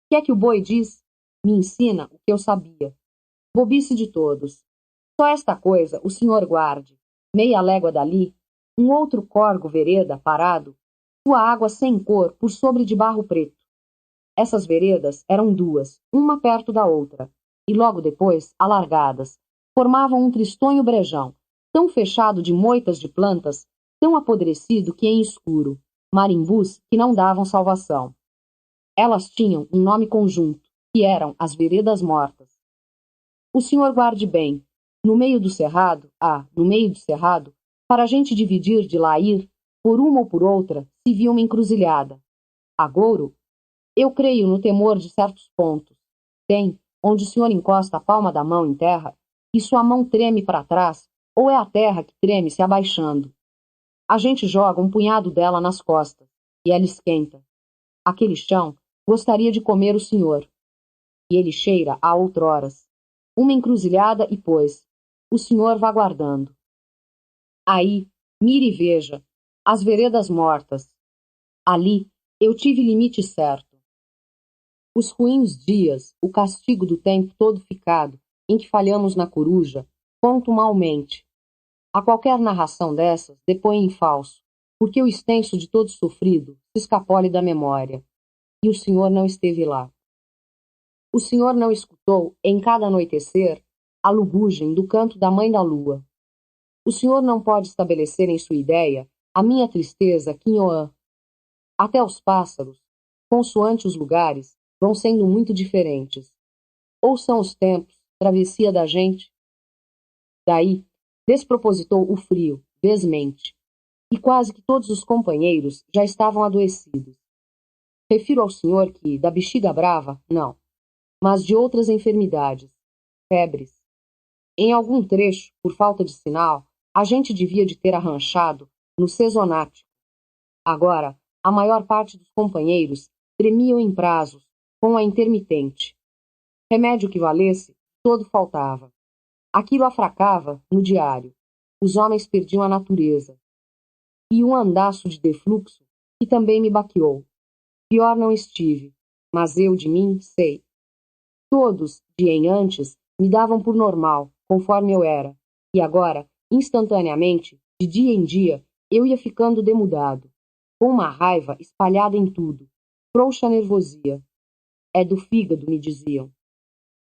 Que é que o boi diz? Me ensina o que eu sabia. Bobice de todos. Só esta coisa o senhor guarde. Meia légua dali, um outro córrego vereda parado, sua água sem cor por sobre de barro preto. Essas veredas eram duas, uma perto da outra, e logo depois, alargadas, formavam um tristonho brejão, tão fechado de moitas de plantas, tão apodrecido que em escuro, marimbus que não davam salvação. Elas tinham um nome conjunto, que eram as veredas mortas. O senhor guarde bem, no meio do cerrado, no meio do cerrado, para a gente dividir de lá ir, por uma ou por outra, se via uma encruzilhada. Agouro, eu creio no temor de certos pontos. Tem, onde o senhor encosta a palma da mão em terra, e sua mão treme para trás, ou é a terra que treme se abaixando. A gente joga um punhado dela nas costas, e ela esquenta. Aquele chão gostaria de comer o senhor. E ele cheira a outroras. Uma encruzilhada e pois. O senhor vá guardando. Aí, mire e veja, as veredas mortas. Ali, eu tive limite certo. Os ruins dias, o castigo do tempo todo ficado, em que falhamos na coruja, conto malmente. A qualquer narração dessas, depõe em falso, porque o extenso de todo sofrido se escapole da memória. E o senhor não esteve lá. O senhor não escutou, em cada anoitecer, a lubugem do canto da mãe da lua. O senhor não pode estabelecer em sua ideia a minha tristeza quinhoã. Até os pássaros, consoante os lugares, vão sendo muito diferentes. Ou são os tempos, travessia da gente? Daí, despropositou o frio, vesmente, e quase que todos os companheiros já estavam adoecidos. Refiro ao senhor que, da bexiga brava, não, mas de outras enfermidades, febres. Em algum trecho, por falta de sinal, a gente devia de ter arranchado no cesonático. Agora, a maior parte dos companheiros tremiam em prazos, com a intermitente. Remédio que valesse, todo faltava. Aquilo afracava no diário. Os homens perdiam a natureza. E um andaço de defluxo que também me baqueou. Pior não estive, mas eu de mim sei. Todos, de em antes, me davam por normal, conforme eu era, e agora, instantaneamente, de dia em dia, eu ia ficando demudado, com uma raiva espalhada em tudo, frouxa nervosia. É do fígado, me diziam.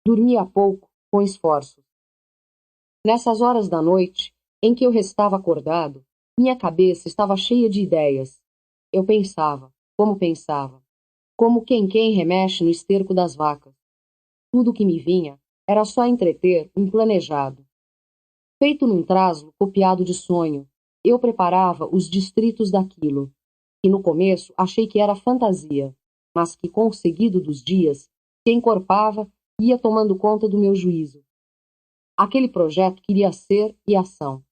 Dormia pouco, com esforço. Nessas horas da noite, em que eu restava acordado, minha cabeça estava cheia de ideias. Eu pensava, como quem remexe no esterco das vacas. Tudo o que me vinha era só entreter um planejado. Feito num traslo copiado de sonho, eu preparava os distritos daquilo, que no começo achei que era fantasia, mas que com o seguido dos dias se encorpava e ia tomando conta do meu juízo. Aquele projeto queria ser e ação.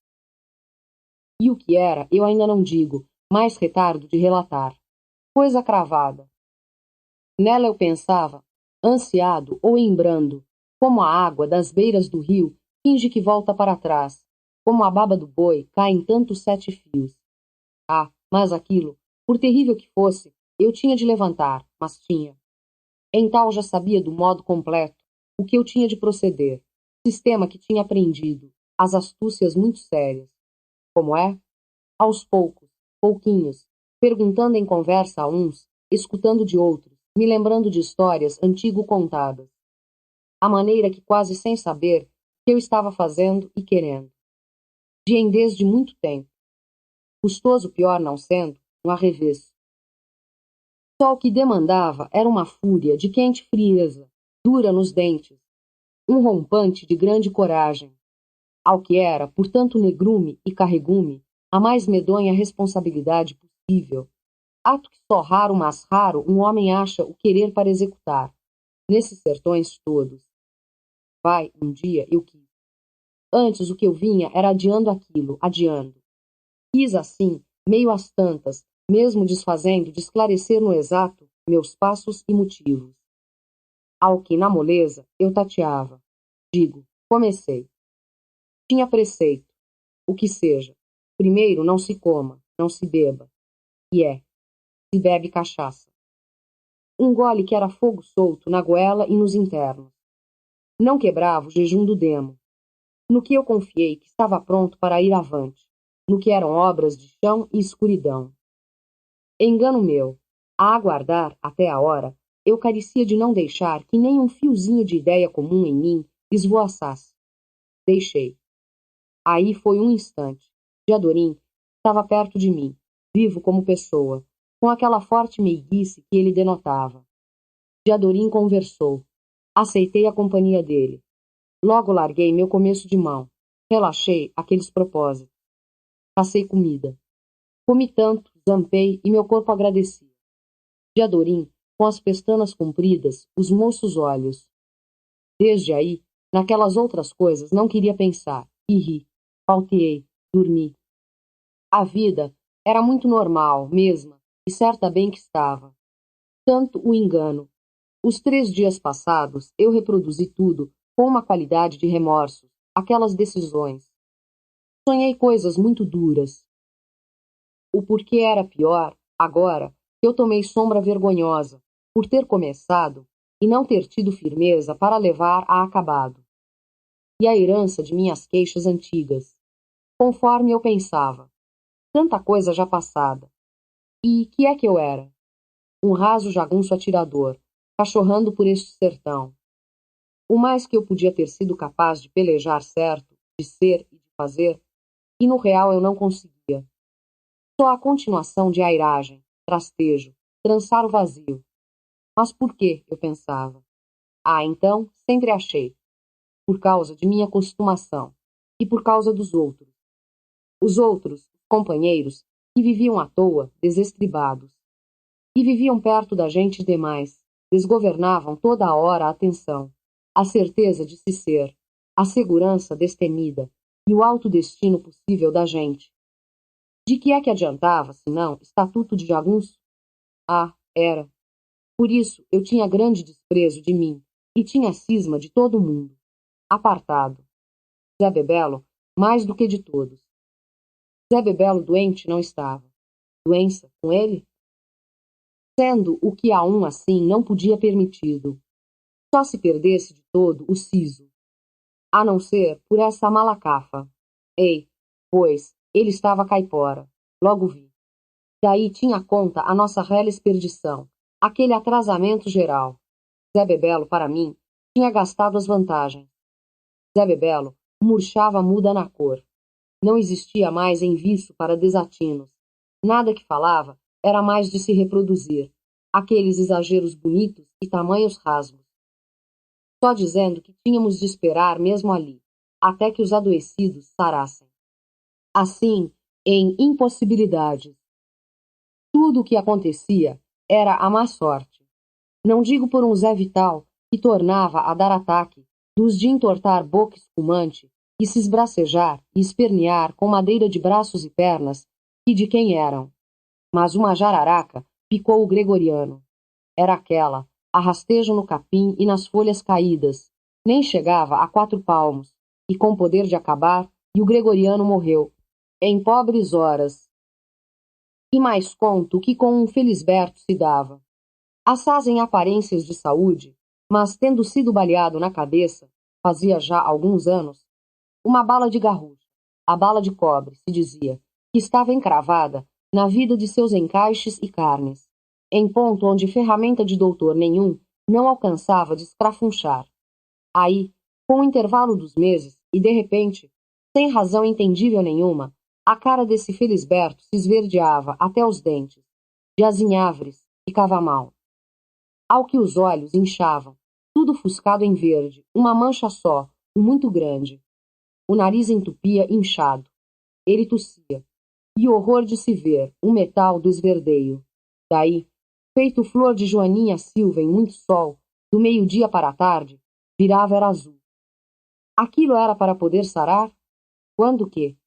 E o que era, eu ainda não digo, mais retardo de relatar. Coisa cravada. Nela eu pensava, ansiado ou em brando, como a água das beiras do rio finge que volta para trás, como a baba do boi cai em tantos 7 fios. Mas aquilo, por terrível que fosse, eu tinha de levantar, mas tinha. Em tal já sabia do modo completo o que eu tinha de proceder, sistema que tinha aprendido, as astúcias muito sérias. Como é? Aos poucos, pouquinhos, perguntando em conversa a uns, escutando de outros, me lembrando de histórias antigo contadas. A maneira que quase sem saber o que eu estava fazendo e querendo. De em desde muito tempo. Custoso pior não sendo, no arrevesso. Só o que demandava era uma fúria de quente frieza, dura nos dentes, um rompante de grande coragem. Ao que era, por tanto negrume e carregume, a mais medonha responsabilidade possível. Ato que só raro, mas raro, um homem acha o querer para executar. Nesses sertões todos. Vai, um dia, eu quis. Antes o que eu vinha era adiando aquilo, adiando. Quis assim, meio às tantas, mesmo desfazendo de esclarecer no exato meus passos e motivos. Ao que, na moleza, eu tateava. Digo, comecei. Tinha preceito, o que seja. Primeiro não se coma, não se beba. E se bebe cachaça. Um gole que era fogo solto na goela e nos internos. Não quebrava o jejum do demo. No que eu confiei que estava pronto para ir avante, no que eram obras de chão e escuridão. Engano meu. A aguardar até a hora, eu carecia de não deixar que nem um fiozinho de ideia comum em mim esvoaçasse. Deixei. Aí foi um instante. Diadorim estava perto de mim, vivo como pessoa, com aquela forte meiguice que ele denotava. Diadorim conversou. Aceitei a companhia dele. Logo larguei meu começo de mão. Relaxei aqueles propósitos. Passei comida. Comi tanto, zampei e meu corpo agradecia. Diadorim, com as pestanas compridas, os moços olhos. Desde aí, naquelas outras coisas não queria pensar, e ri. Palteei, dormi. A vida era muito normal, mesma, e certa bem que estava. Tanto o engano. Os 3 dias passados, eu reproduzi tudo com uma qualidade de remorso, aquelas decisões. Sonhei coisas muito duras. O porquê era pior, agora, que eu tomei sombra vergonhosa, por ter começado e não ter tido firmeza para levar a acabado. E a herança de minhas queixas antigas. Conforme eu pensava. Tanta coisa já passada. E que é que eu era? Um raso jagunço atirador, cachorrando por este sertão. O mais que eu podia ter sido capaz de pelejar certo, de ser e de fazer, e no real eu não conseguia. Só a continuação de airagem, trastejo, trançar o vazio. Mas por quê? Eu pensava. Ah, então, sempre achei. Por causa de minha costumação. E por causa dos outros. Os outros, companheiros, que viviam à toa, desestribados. E viviam perto da gente demais. Desgovernavam toda a hora a atenção, a certeza de se ser, a segurança destemida e o alto destino possível da gente. De que é que adiantava, senão, estatuto de jagunço? Ah, era. Por isso eu tinha grande desprezo de mim e tinha cisma de todo mundo. Apartado. Zé Bebelo, mais do que de todos. Zé Bebelo doente não estava. Doença, com ele? Sendo o que a um assim não podia permitido. Só se perdesse de todo o siso. A não ser por essa malacafa. Ei, pois, ele estava caipora. Logo vi. Daí tinha conta a nossa réia perdição, aquele atrasamento geral. Zé Bebelo, para mim, tinha gastado as vantagens. Zé Bebelo murchava muda na cor. Não existia mais enviço para desatinos. Nada que falava era mais de se reproduzir. Aqueles exageros bonitos e tamanhos rasgos. Só dizendo que tínhamos de esperar mesmo ali, até que os adoecidos sarassem. Assim, em impossibilidades. Tudo o que acontecia era a má sorte. Não digo por um Zé Vital que tornava a dar ataque, dos de entortar boca espumante e se esbracejar e espernear com madeira de braços e pernas, que de quem eram. Mas uma jararaca picou o gregoriano. Era aquela, a rastejo no capim e nas folhas caídas. Nem chegava a 4 palmos, e com poder de acabar, e o gregoriano morreu. Em pobres horas. E mais conto que com um Felisberto se dava. Assaz em aparências de saúde, mas tendo sido baleado na cabeça, fazia já alguns anos, uma bala de garrucha, a bala de cobre, se dizia, que estava encravada na vida de seus encaixes e carnes, em ponto onde ferramenta de doutor nenhum não alcançava de escrafunchar. Aí, com o intervalo dos meses, e de repente, sem razão entendível nenhuma, a cara desse Felisberto se esverdeava até os dentes, de azinhavres, ficava mal. Ao que os olhos inchavam, tudo fuscado em verde, uma mancha só, muito grande. O nariz entupia, inchado. Ele tossia. E horror de se ver, o metal do esverdeio. Daí, feito flor de Joaninha Silva em muito sol, do meio-dia para a tarde, virava era azul. Aquilo era para poder sarar? Quando que?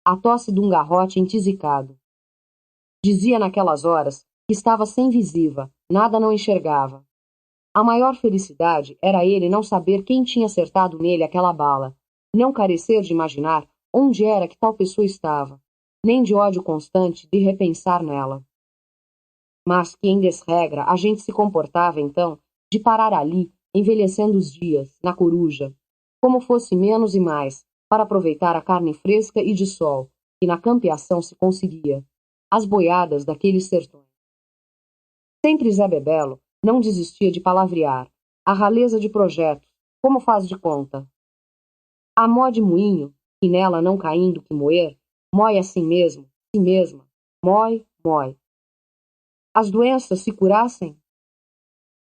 A tosse de um garrote entisicado. Dizia naquelas horas que estava sem visiva, nada não enxergava. A maior felicidade era ele não saber quem tinha acertado nele aquela bala, não carecer de imaginar onde era que tal pessoa estava, nem de ódio constante de repensar nela. mas que, em desregra, a gente se comportava, então, de parar ali, envelhecendo os dias, na coruja, como fosse menos e mais, para aproveitar a carne fresca e de sol, que na campeação se conseguia, as boiadas daqueles sertões. Sempre Zé Bebelo não desistia de palavrear, a raleza de projetos, como faz de conta. A mó de moinho, que nela não caindo que moer, mói assim mesmo, si mesma, mói, mói. As doenças se curassem?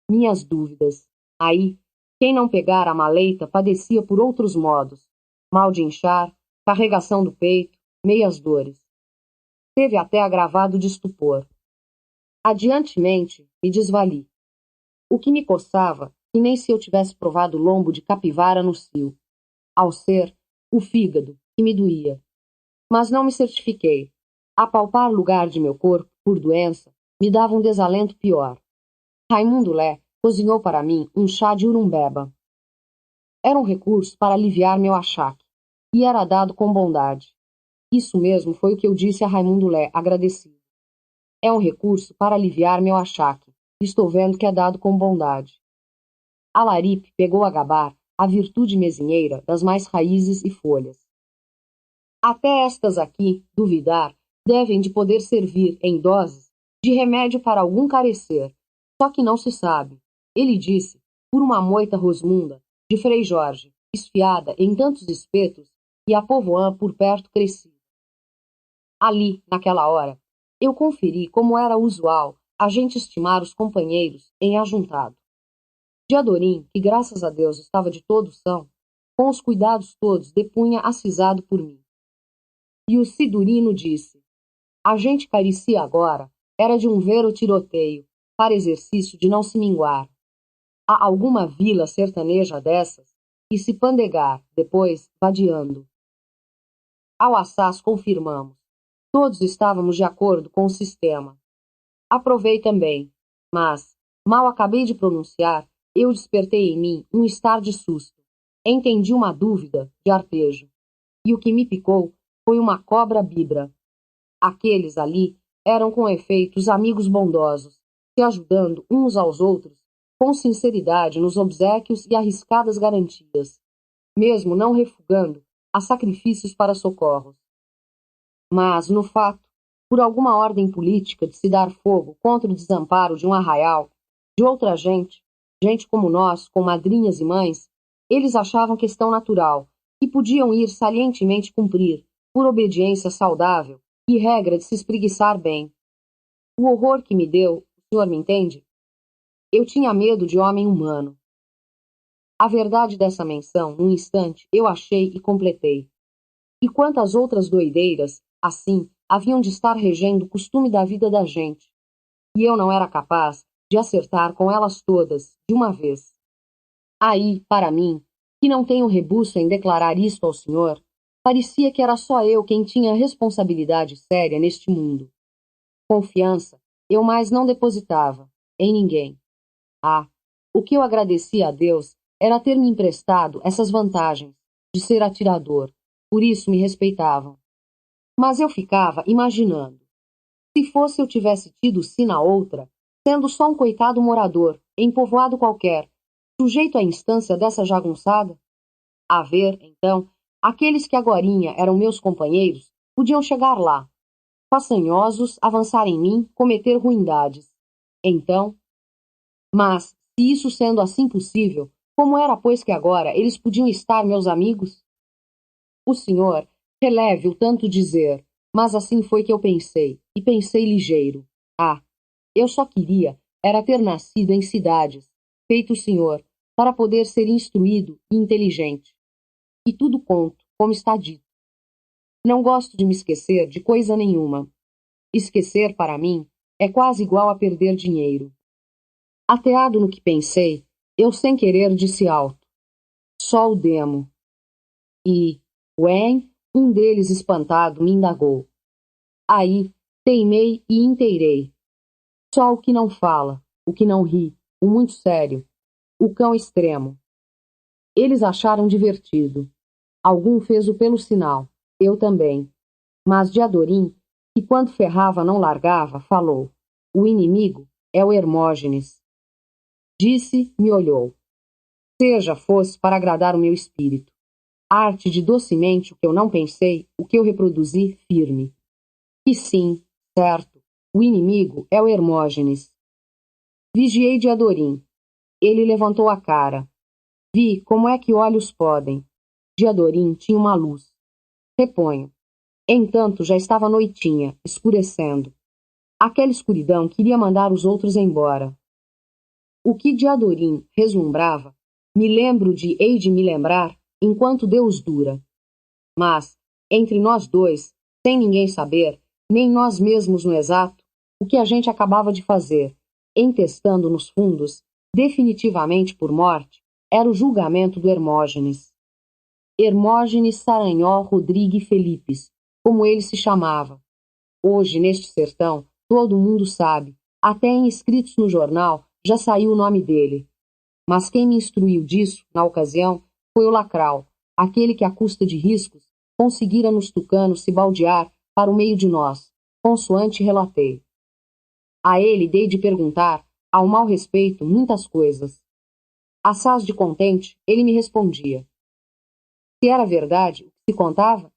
Minhas dúvidas. Aí, quem não pegara a maleita padecia por outros modos. Mal de inchar, carregação do peito, meias dores. Teve até agravado de estupor. Adiantemente, me desvali. O que me coçava, que nem se eu tivesse provado lombo de capivara no cio. Ao ser, o fígado, que me doía. Mas não me certifiquei. Apalpar lugar de meu corpo, por doença, me dava um desalento pior. Raimundo Lé cozinhou para mim um chá de urumbeba. Era um recurso para aliviar meu achaque, e era dado com bondade. Isso mesmo foi o que eu disse a Raimundo Lé, agradecido. É um recurso para aliviar meu achaque. Estou vendo que é dado com bondade. Alaripe pegou a gabar a virtude mesinheira das mais raízes e folhas. Até estas aqui, duvidar, devem de poder servir, em doses, de remédio para algum carecer, só que não se sabe. Ele disse, por uma moita rosmunda, de Frei Jorge, esfiada em tantos espetos, e a povoã por perto crescida. Ali, naquela hora, eu conferi como era usual a gente estimar os companheiros em ajuntado. Diadorim, que graças a Deus estava de todo são, com os cuidados todos depunha acisado por mim. E o Sidurino disse, a gente carecia agora, era de um ver o tiroteio, para exercício de não se minguar. Há alguma vila sertaneja dessas, e se pandegar, depois, vadiando. Ao assaz confirmamos. Todos estávamos de acordo com o sistema. Aprovei também, mas, mal acabei de pronunciar, eu despertei em mim um estar de susto. Entendi uma dúvida de arpejo. E o que me picou foi uma cobra bibra. Aqueles ali eram com efeito os amigos bondosos, se ajudando uns aos outros com sinceridade nos obséquios e arriscadas garantias, mesmo não refugando a sacrifícios para socorros. Mas, no fato, por alguma ordem política de se dar fogo contra o desamparo de um arraial, de outra gente, gente como nós, com madrinhas e mães, eles achavam questão natural e podiam ir salientemente cumprir, por obediência saudável e regra de se espreguiçar bem. O horror que me deu, o senhor me entende? Eu tinha medo de homem humano. A verdade dessa menção, num instante, eu achei e completei. E quantas outras doideiras, assim, haviam de estar regendo o costume da vida da gente. E eu não era capaz de acertar com elas todas, de uma vez. Aí, para mim, que não tenho rebuço em declarar isto ao senhor, parecia que era só eu quem tinha responsabilidade séria neste mundo. Confiança eu mais não depositava em ninguém. Ah, o que eu agradecia a Deus era ter me emprestado essas vantagens de ser atirador, por isso me respeitavam. Mas eu ficava imaginando. Se fosse eu tivesse tido sina outra, sendo só um coitado morador, em povoado qualquer, sujeito à instância dessa jagunçada? A ver, então, aqueles que agorinha eram meus companheiros, podiam chegar lá, façanhosos, avançar em mim, cometer ruindades. Então, mas, se isso sendo assim possível, como era, pois, que agora eles podiam estar meus amigos? O senhor releve o tanto dizer, mas assim foi que eu pensei, e pensei ligeiro. Ah, eu só queria era ter nascido em cidades, feito o senhor, para poder ser instruído e inteligente. E tudo conto, como está dito. Não gosto de me esquecer de coisa nenhuma. Esquecer, para mim, é quase igual a perder dinheiro. Ateado no que pensei, eu sem querer disse alto. Só o demo. E, uém, um deles espantado me indagou. Aí, teimei e inteirei. Só o que não fala, o que não ri, o muito sério, o cão extremo. Eles acharam divertido. Algum fez-o pelo sinal, eu também. Mas Diadorim, que quando ferrava não largava, falou. O inimigo é o Hermógenes. Disse, me olhou. Seja fosse para agradar o meu espírito. Arte de docemente o que eu não pensei, o que eu reproduzi firme. E sim, certo, o inimigo é o Hermógenes. Vigiei de Adorim. Ele levantou a cara. Vi como é que olhos podem. De Adorim tinha uma luz. Reponho. Entanto, já estava noitinha, escurecendo. Aquela escuridão queria mandar os outros embora. O que de Adorim reslumbrava, me lembro de hei de me lembrar, enquanto Deus dura. Mas, entre nós dois, sem ninguém saber, nem nós mesmos no exato, o que a gente acabava de fazer, entestando nos fundos, definitivamente por morte, era o julgamento do Hermógenes. Hermógenes Saranhó Rodrigue Felipes, como ele se chamava. Hoje, neste sertão, todo mundo sabe, até em escritos no jornal, já saiu o nome dele. Mas quem me instruiu disso, na ocasião, foi o Lacral, aquele que, à custa de riscos, conseguira nos tucanos se baldear para o meio de nós, consoante relatei. A ele dei de perguntar, ao mau respeito, muitas coisas. Assaz de contente, ele me respondia. Se era verdade o que se contava?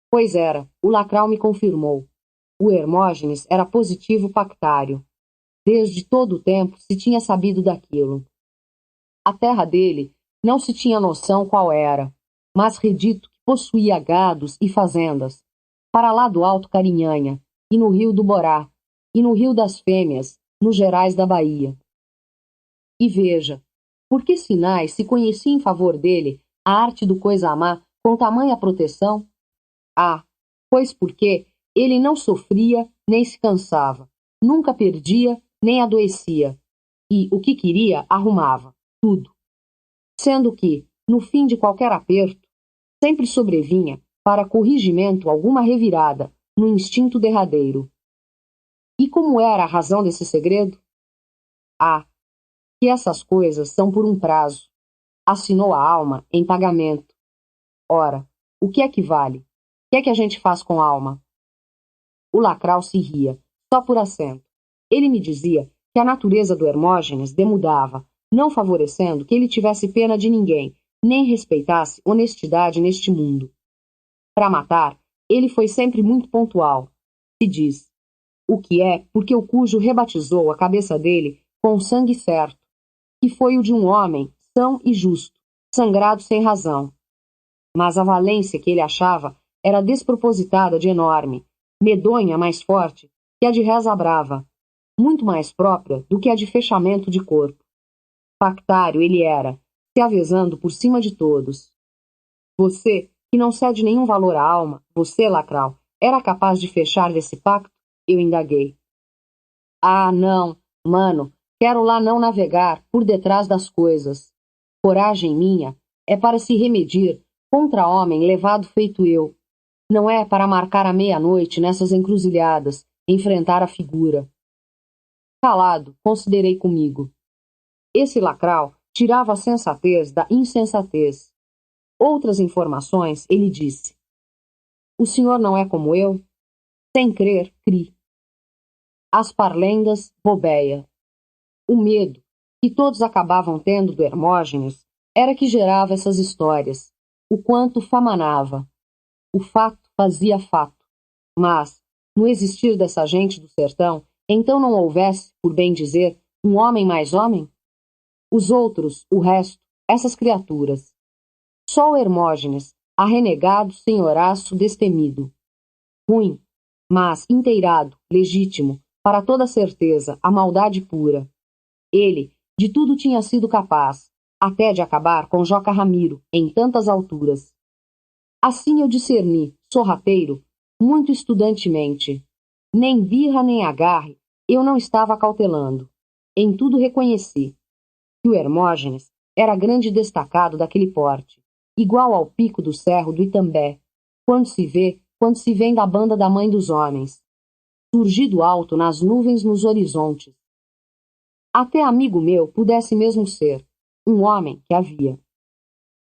Pois era, o Lacral me confirmou. O Hermógenes era positivo pactário. Desde todo o tempo se tinha sabido daquilo. A terra dele não se tinha noção qual era, mas redito que possuía gados e fazendas, para lá do Alto Carinhanha, e no Rio do Borá, e no Rio das Fêmeas, nos Gerais da Bahia. E veja, por que sinais se conhecia em favor dele a arte do coisa má com tamanha proteção? Ah, pois porque ele não sofria nem se cansava, nunca perdia nem adoecia, e o que queria arrumava, tudo. Sendo que, no fim de qualquer aperto, sempre sobrevinha, para corrigimento, alguma revirada no instinto derradeiro. E como era a razão desse segredo? Ah, que essas coisas são por um prazo. Assinou a alma em pagamento. Ora, o que é que vale? O que é que a gente faz com a alma? O Lacral se ria, só por acento. Ele me dizia que a natureza do Hermógenes demudava, não favorecendo que ele tivesse pena de ninguém, nem respeitasse honestidade neste mundo. Para matar, ele foi sempre muito pontual. Se diz. O que é porque o cujo rebatizou a cabeça dele com o sangue certo, que foi o de um homem são e justo, sangrado sem razão. Mas a valência que ele achava era despropositada de enorme, medonha mais forte que a de reza brava, muito mais própria do que a de fechamento de corpo. Pactário ele era, se avezando por cima de todos. Você, que não cede nenhum valor à alma, você, Lacral, era capaz de fechar desse pacto? Eu indaguei. Ah, não, mano, quero lá não navegar por detrás das coisas. Coragem minha é para se remedir contra homem levado feito eu. Não é para marcar a meia-noite nessas encruzilhadas, enfrentar a figura. Calado, considerei comigo. Esse Lacral tirava a sensatez da insensatez. Outras informações, ele disse. O senhor não é como eu? Sem crer, cri. As parlendas, bobeia. O medo, que todos acabavam tendo do Hermógenes, era que gerava essas histórias, o quanto famanava. O fato fazia fato. Mas, no existir dessa gente do sertão, então não houvesse, por bem dizer, um homem mais homem? Os outros, o resto, essas criaturas. Só o Hermógenes, a renegado senhoraço destemido. Ruim, mas inteirado, legítimo, para toda certeza, a maldade pura. Ele, de tudo tinha sido capaz, até de acabar com Joca Ramiro, em tantas alturas. Assim eu discerni, sorrateiro, muito estudantemente. Nem birra nem agarre, eu não estava cautelando. Em tudo reconheci que o Hermógenes era grande destacado daquele porte, igual ao pico do cerro do Itambé, quando se vem da banda da mãe dos homens, surgido alto nas nuvens nos horizontes. Até amigo meu pudesse mesmo ser, um homem que havia.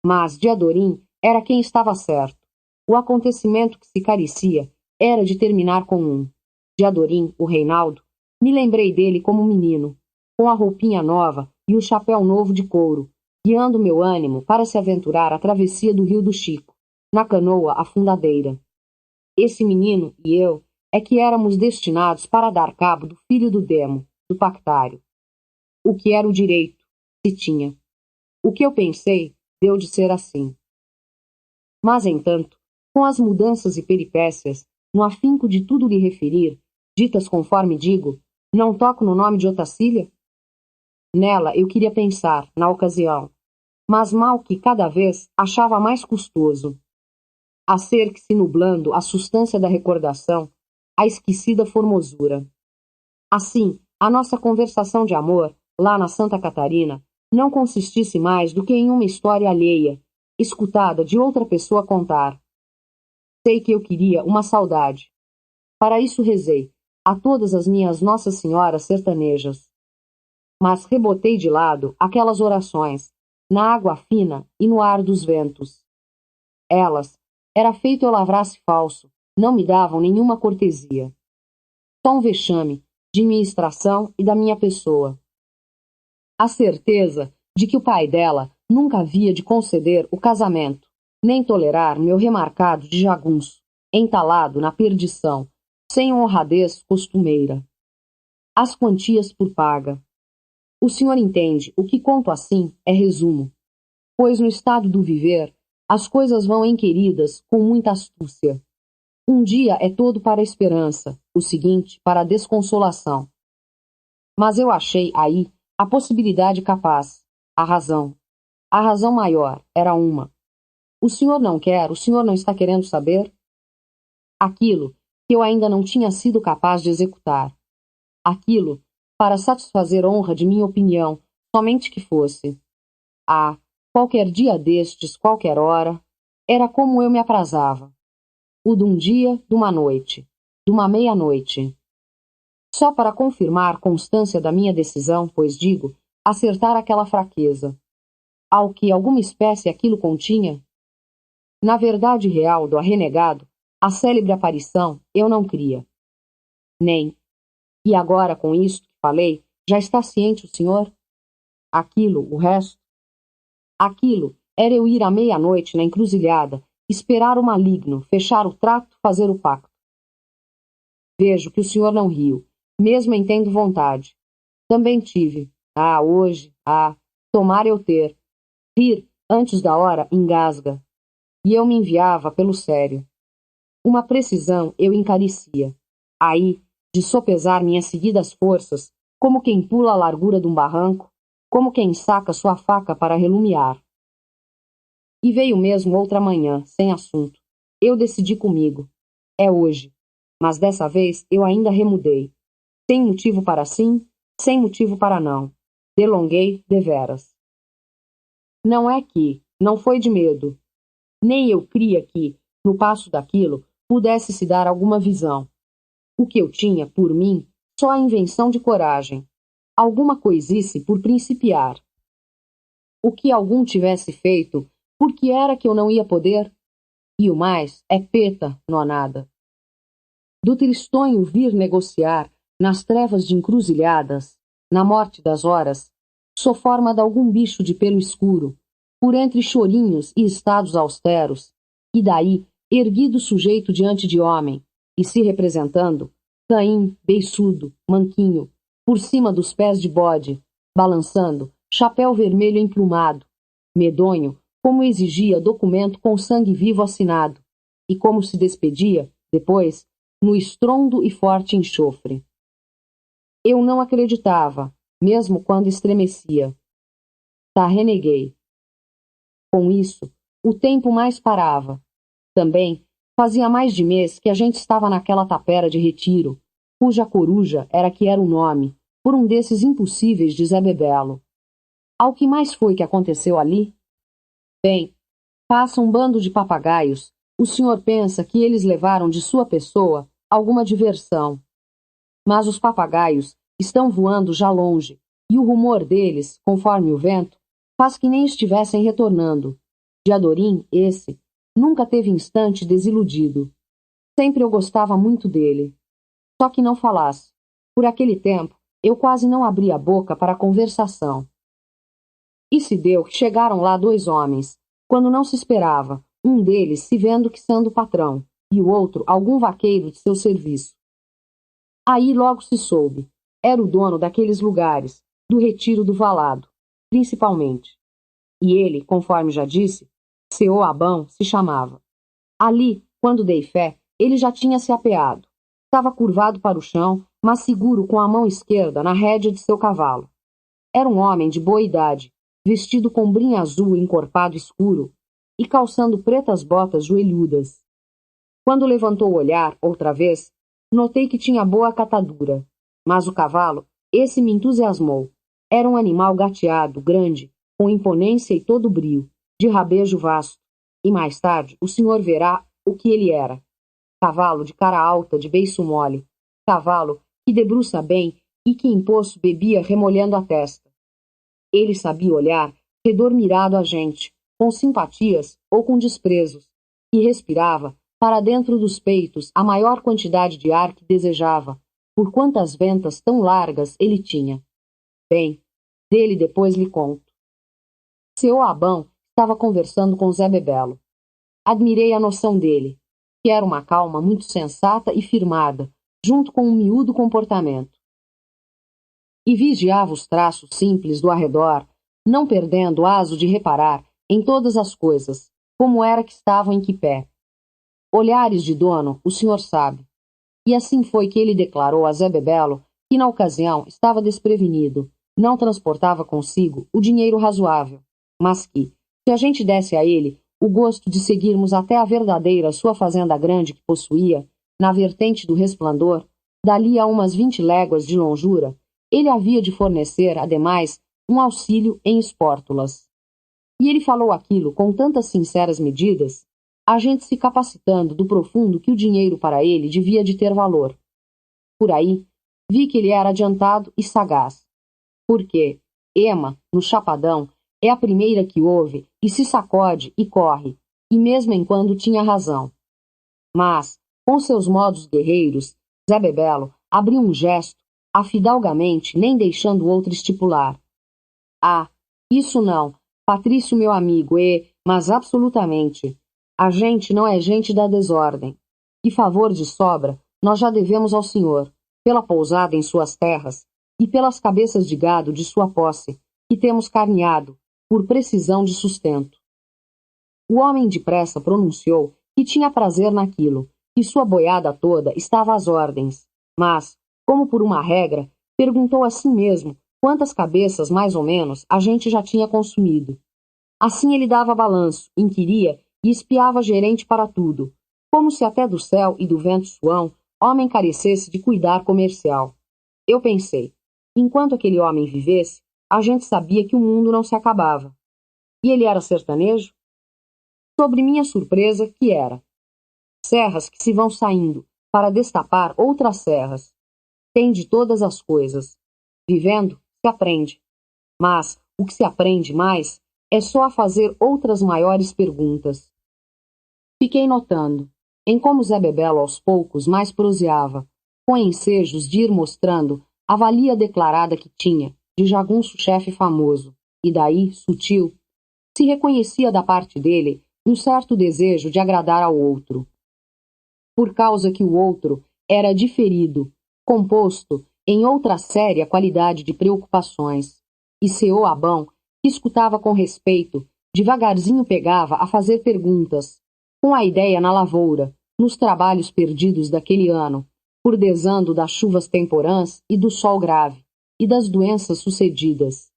Mas de Adorim era quem estava certo. O acontecimento que se carecia era de terminar com um. De Adorim, o Reinaldo, Me lembrei dele como menino, com a roupinha nova e o chapéu novo de couro, guiando meu ânimo para se aventurar à travessia do Rio do Chico, na canoa afundadeira. Esse menino e eu é que éramos destinados para dar cabo do filho do demo, do pactário. O que era o direito, se tinha. O que eu pensei deu de ser assim. Mas, entanto, com as mudanças e peripécias, no afinco de tudo lhe referir, ditas conforme digo, não toco no nome de Otacília? Nela eu queria pensar, na ocasião, mas mal que cada vez achava mais custoso. A ser-se nublando a substância da recordação, a esquecida formosura. Assim, a nossa conversação de amor, lá na Santa Catarina, não consistisse mais do que em uma história alheia, escutada de outra pessoa contar. Sei que eu queria uma saudade. Para isso rezei a todas as minhas Nossas Senhoras sertanejas. Mas rebotei de lado aquelas orações, na água fina e no ar dos ventos. Elas, era feito eu lavrasse falso, não me davam nenhuma cortesia. Só um vexame de minha extração e da minha pessoa. A certeza de que o pai dela nunca havia de conceder o casamento, nem tolerar meu remarcado de jagunço, entalado na perdição, sem honradez costumeira. As quantias por paga. O senhor entende, o que conto assim é resumo, pois no estado do viver as coisas vão enqueridas com muita astúcia. Um dia é todo para a esperança, o seguinte para a desconsolação. Mas eu achei aí a possibilidade capaz, a razão. A razão maior era uma. O senhor não quer, o senhor não está querendo saber? Aquilo que eu ainda não tinha sido capaz de executar. Aquilo para satisfazer honra de minha opinião, somente que fosse. Ah, qualquer dia destes, qualquer hora, era como eu me aprazava. O de um dia, de uma noite, de uma meia-noite. Só para confirmar constância da minha decisão, pois digo, acertar aquela fraqueza. Ao que alguma espécie aquilo continha? Na verdade real do renegado, a célebre aparição, eu não cria. Nem. E agora, com isto que falei, já está ciente o senhor? Aquilo, o resto? Aquilo era eu ir à meia-noite na encruzilhada, esperar o maligno, fechar o trato, fazer o pacto. Vejo que o senhor não riu, mesmo em tendo vontade. Também tive. Hoje, tomara eu ter. Rir, antes da hora, engasga. E eu me enviava pelo sério. Uma precisão eu encarecia. Aí, de sopesar minhas seguidas forças, como quem pula a largura de um barranco, como quem saca sua faca para relumiar. E veio mesmo outra manhã, sem assunto. Eu decidi comigo. É hoje. Mas dessa vez eu ainda remudei. Sem motivo para sim, sem motivo para não. Delonguei deveras. Não é que, não foi de medo. Nem eu cria que, no passo daquilo, pudesse se dar alguma visão. O que eu tinha, por mim, só a invenção de coragem. Alguma coisice por principiar. O que algum tivesse feito, por que era que eu não ia poder? E o mais é peta, nonada. Do tristonho vir negociar, nas trevas de encruzilhadas, na morte das horas, sou forma de algum bicho de pelo escuro, por entre chorinhos e estados austeros, e daí erguido sujeito diante de homem, e se representando, Caim, beiçudo, manquinho, por cima dos pés de bode, balançando, chapéu vermelho emplumado, medonho, como exigia documento com sangue vivo assinado, e como se despedia, depois, no estrondo e forte enxofre. Eu não acreditava, mesmo quando estremecia. Reneguei. Com isso, o tempo mais parava. Também fazia mais de mês que a gente estava naquela tapera de retiro, cuja coruja era que era o nome, por um desses impossíveis de Zé Bebelo. Ao que mais foi que aconteceu ali? Bem, passa um bando de papagaios. O senhor pensa que eles levaram de sua pessoa alguma diversão. Mas os papagaios estão voando já longe, e o rumor deles, conforme o vento, faz que nem estivessem retornando. De Adorim, esse, nunca teve instante desiludido. Sempre eu gostava muito dele. Só que não falasse. Por aquele tempo, eu quase não abria a boca para a conversação. E se deu que chegaram lá dois homens, quando não se esperava, um deles se vendo que sendo patrão, e o outro algum vaqueiro de seu serviço. Aí logo se soube, era o dono daqueles lugares, do retiro do Valado, principalmente. E ele, conforme já disse, seu Abão se chamava. Ali, quando dei fé, ele já tinha se apeado. Estava curvado para o chão, mas seguro com a mão esquerda na rédea de seu cavalo. Era um homem de boa idade, vestido com brim azul encorpado escuro e calçando pretas botas joelhudas. Quando levantou o olhar, outra vez, notei que tinha boa catadura. Mas o cavalo, esse me entusiasmou. Era um animal gateado, grande, com imponência e todo brio, de rabejo vasto. E mais tarde o senhor verá o que ele era. Cavalo de cara alta, de beiço mole. Cavalo que debruça bem e que em poço bebia remolhando a testa. Ele sabia olhar, redormirado a gente, com simpatias ou com desprezos, e respirava, para dentro dos peitos, a maior quantidade de ar que desejava, por quantas ventas tão largas ele tinha. Bem, dele depois lhe conto. Seu Abão estava conversando com Zé Bebelo. Admirei a noção dele, que era uma calma muito sensata e firmada, junto com um miúdo comportamento. E vigiava os traços simples do arredor, não perdendo o aso de reparar em todas as coisas, como era que estavam em que pé. Olhares de dono, o senhor sabe. E assim foi que ele declarou a Zé Bebelo que, na ocasião, estava desprevenido, não transportava consigo o dinheiro razoável, mas que, se a gente desse a ele o gosto de seguirmos até a verdadeira sua fazenda grande que possuía, na vertente do Resplandor, dali a umas 20 léguas de longura, ele havia de fornecer, ademais, um auxílio em espórtulas. E ele falou aquilo com tantas sinceras medidas, a gente se capacitando do profundo que o dinheiro para ele devia de ter valor. Por aí, vi que ele era adiantado e sagaz. Porque Ema, no Chapadão, é a primeira que ouve e se sacode e corre, e mesmo enquanto tinha razão. Mas, com seus modos guerreiros, Zé Bebelo abriu um gesto, afidalgamente, nem deixando o outro estipular. Ah, isso não, Patrício meu amigo, mas absolutamente. A gente não é gente da desordem. E favor de sobra, nós já devemos ao senhor, pela pousada em suas terras, e pelas cabeças de gado de sua posse, que temos carneado, por precisão de sustento. O homem depressa pronunciou que tinha prazer naquilo, que sua boiada toda estava às ordens, mas, como por uma regra, perguntou a si mesmo quantas cabeças, mais ou menos, a gente já tinha consumido. Assim ele dava balanço, inquiria e espiava gerente para tudo, como se até do céu e do vento suão homem carecesse de cuidar comercial. Eu pensei, enquanto aquele homem vivesse, a gente sabia que o mundo não se acabava. E ele era sertanejo? Sobre minha surpresa, que era. Serras que se vão saindo para destapar outras serras. Tem de todas as coisas. Vivendo, se aprende. Mas o que se aprende mais é só a fazer outras maiores perguntas. Fiquei notando, em como Zé Bebelo aos poucos mais proseava, com ensejos de ir mostrando a valia declarada que tinha, de jagunço chefe famoso, e daí, sutil, se reconhecia da parte dele um certo desejo de agradar ao outro. Por causa que o outro era diferido, composto em outra séria qualidade de preocupações, e seu Abão, que escutava com respeito, devagarzinho pegava a fazer perguntas, com a ideia na lavoura, nos trabalhos perdidos daquele ano, por desando das chuvas temporãs e do sol grave, e das doenças sucedidas.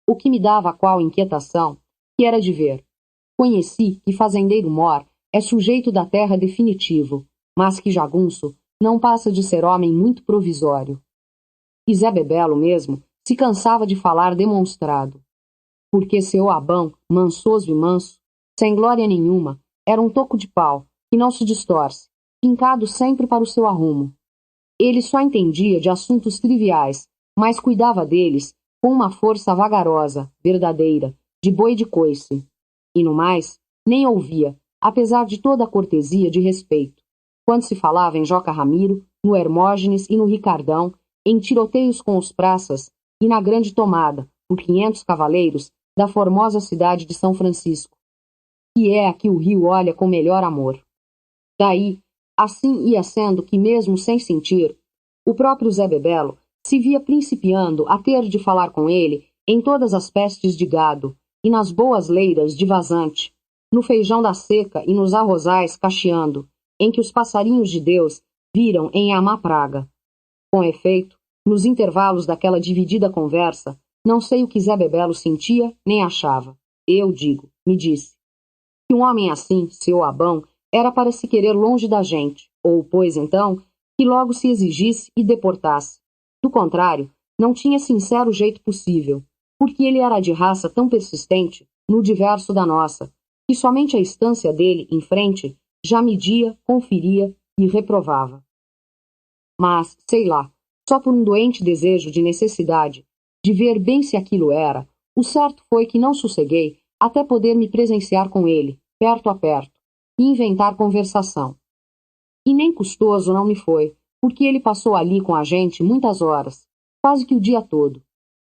O que me dava qual inquietação, que era de ver. Conheci que fazendeiro mor é sujeito da terra definitivo, mas que jagunço não passa de ser homem muito provisório. E Zé Bebelo mesmo se cansava de falar demonstrado. Porque seu Abão, mansoso e manso, sem glória nenhuma, era um toco de pau, que não se distorce, fincado sempre para o seu arrumo. Ele só entendia de assuntos triviais, mas cuidava deles com uma força vagarosa, verdadeira, de boi de coice. E no mais, nem ouvia, apesar de toda a cortesia de respeito, quando se falava em Joca Ramiro, no Hermógenes e no Ricardão, em tiroteios com os praças e na grande tomada, por 500 cavaleiros, da formosa cidade de São Francisco, que é a que o Rio olha com melhor amor. Daí, assim ia sendo que, mesmo sem sentir, o próprio Zé Bebelo se via principiando a ter de falar com ele em todas as pestes de gado e nas boas leiras de vazante, no feijão da seca e nos arrozais cacheando, em que os passarinhos de Deus viram em amar praga. Com efeito, nos intervalos daquela dividida conversa, não sei o que Zé Bebelo sentia nem achava. Eu digo, me disse, que um homem assim, seu Abão, era para se querer longe da gente, ou, pois então, que logo se exigisse e deportasse. Do contrário, não tinha sincero jeito possível, porque ele era de raça tão persistente, no diverso da nossa, que somente a estância dele, em frente, já media, conferia e reprovava. Mas, sei lá, só por um doente desejo de necessidade, de ver bem se aquilo era, o certo foi que não sosseguei até poder me presenciar com ele, perto a perto, e inventar conversação. E nem custoso não me foi, porque ele passou ali com a gente muitas horas, quase que o dia todo.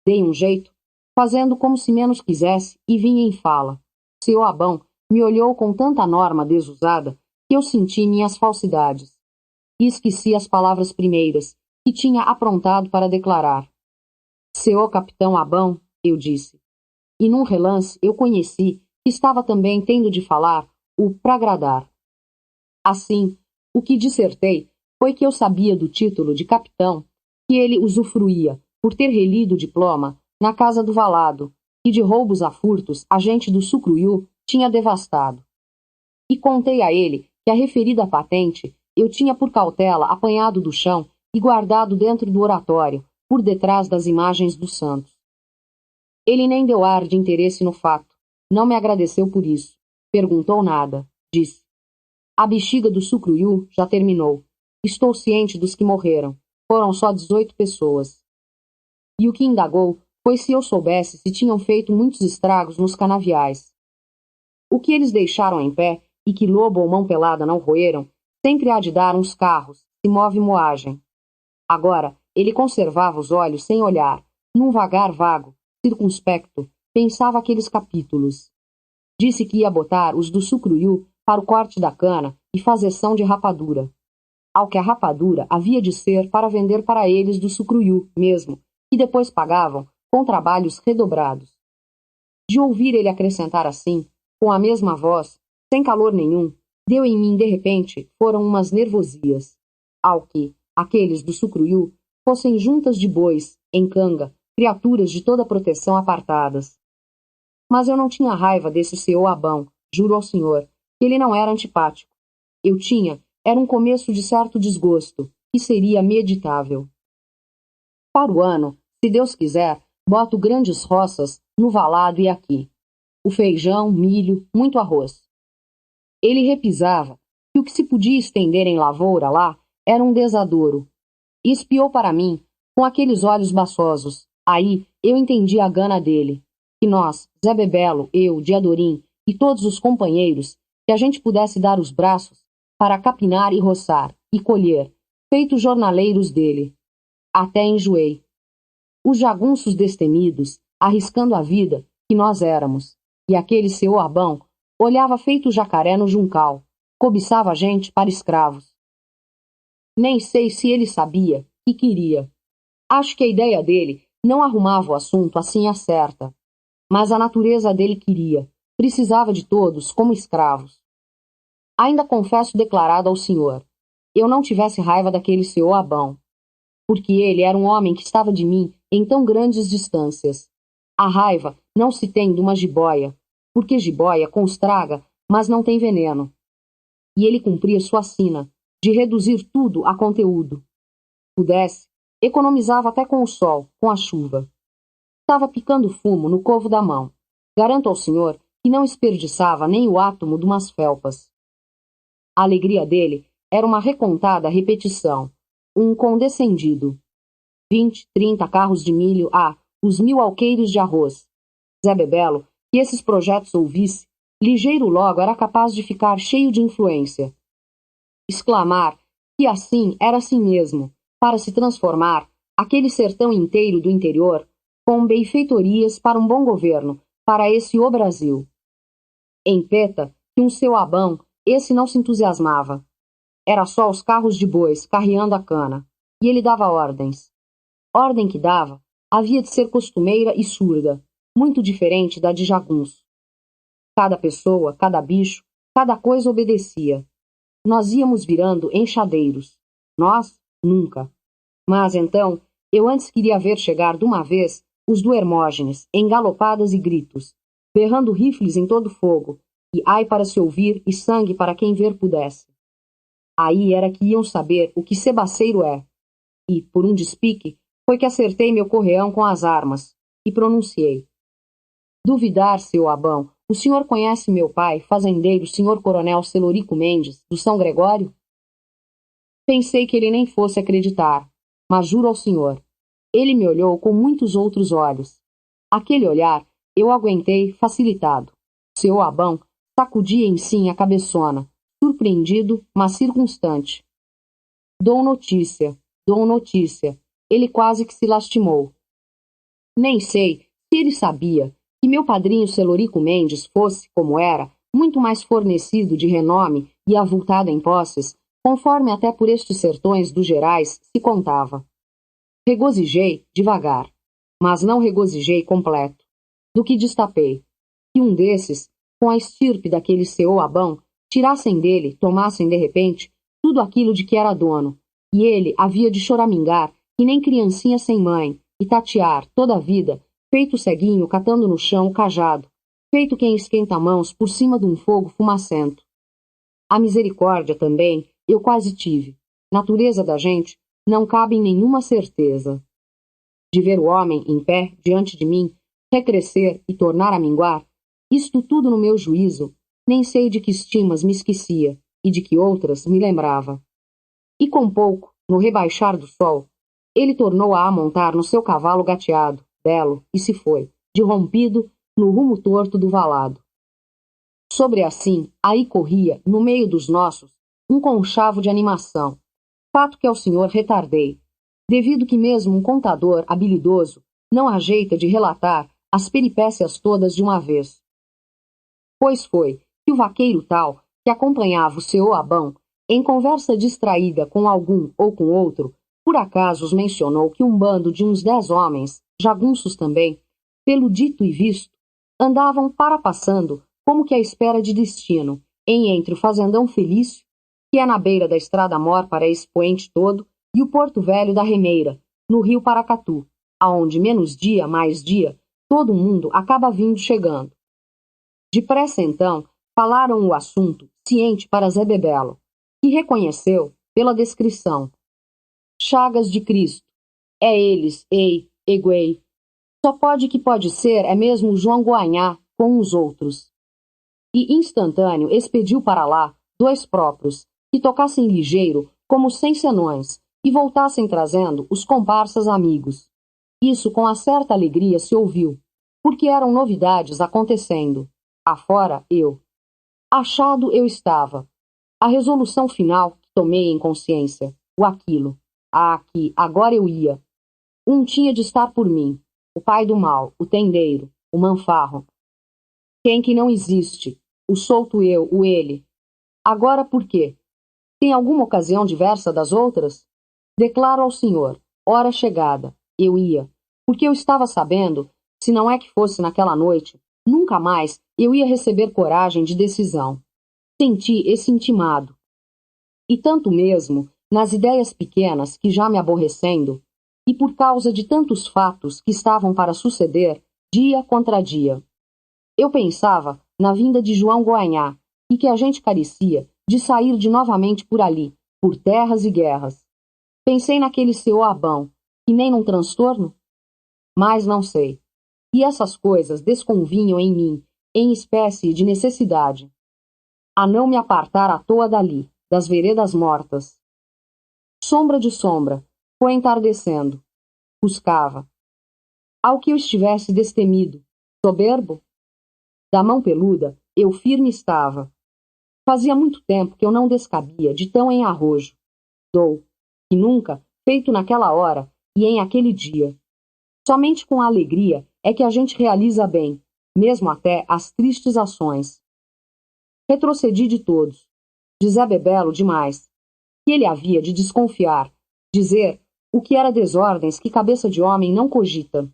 Dei um jeito, fazendo como se menos quisesse, e vinha em fala. Seu Abão me olhou com tanta norma desusada que eu senti minhas falsidades. E esqueci as palavras primeiras, que tinha aprontado para declarar. Seu capitão Abão, eu disse. E num relance eu conheci que estava também tendo de falar o pragradar. Assim, o que dissertei foi que eu sabia do título de capitão que ele usufruía por ter relido o diploma na casa do Valado, que de roubos a furtos a gente do Sucruiú tinha devastado. E contei a ele que a referida patente eu tinha por cautela apanhado do chão e guardado dentro do oratório, por detrás das imagens dos santos. Ele nem deu ar de interesse no fato, não me agradeceu por isso, perguntou nada, disse. A bexiga do Sucruiú já terminou. Estou ciente dos que morreram. Foram só 18 pessoas. E o que indagou foi se eu soubesse se tinham feito muitos estragos nos canaviais. O que eles deixaram em pé, e que lobo ou mão pelada não roeram, sempre há de dar uns carros, se move moagem. Agora, ele conservava os olhos sem olhar, num vagar vago, circunspecto, pensava aqueles capítulos. Disse que ia botar os do Sucruiú para o corte da cana e fazeção de rapadura. Ao que a rapadura havia de ser para vender para eles do Sucruiú mesmo, que depois pagavam com trabalhos redobrados. De ouvir ele acrescentar assim, com a mesma voz, sem calor nenhum, deu em mim de repente, foram umas nervosias. Ao que, aqueles do Sucruiú, fossem juntas de bois, em canga, criaturas de toda proteção apartadas. Mas eu não tinha raiva desse seu Abão, juro ao senhor, que ele não era antipático. Eu tinha, era um começo de certo desgosto, que seria meditável. Para o ano, se Deus quiser, boto grandes roças no Valado e aqui. O feijão, milho, muito arroz. Ele repisava que o que se podia estender em lavoura lá era um desadouro. E espiou para mim, com aqueles olhos baçosos. Aí eu entendi a gana dele. Que nós, Zé Bebelo, eu, Diadorim e todos os companheiros, que a gente pudesse dar os braços para capinar e roçar, e colher, feitos jornaleiros dele. Até enjoei. Os jagunços destemidos, arriscando a vida, que nós éramos, e aquele seu Abão olhava feito jacaré no juncal, cobiçava a gente para escravos. Nem sei se ele sabia que queria. Acho que a ideia dele não arrumava o assunto assim à certa, mas a natureza dele queria, precisava de todos como escravos. Ainda confesso declarado ao senhor, eu não tivesse raiva daquele seu Abão, porque ele era um homem que estava de mim em tão grandes distâncias. A raiva não se tem de uma jiboia, porque jiboia constraga, mas não tem veneno. E ele cumpria sua sina, de reduzir tudo a conteúdo. Pudesse, economizava até com o sol, com a chuva. Estava picando fumo no covo da mão. Garanto ao senhor que não desperdiçava nem o átomo de umas felpas. A alegria dele era uma recontada repetição, um condescendido. 20, 30 carros de milho, os 1000 alqueires de arroz. Zé Bebelo, que esses projetos ouvisse, ligeiro logo era capaz de ficar cheio de influência. Exclamar que assim era assim mesmo, para se transformar, aquele sertão inteiro do interior, com benfeitorias para um bom governo, para esse o Brasil. Em Peta, que um seu Abão, esse não se entusiasmava. Era só os carros de bois carreando a cana, e ele dava ordens. Ordem que dava havia de ser costumeira e surda, muito diferente da de jagunço. Cada pessoa, cada bicho, cada coisa obedecia. Nós íamos virando enxadeiros. Nós, nunca. Mas então, eu antes queria ver chegar de uma vez os do Hermógenes, em galopadas e gritos, berrando rifles em todo fogo, e ai para se ouvir e sangue para quem ver pudesse. Aí era que iam saber o que sebaceiro é. E, por um despique, foi que acertei meu correão com as armas, e pronunciei. Duvidar, seu Abão, o senhor conhece meu pai, fazendeiro, senhor coronel Celorico Mendes, do São Gregório? Pensei que ele nem fosse acreditar, mas juro ao senhor, ele me olhou com muitos outros olhos. Aquele olhar eu aguentei facilitado. Seu Abão sacudia em si a cabeçona, surpreendido, mas circunstante. Dou notícia, ele quase que se lastimou. Nem sei se ele sabia que meu padrinho Celorico Mendes fosse, como era, muito mais fornecido de renome e avultado em posses, conforme até por estes sertões dos Gerais se contava. Regozijei devagar, mas não regozijei completo, do que destapei, que um desses, com a estirpe daquele seu Abão, tirassem dele, tomassem de repente, tudo aquilo de que era dono, e ele havia de choramingar, que nem criancinha sem mãe, e tatear, toda a vida, feito ceguinho catando no chão o cajado, feito quem esquenta mãos por cima de um fogo fumacento. A misericórdia também eu quase tive. Natureza da gente não cabe em nenhuma certeza. De ver o homem em pé diante de mim, recrescer e tornar a minguar, isto tudo no meu juízo, nem sei de que estimas me esquecia e de que outras me lembrava. E com pouco, no rebaixar do sol, ele tornou a amontar no seu cavalo gateado, belo, e se foi, de rompido, no rumo torto do valado. Sobre assim, aí corria, no meio dos nossos, um conchavo de animação, fato que ao senhor retardei, devido que mesmo um contador habilidoso não ajeita de relatar as peripécias todas de uma vez. Pois foi que o vaqueiro tal, que acompanhava o seu Abão, em conversa distraída com algum ou com outro, por acaso os mencionou que um bando de uns 10 homens, jagunços também, pelo dito e visto, andavam parapassando como que à espera de destino, entre o fazendão Felício, que é na beira da estrada-mor para esse poente todo, e o Porto Velho da Remeira, no rio Paracatu, aonde menos dia, mais dia, todo mundo acaba vindo chegando. Depressa, então, falaram o assunto, ciente para Zé Bebelo, que reconheceu, pela descrição. Chagas de Cristo. É eles, ei, eguei. Só pode que pode ser é mesmo João Goanhá com os outros. E instantâneo expediu para lá 2 próprios, que tocassem ligeiro, como 100 senões, e voltassem trazendo os comparsas amigos. Isso com a certa alegria se ouviu, porque eram novidades acontecendo. Afora eu. Achado eu estava. A resolução final que tomei em consciência, o aquilo. Que agora eu ia. Um tinha de estar por mim, o pai do mal, o tendeiro, o manfarro. Quem que não existe, o solto eu, o ele. Agora por quê? Tem alguma ocasião diversa das outras? Declaro ao senhor, hora chegada, eu ia, porque eu estava sabendo, se não é que fosse naquela noite, nunca mais eu ia receber coragem de decisão. Senti esse intimado. E tanto mesmo, nas ideias pequenas que já me aborrecendo, e por causa de tantos fatos que estavam para suceder, dia contra dia. Eu pensava na vinda de João Goanhá, e que a gente carecia de sair de novamente por ali, por terras e guerras. Pensei naquele seu Abão, que nem num transtorno? Mas não sei. E essas coisas desconvinham em mim, em espécie de necessidade, a não me apartar à toa dali, das veredas mortas. Sombra de sombra, foi entardecendo. Buscava. Ao que eu estivesse destemido, soberbo? Da mão peluda, eu firme estava. Fazia muito tempo que eu não descabia de tão em arrojo. Dou, que nunca, feito naquela hora, e em aquele dia. Somente com a alegria é que a gente realiza bem, mesmo até as tristes ações. Retrocedi de todos. De Zé Bebelo demais. Que ele havia de desconfiar, dizer o que era desordens que cabeça de homem não cogita.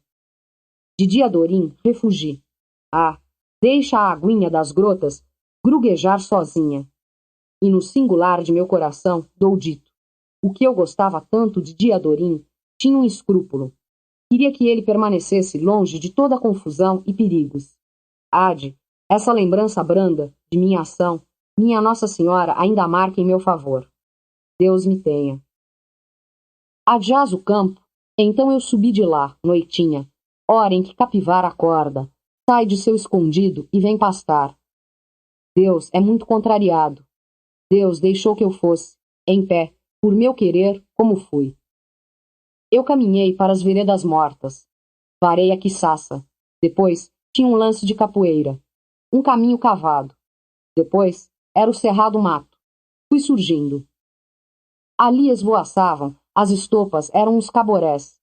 De Diadorim refugi. Ah, deixa a aguinha das grotas gruguejar sozinha. E no singular de meu coração dou dito. O que eu gostava tanto de Diadorim tinha um escrúpulo. Queria que ele permanecesse longe de toda confusão e perigos. Hade, essa lembrança branda de minha ação, minha Nossa Senhora ainda marca em meu favor. Deus me tenha. Adjaz o campo, então eu subi de lá, noitinha, hora em que capivara acorda, sai de seu escondido e vem pastar. Deus é muito contrariado. Deus deixou que eu fosse, em pé, por meu querer, como fui. Eu caminhei para as veredas mortas. Varei a quiçaça. Depois tinha um lance de capoeira. Um caminho cavado. Depois era o cerrado mato. Fui surgindo. Ali esvoaçavam, as estopas eram os caborés.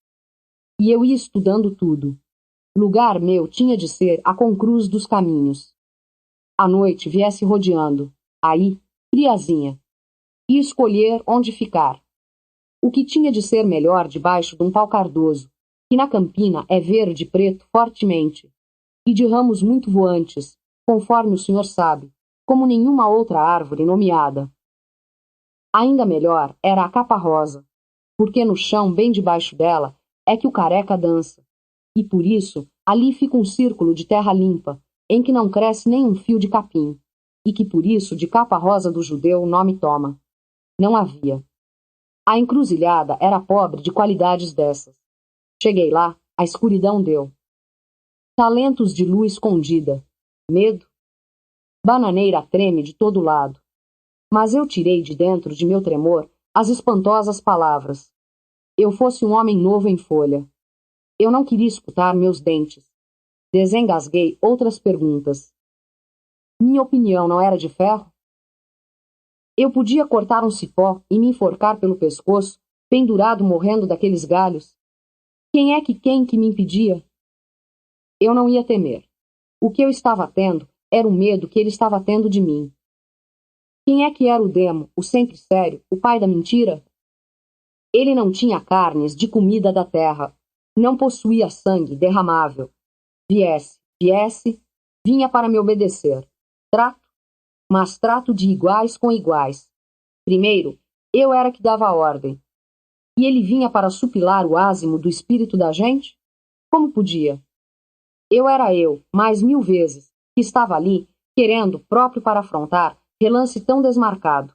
E eu ia estudando tudo. Lugar meu tinha de ser a concruz dos caminhos. A noite viesse rodeando. Aí, friazinha. E escolher onde ficar. O que tinha de ser melhor debaixo de um pau cardoso, que na campina é verde e preto fortemente, e de ramos muito voantes, conforme o senhor sabe, como nenhuma outra árvore nomeada. Ainda melhor era a capa rosa, porque no chão, bem debaixo dela, é que o careca dança, e por isso ali fica um círculo de terra limpa, em que não cresce nem um fio de capim, e que por isso de capa rosa do judeu o nome toma. Não havia. A encruzilhada era pobre de qualidades dessas. Cheguei lá, a escuridão deu. Talentos de luz escondida. Medo. Bananeira treme de todo lado. Mas eu tirei de dentro de meu tremor as espantosas palavras. Eu fosse um homem novo em folha. Eu não queria escutar meus dentes. Desengasguei outras perguntas. Minha opinião não era de ferro? Eu podia cortar um cipó e me enforcar pelo pescoço, pendurado morrendo daqueles galhos. Quem é que me impedia? Eu não ia temer. O que eu estava tendo era o medo que ele estava tendo de mim. Quem é que era o demo, o sempre sério, o pai da mentira? Ele não tinha carnes de comida da terra, não possuía sangue derramável. Viesse, vinha para me obedecer. Trato, mas trato de iguais com iguais. Primeiro, eu era que dava a ordem. E ele vinha para supilar o ázimo do espírito da gente? Como podia? Eu era eu, mais 1000 vezes, que estava ali, querendo, próprio para afrontar, relance tão desmarcado.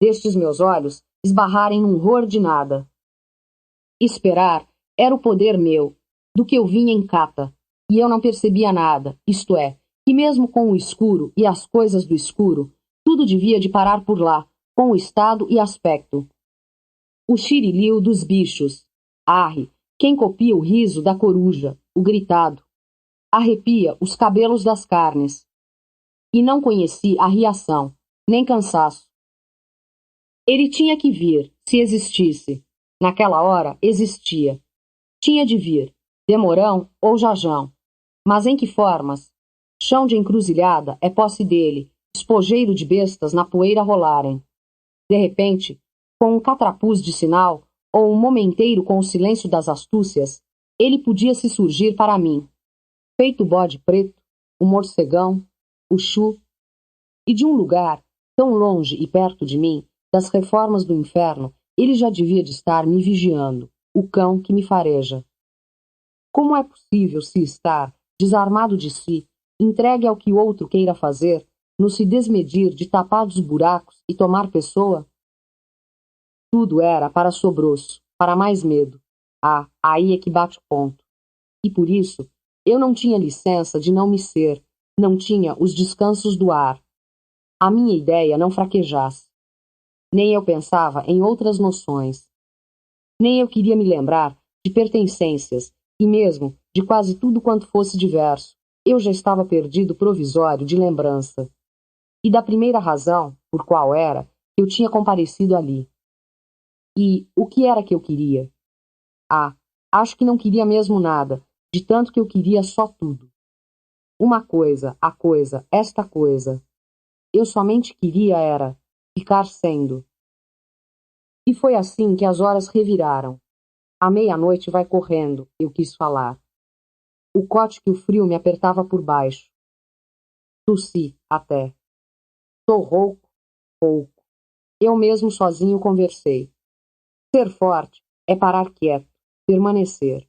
Destes meus olhos esbarrarem num horror de nada. Esperar era o poder meu, do que eu vinha em cata, e eu não percebia nada, isto é, que mesmo com o escuro e as coisas do escuro, tudo devia de parar por lá, com o estado e aspecto. O xiriliu dos bichos. Arre, quem copia o riso da coruja, o gritado. Arrepia os cabelos das carnes. E não conheci arriação, nem cansaço. Ele tinha que vir, se existisse. Naquela hora, existia. Tinha de vir, demorão ou jajão. Mas em que formas? Chão de encruzilhada é posse dele, espojeiro de bestas na poeira rolarem. De repente, com um catrapuz de sinal, ou um momenteiro com o silêncio das astúcias, ele podia se surgir para mim. Feito o bode preto, o morcegão, o chu, e de um lugar, tão longe e perto de mim, das reformas do inferno, ele já devia de estar me vigiando, o cão que me fareja. Como é possível se estar, desarmado de si, entregue ao que outro queira fazer, no se desmedir de tapados buracos e tomar pessoa? Tudo era para sobroço, para mais medo. Ah, aí é que bate o ponto. E por isso, eu não tinha licença de não me ser, não tinha os descansos do ar. A minha ideia não fraquejasse. Nem eu pensava em outras noções. Nem eu queria me lembrar de pertencências, e mesmo de quase tudo quanto fosse diverso. Eu já estava perdido provisório de lembrança. E da primeira razão, por qual era, eu tinha comparecido ali. E o que era que eu queria? Ah, acho que não queria mesmo nada, de tanto que eu queria só tudo. Uma coisa, a coisa, esta coisa. Eu somente queria era ficar sendo. E foi assim que as horas reviraram. A meia-noite vai correndo, eu quis falar. O cote que o frio me apertava por baixo. Tossi, até. Tô rouco, rouco. Eu mesmo sozinho conversei. Ser forte é parar quieto, permanecer.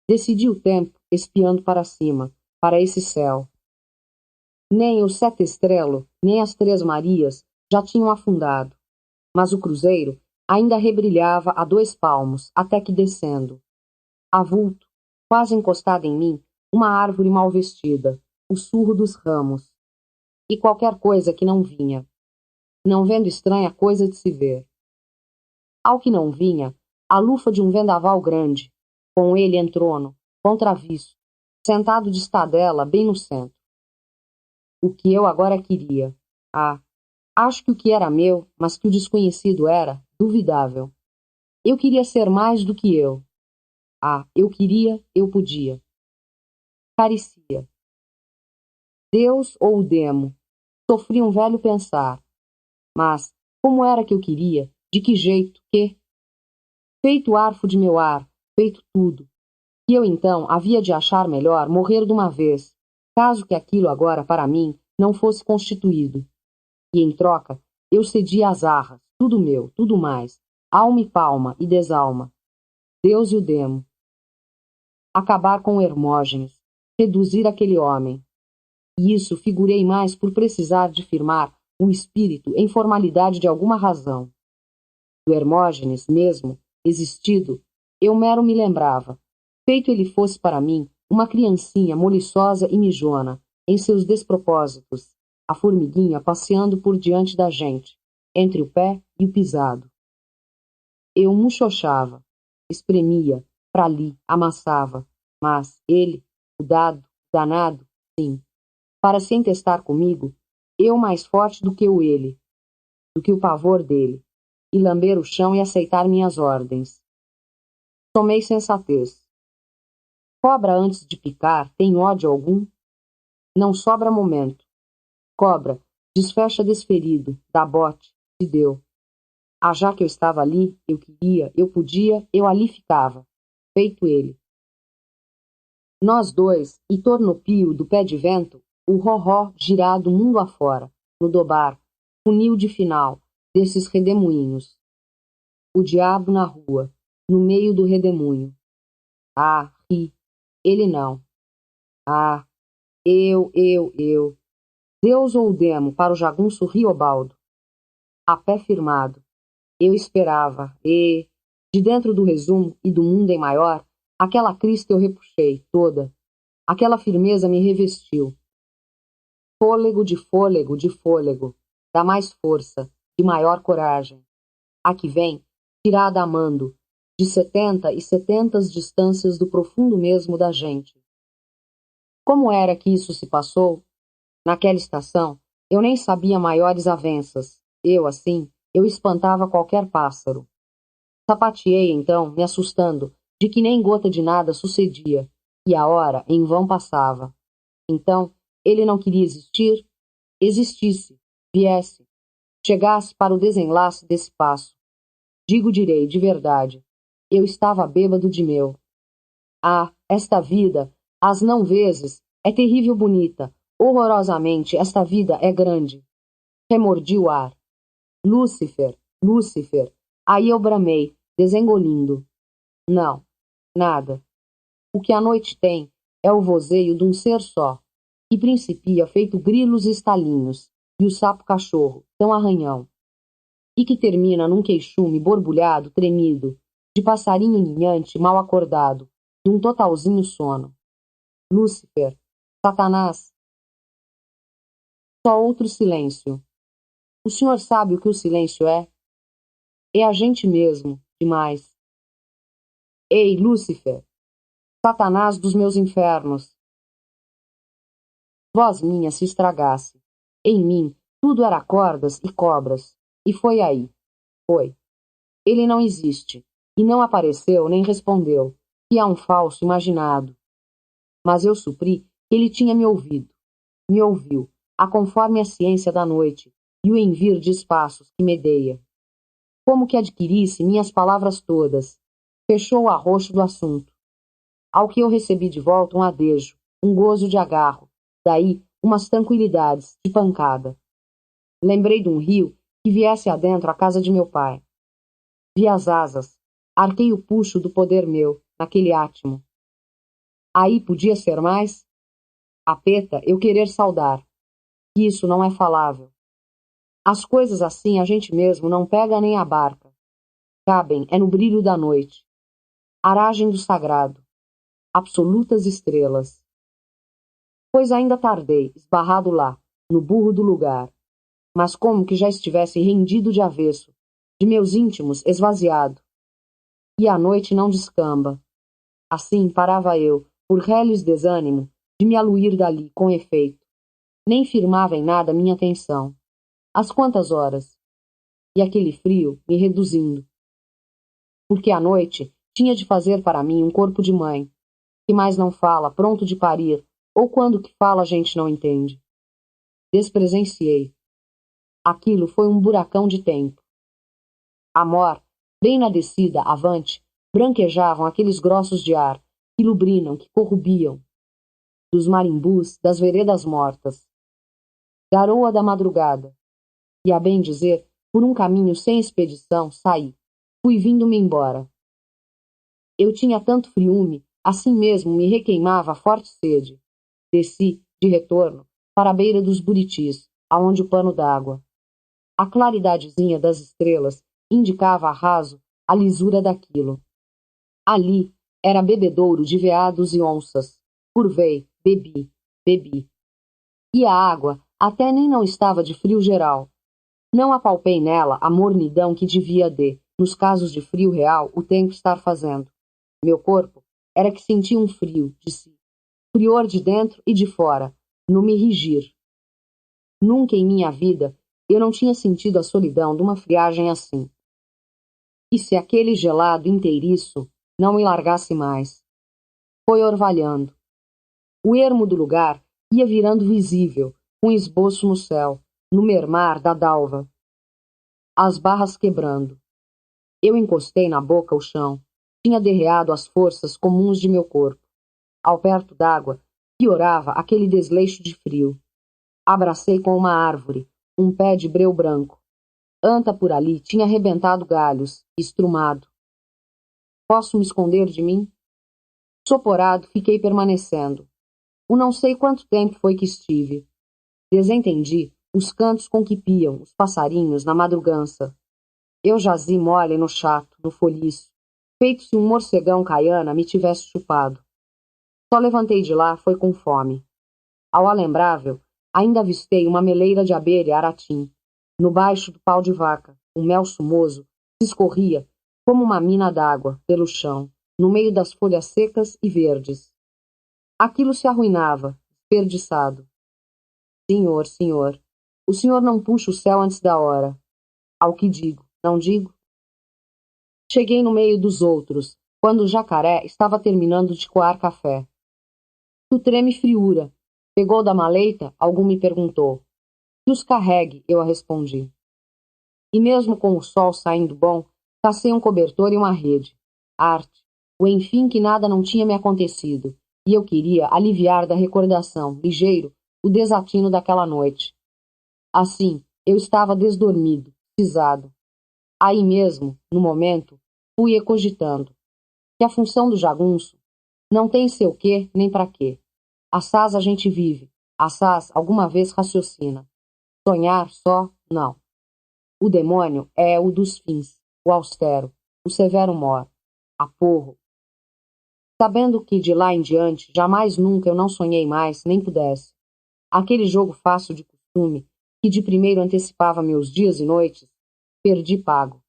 Decidi o tempo espiando para cima, para esse céu. Nem o Sete Estrelo, nem as Três Marias já tinham afundado, mas o cruzeiro ainda rebrilhava a 2 palmos, até que descendo. Avulto, quase encostada em mim, uma árvore mal vestida, o surro dos ramos, e qualquer coisa que não vinha. Não vendo estranha coisa de se ver. Ao que não vinha, a lufa de um vendaval grande, com ele em trono, contravisto, sentado de estadela bem no centro. O que eu agora queria. Ah, acho que o que era meu, mas que o desconhecido era, duvidável. Eu queria ser mais do que eu. Ah, eu queria, eu podia. Carecia. Deus ou o demo? Sofri um velho pensar. Mas, como era que eu queria? De que jeito? Que? Feito o arfo de meu ar, feito tudo. E eu então havia de achar melhor morrer de uma vez, caso que aquilo agora para mim não fosse constituído. E em troca, eu cedia às arras, tudo meu, tudo mais, alma e palma e desalma, Deus e o demo. Acabar com Hermógenes, reduzir aquele homem. E isso figurei mais por precisar de firmar o espírito em formalidade de alguma razão. Do Hermógenes mesmo, existido, eu mero me lembrava, feito ele fosse para mim uma criancinha moliçosa e mijona, em seus despropósitos, a formiguinha passeando por diante da gente, entre o pé e o pisado. Eu muxoxava, espremia, para ali, amassava, mas ele, o dado, danado, sim, para se entestar comigo, eu mais forte do que o ele, do que o pavor dele, e lamber o chão e aceitar minhas ordens. Tomei sensatez. Cobra antes de picar tem ódio algum? Não sobra momento. Cobra, desfecha desferido, dá bote, se deu. Ah, já que eu estava ali, eu queria, eu podia, eu ali ficava. Feito ele. Nós dois, e tornopio do pé de vento, o rorró girado mundo afora, no dobar, funil de final, desses redemoinhos. O diabo na rua, no meio do redemoinho. Ah, ri. Ele não. Ah, eu. Deus ou o demo para o jagunço Riobaldo. A pé firmado. Eu esperava, e, de dentro do resumo e do mundo em maior, aquela crista eu repuxei, toda. Aquela firmeza me revestiu. Fôlego de fôlego de fôlego. Dá mais força, de maior coragem. A que vem, tirada amando, de 70 e 70 distâncias do profundo mesmo da gente. Como era que isso se passou? Naquela estação, eu nem sabia maiores avanças. Eu, assim, eu espantava qualquer pássaro. Sapateei, então, me assustando, de que nem gota de nada sucedia, e a hora em vão passava. Então, ele não queria existir? Existisse, viesse, chegasse para o desenlace desse passo. Digo-direi, de verdade, eu estava bêbado de meu. Ah, esta vida, às não vezes, é terrível bonita, horrorosamente esta vida é grande. Remordi o ar. Lúcifer, Lúcifer. Aí eu bramei, desengolindo. Não, nada. O que a noite tem é o vozeio de um ser só, que principia feito grilos e estalinhos, e o sapo cachorro, tão arranhão, e que termina num queixume borbulhado, tremido, de passarinho ninhante mal acordado, de um totalzinho sono. Lúcifer, Satanás. Só outro silêncio. O senhor sabe o que o silêncio é? É a gente mesmo, demais. Ei, Lúcifer, Satanás dos meus infernos. Voz minha se estragasse. Em mim, tudo era cordas e cobras. E foi aí. Foi. Ele não existe. e não apareceu nem respondeu, que é um falso imaginado. Mas eu supri que ele tinha me ouvido. Me ouviu, a conforme a ciência da noite e o envir de espaços que medeia. Como que adquirisse minhas palavras todas, fechou o arroxo do assunto. Ao que eu recebi de volta um adejo, um gozo de agarro, daí umas tranquilidades, de pancada. Lembrei de um rio que viesse adentro a casa de meu pai. Vi as asas, arquei o puxo do poder meu, naquele átimo. Aí podia ser mais? A peta eu querer saudar. Isso não é falável. As coisas assim a gente mesmo não pega nem abarca. Cabem é no brilho da noite. Aragem do sagrado. Absolutas estrelas. Pois ainda tardei, esbarrado lá, no burro do lugar. Mas como que já estivesse rendido de avesso, de meus íntimos esvaziado. E a noite não descamba. Assim parava eu, por reles desânimo, de me aluir dali, com efeito. Nem firmava em nada minha atenção. Às quantas horas? E aquele frio me reduzindo. Porque a noite tinha de fazer para mim um corpo de mãe, que mais não fala, pronto de parir, ou quando que fala a gente não entende. Despresenciei. Aquilo foi um buracão de tempo. Amor, bem na descida, avante, branquejavam aqueles grossos de ar, que lubrinam, que corrubiam, dos marimbus, das veredas mortas. Garoa da madrugada. E, a bem dizer, por um caminho sem expedição, saí. Fui vindo-me embora. Eu tinha tanto friume, assim mesmo me requeimava a forte sede. Desci, de retorno, para a beira dos buritis, aonde o pano d'água. A claridadezinha das estrelas indicava a raso a lisura daquilo. Ali era bebedouro de veados e onças. Curvei, bebi, bebi. E a água até nem não estava de frio geral. Não apalpei nela a mornidão que devia de, nos casos de frio real, o tempo estar fazendo. Meu corpo era que sentia um frio de si, frior de dentro e de fora, no me rigir. Nunca em minha vida eu não tinha sentido a solidão de uma friagem assim. E se aquele gelado inteiriço não me largasse mais? Foi orvalhando. O ermo do lugar ia virando visível, com esboço no céu, no mermar da dalva. As barras quebrando. Eu encostei na boca o chão. Tinha derreado as forças comuns de meu corpo. Ao perto d'água, piorava aquele desleixo de frio. Abracei com uma árvore, um pé de breu branco. Anta por ali tinha arrebentado galhos, estrumado. Posso me esconder de mim? Soporado, fiquei permanecendo. O não sei quanto tempo foi que estive. Desentendi os cantos com que piam os passarinhos na madrugança. Eu jazi mole no chato, no folhiço, feito se um morcegão caiana me tivesse chupado. Só levantei de lá foi com fome. Ao alembrável, ainda avistei uma meleira de abelha aratim. No baixo do pau de vaca, um mel sumoso se escorria como uma mina d'água pelo chão, no meio das folhas secas e verdes. Aquilo se arruinava, desperdiçado. Senhor, senhor, o senhor não puxa o céu antes da hora. Ao que digo, não digo? Cheguei no meio dos outros, quando o jacaré estava terminando de coar café. Tu treme friura. Pegou da maleita? Algum me perguntou. Que os carregue, eu a respondi. E mesmo com o sol saindo bom, cacei um cobertor e uma rede. Arte. O enfim que nada não tinha me acontecido, e eu queria aliviar da recordação, ligeiro, o desatino daquela noite. Assim, eu estava desdormido, cisado. Aí mesmo, no momento, fui cogitando que a função do jagunço não tem seu quê nem para quê. Assaz a gente vive, assaz alguma vez raciocina. Sonhar só, não. O demônio é o dos fins, o austero, o severo mor, aporro. Sabendo que de lá em diante jamais nunca eu não sonhei mais, nem pudesse. Aquele jogo fácil de costume, que de primeiro antecipava meus dias e noites, perdi pago.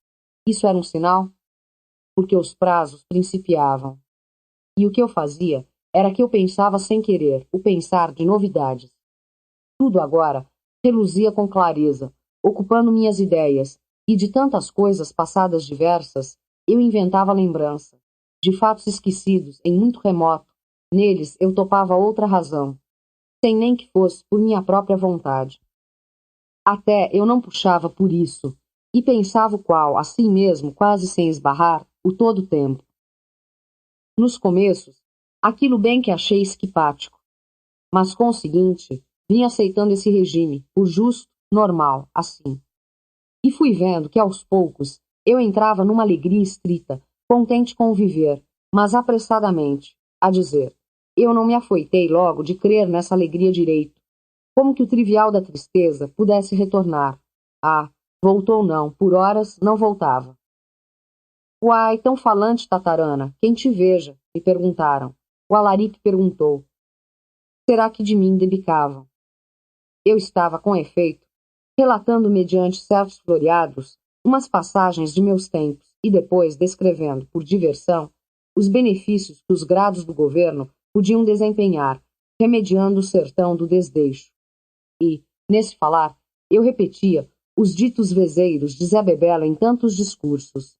Isso era um sinal? Porque os prazos principiavam. E o que eu fazia era que eu pensava sem querer, o pensar de novidades. Tudo agora reluzia com clareza, ocupando minhas ideias, e de tantas coisas passadas diversas, eu inventava lembrança. De fatos esquecidos, em muito remoto, neles eu topava outra razão, sem nem que fosse por minha própria vontade. Até eu não puxava por isso, e pensava o qual, assim mesmo, quase sem esbarrar, o todo o tempo. Nos começos, aquilo bem que achei esquipático, mas com o seguinte, vim aceitando esse regime, por justo, normal, assim. E fui vendo que, aos poucos, eu entrava numa alegria estrita, contente com o viver, mas apressadamente, a dizer, eu não me afoitei logo de crer nessa alegria direito, como que o trivial da tristeza pudesse retornar. Ah, voltou não, por horas não voltava. Uai, tão falante, Tatarana, quem te veja, me perguntaram. O alaripe perguntou. Será que de mim debicavam? Eu estava, com efeito, relatando mediante certos floreados umas passagens de meus tempos e depois descrevendo, por diversão, os benefícios que os grados do governo podiam desempenhar, remediando o sertão do desdeixo. E, nesse falar, eu repetia os ditos vezeiros de Zé Bebela em tantos discursos.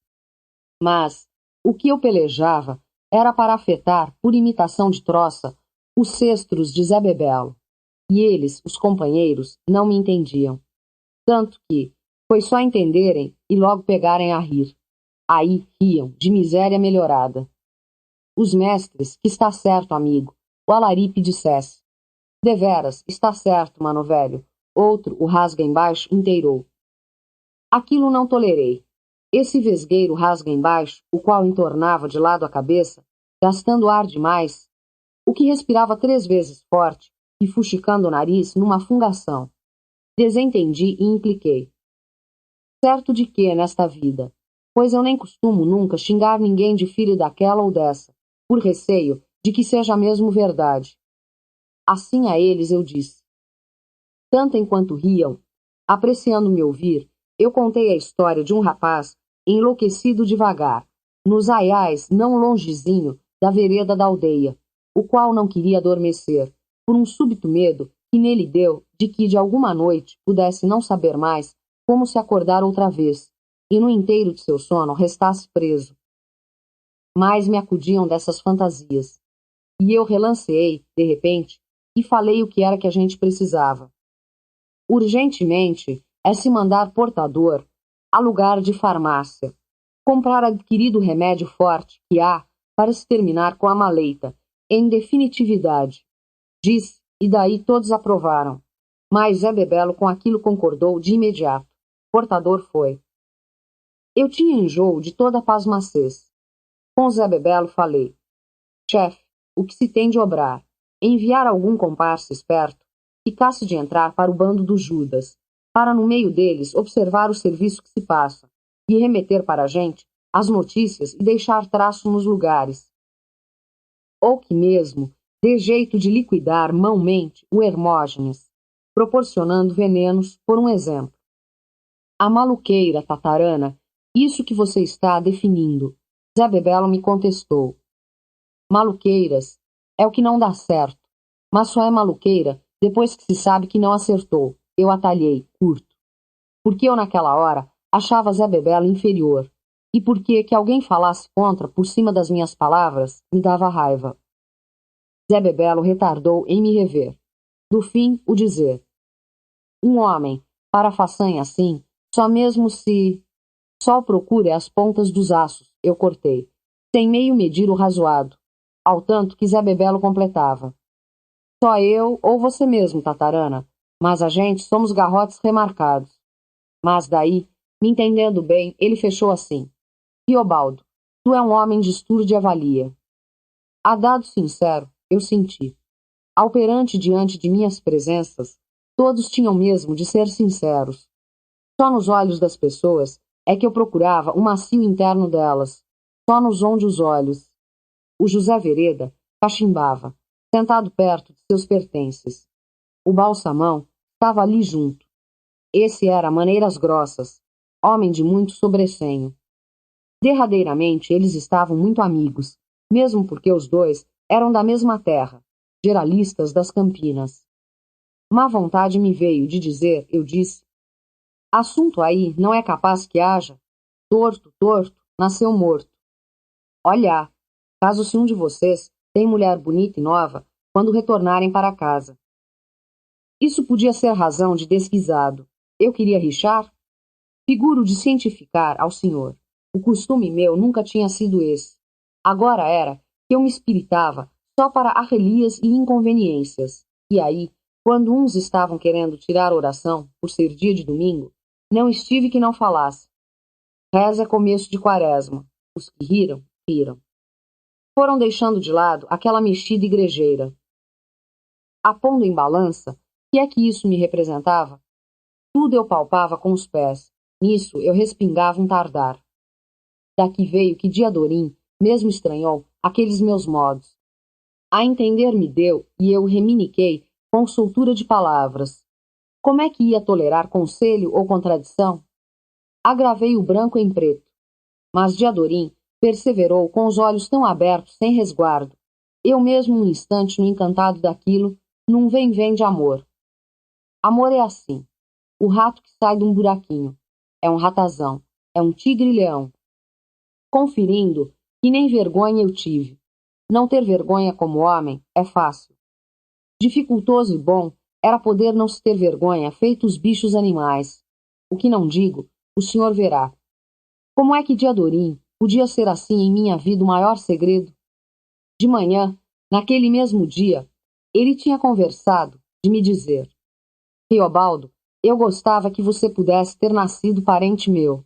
Mas o que eu pelejava era para afetar, por imitação de troça, os cestros de Zé Bebelo. E eles, os companheiros, não me entendiam. Tanto que foi só entenderem e logo pegarem a rir. Aí riam, de miséria melhorada. Os mestres, que está certo, amigo, o alaripe dissesse. Deveras, está certo, mano velho. Outro, o rasga embaixo, inteirou. Aquilo não tolerei. Esse vesgueiro rasga embaixo, o qual entornava de lado a cabeça, gastando ar demais, o que respirava 3 vezes forte e fuxicando o nariz numa fungação. Desentendi e impliquei. Certo de que nesta vida? Pois eu nem costumo nunca xingar ninguém de filho daquela ou dessa, por receio de que seja mesmo verdade. Assim a eles eu disse. Tanto enquanto riam, apreciando me ouvir, eu contei a história de um rapaz enlouquecido devagar, nos aiais não longezinho da vereda da aldeia, o qual não queria adormecer, por um súbito medo que nele deu de que de alguma noite pudesse não saber mais como se acordar outra vez, e no inteiro de seu sono restasse preso. Mais me acudiam dessas fantasias, e eu relanceei, de repente, e falei o que era que a gente precisava. Urgentemente é se mandar portador a lugar de farmácia, comprar adquirido remédio forte que há para se terminar com a maleita, em definitividade. Disse, e daí todos aprovaram. Mas Zé Bebelo com aquilo concordou de imediato. Portador foi. Eu tinha enjoo de toda a pasmacez. Com Zé Bebelo falei. Chefe, o que se tem de obrar? Enviar algum comparsa esperto, ficasse de entrar para o bando dos Judas, para no meio deles observar o serviço que se passa, e remeter para a gente as notícias e deixar traço nos lugares. Ou que mesmo dê jeito de liquidar mão-mente o Hermógenes, proporcionando venenos, por um exemplo. A maluqueira, Tatarana, isso que você está definindo. Zé Bebelo me contestou. Maluqueiras é o que não dá certo, mas só é maluqueira depois que se sabe que não acertou. Eu atalhei, curto. Porque eu naquela hora achava Zé Bebelo inferior, e porque que alguém falasse contra por cima das minhas palavras me dava raiva. Zé Bebelo retardou em me rever. Do fim, o dizer. Um homem, para façanha assim, só mesmo se... Só procure as pontas dos aços, eu cortei, sem meio medir o razoado, ao tanto que Zé Bebelo completava. Só eu ou você mesmo, Tatarana, mas a gente somos garrotes remarcados. Mas daí, me entendendo bem, ele fechou assim. Riobaldo, tu é um homem de estudo e avalia. A dado sincero, eu senti. Ao perante diante de minhas presenças, todos tinham mesmo de ser sinceros. Só nos olhos das pessoas é que eu procurava o macio interno delas, só nos onde os olhos. O José Vereda cachimbava, sentado perto de seus pertences. O Balsamão estava ali junto. Esse era Maneiras Grossas, homem de muito sobressenho. Derradeiramente eles estavam muito amigos, mesmo porque os dois eram da mesma terra, geralistas das Campinas. Má vontade me veio de dizer, eu disse, assunto aí não é capaz que haja? Torto, torto, nasceu morto. Olha, caso se um de vocês tem mulher bonita e nova, quando retornarem para casa. Isso podia ser razão de desguisado. Eu queria rixar? Figuro de cientificar ao senhor. O costume meu nunca tinha sido esse. Agora era que eu me espiritava só para arrelias e inconveniências. E aí, quando uns estavam querendo tirar oração, por ser dia de domingo, não estive que não falasse. Reza é começo de quaresma. Os que riram, riram. Foram deixando de lado aquela mexida igrejeira. Apondo em balança, que é que isso me representava? Tudo eu palpava com os pés. Nisso eu respingava um tardar. Daqui veio que Diadorim mesmo estranhou aqueles meus modos. A entender me deu e eu reminiquei com soltura de palavras. Como é que ia tolerar conselho ou contradição? Agravei o branco em preto. Mas Diadorim perseverou com os olhos tão abertos, sem resguardo. Eu mesmo um instante no encantado daquilo, num vem-vem de amor. Amor é assim. O rato que sai de um buraquinho. É um ratazão. É um tigre-leão. Conferindo que nem vergonha eu tive. Não ter vergonha como homem é fácil. Dificultoso e bom era poder não se ter vergonha feito os bichos animais. O que não digo, o senhor verá. Como é que Diadorim podia ser assim em minha vida o maior segredo? De manhã, naquele mesmo dia, ele tinha conversado de me dizer: Teobaldo, eu gostava que você pudesse ter nascido parente meu.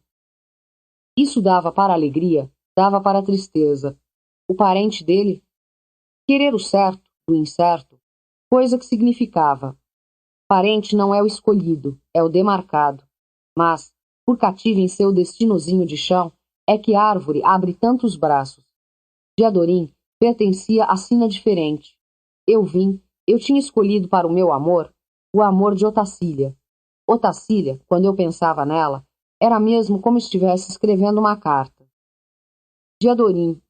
Isso dava para a alegria, dava para a tristeza. O parente dele? Querer o certo do incerto, coisa que significava. Parente não é o escolhido, é o demarcado. Mas, por cativo em seu destinozinho de chão, é que árvore abre tantos braços. Diadorim pertencia à sina diferente. Eu tinha escolhido para o meu amor o amor de Otacília. Otacília, quando eu pensava nela, era mesmo como estivesse escrevendo uma carta. Diadorim,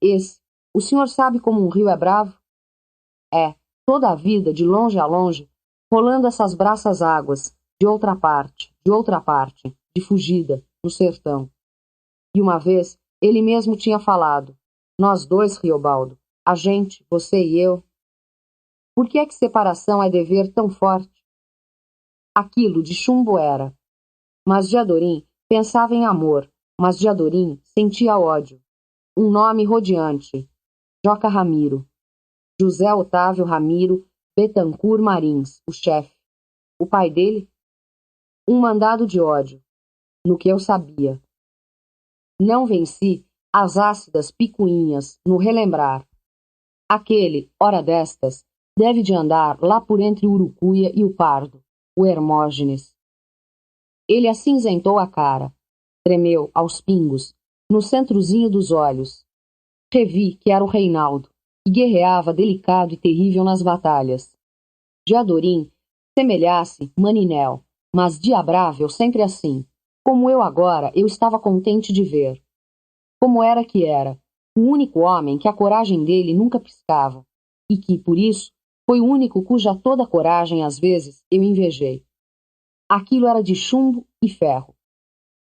o senhor sabe como um rio é bravo? É, toda a vida, de longe a longe, rolando essas braças águas, de outra parte, de fugida, no sertão. E uma vez, ele mesmo tinha falado, nós dois, Riobaldo, a gente, você e eu. Por que é que separação é dever tão forte? Aquilo de chumbo era. Mas Diadorim pensava em amor, mas Diadorim sentia ódio. Um nome rodeante. Joca Ramiro. José Otávio Ramiro Bettencourt Marins, o chefe. O pai dele? Um mandado de ódio. No que eu sabia. Não venci as ácidas picuinhas no relembrar. Aquele, hora destas, deve de andar lá por entre o Urucuia e o Pardo, o Hermógenes. Ele acinzentou a cara, tremeu, aos pingos, no centrozinho dos olhos. Revi que era o Reinaldo, que guerreava delicado e terrível nas batalhas. Diadorim semelhasse Maninel, mas diabrável sempre assim. Como eu agora, eu estava contente de ver. Como era que era, o único homem que a coragem dele nunca piscava, e que, por isso, foi o único cuja toda coragem, às vezes, eu invejei. Aquilo era de chumbo e ferro.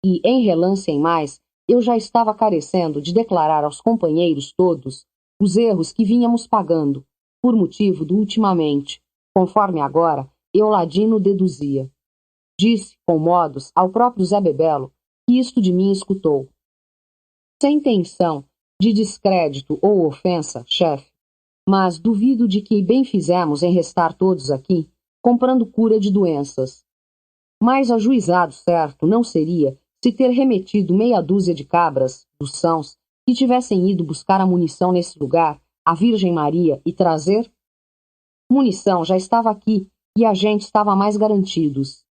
E, em relance em mais, eu já estava carecendo de declarar aos companheiros todos os erros que vínhamos pagando, por motivo do ultimamente, conforme agora eu ladino deduzia. Disse, com modos, ao próprio Zé Bebelo que isto de mim escutou. Sem intenção de descrédito ou ofensa, chefe, mas duvido de que bem fizemos em restar todos aqui, comprando cura de doenças. Mais ajuizado, certo, não seria se ter remetido meia dúzia de cabras, dos sãos, que tivessem ido buscar a munição nesse lugar, a Virgem Maria, e trazer? Munição já estava aqui, e a gente estava mais garantidos.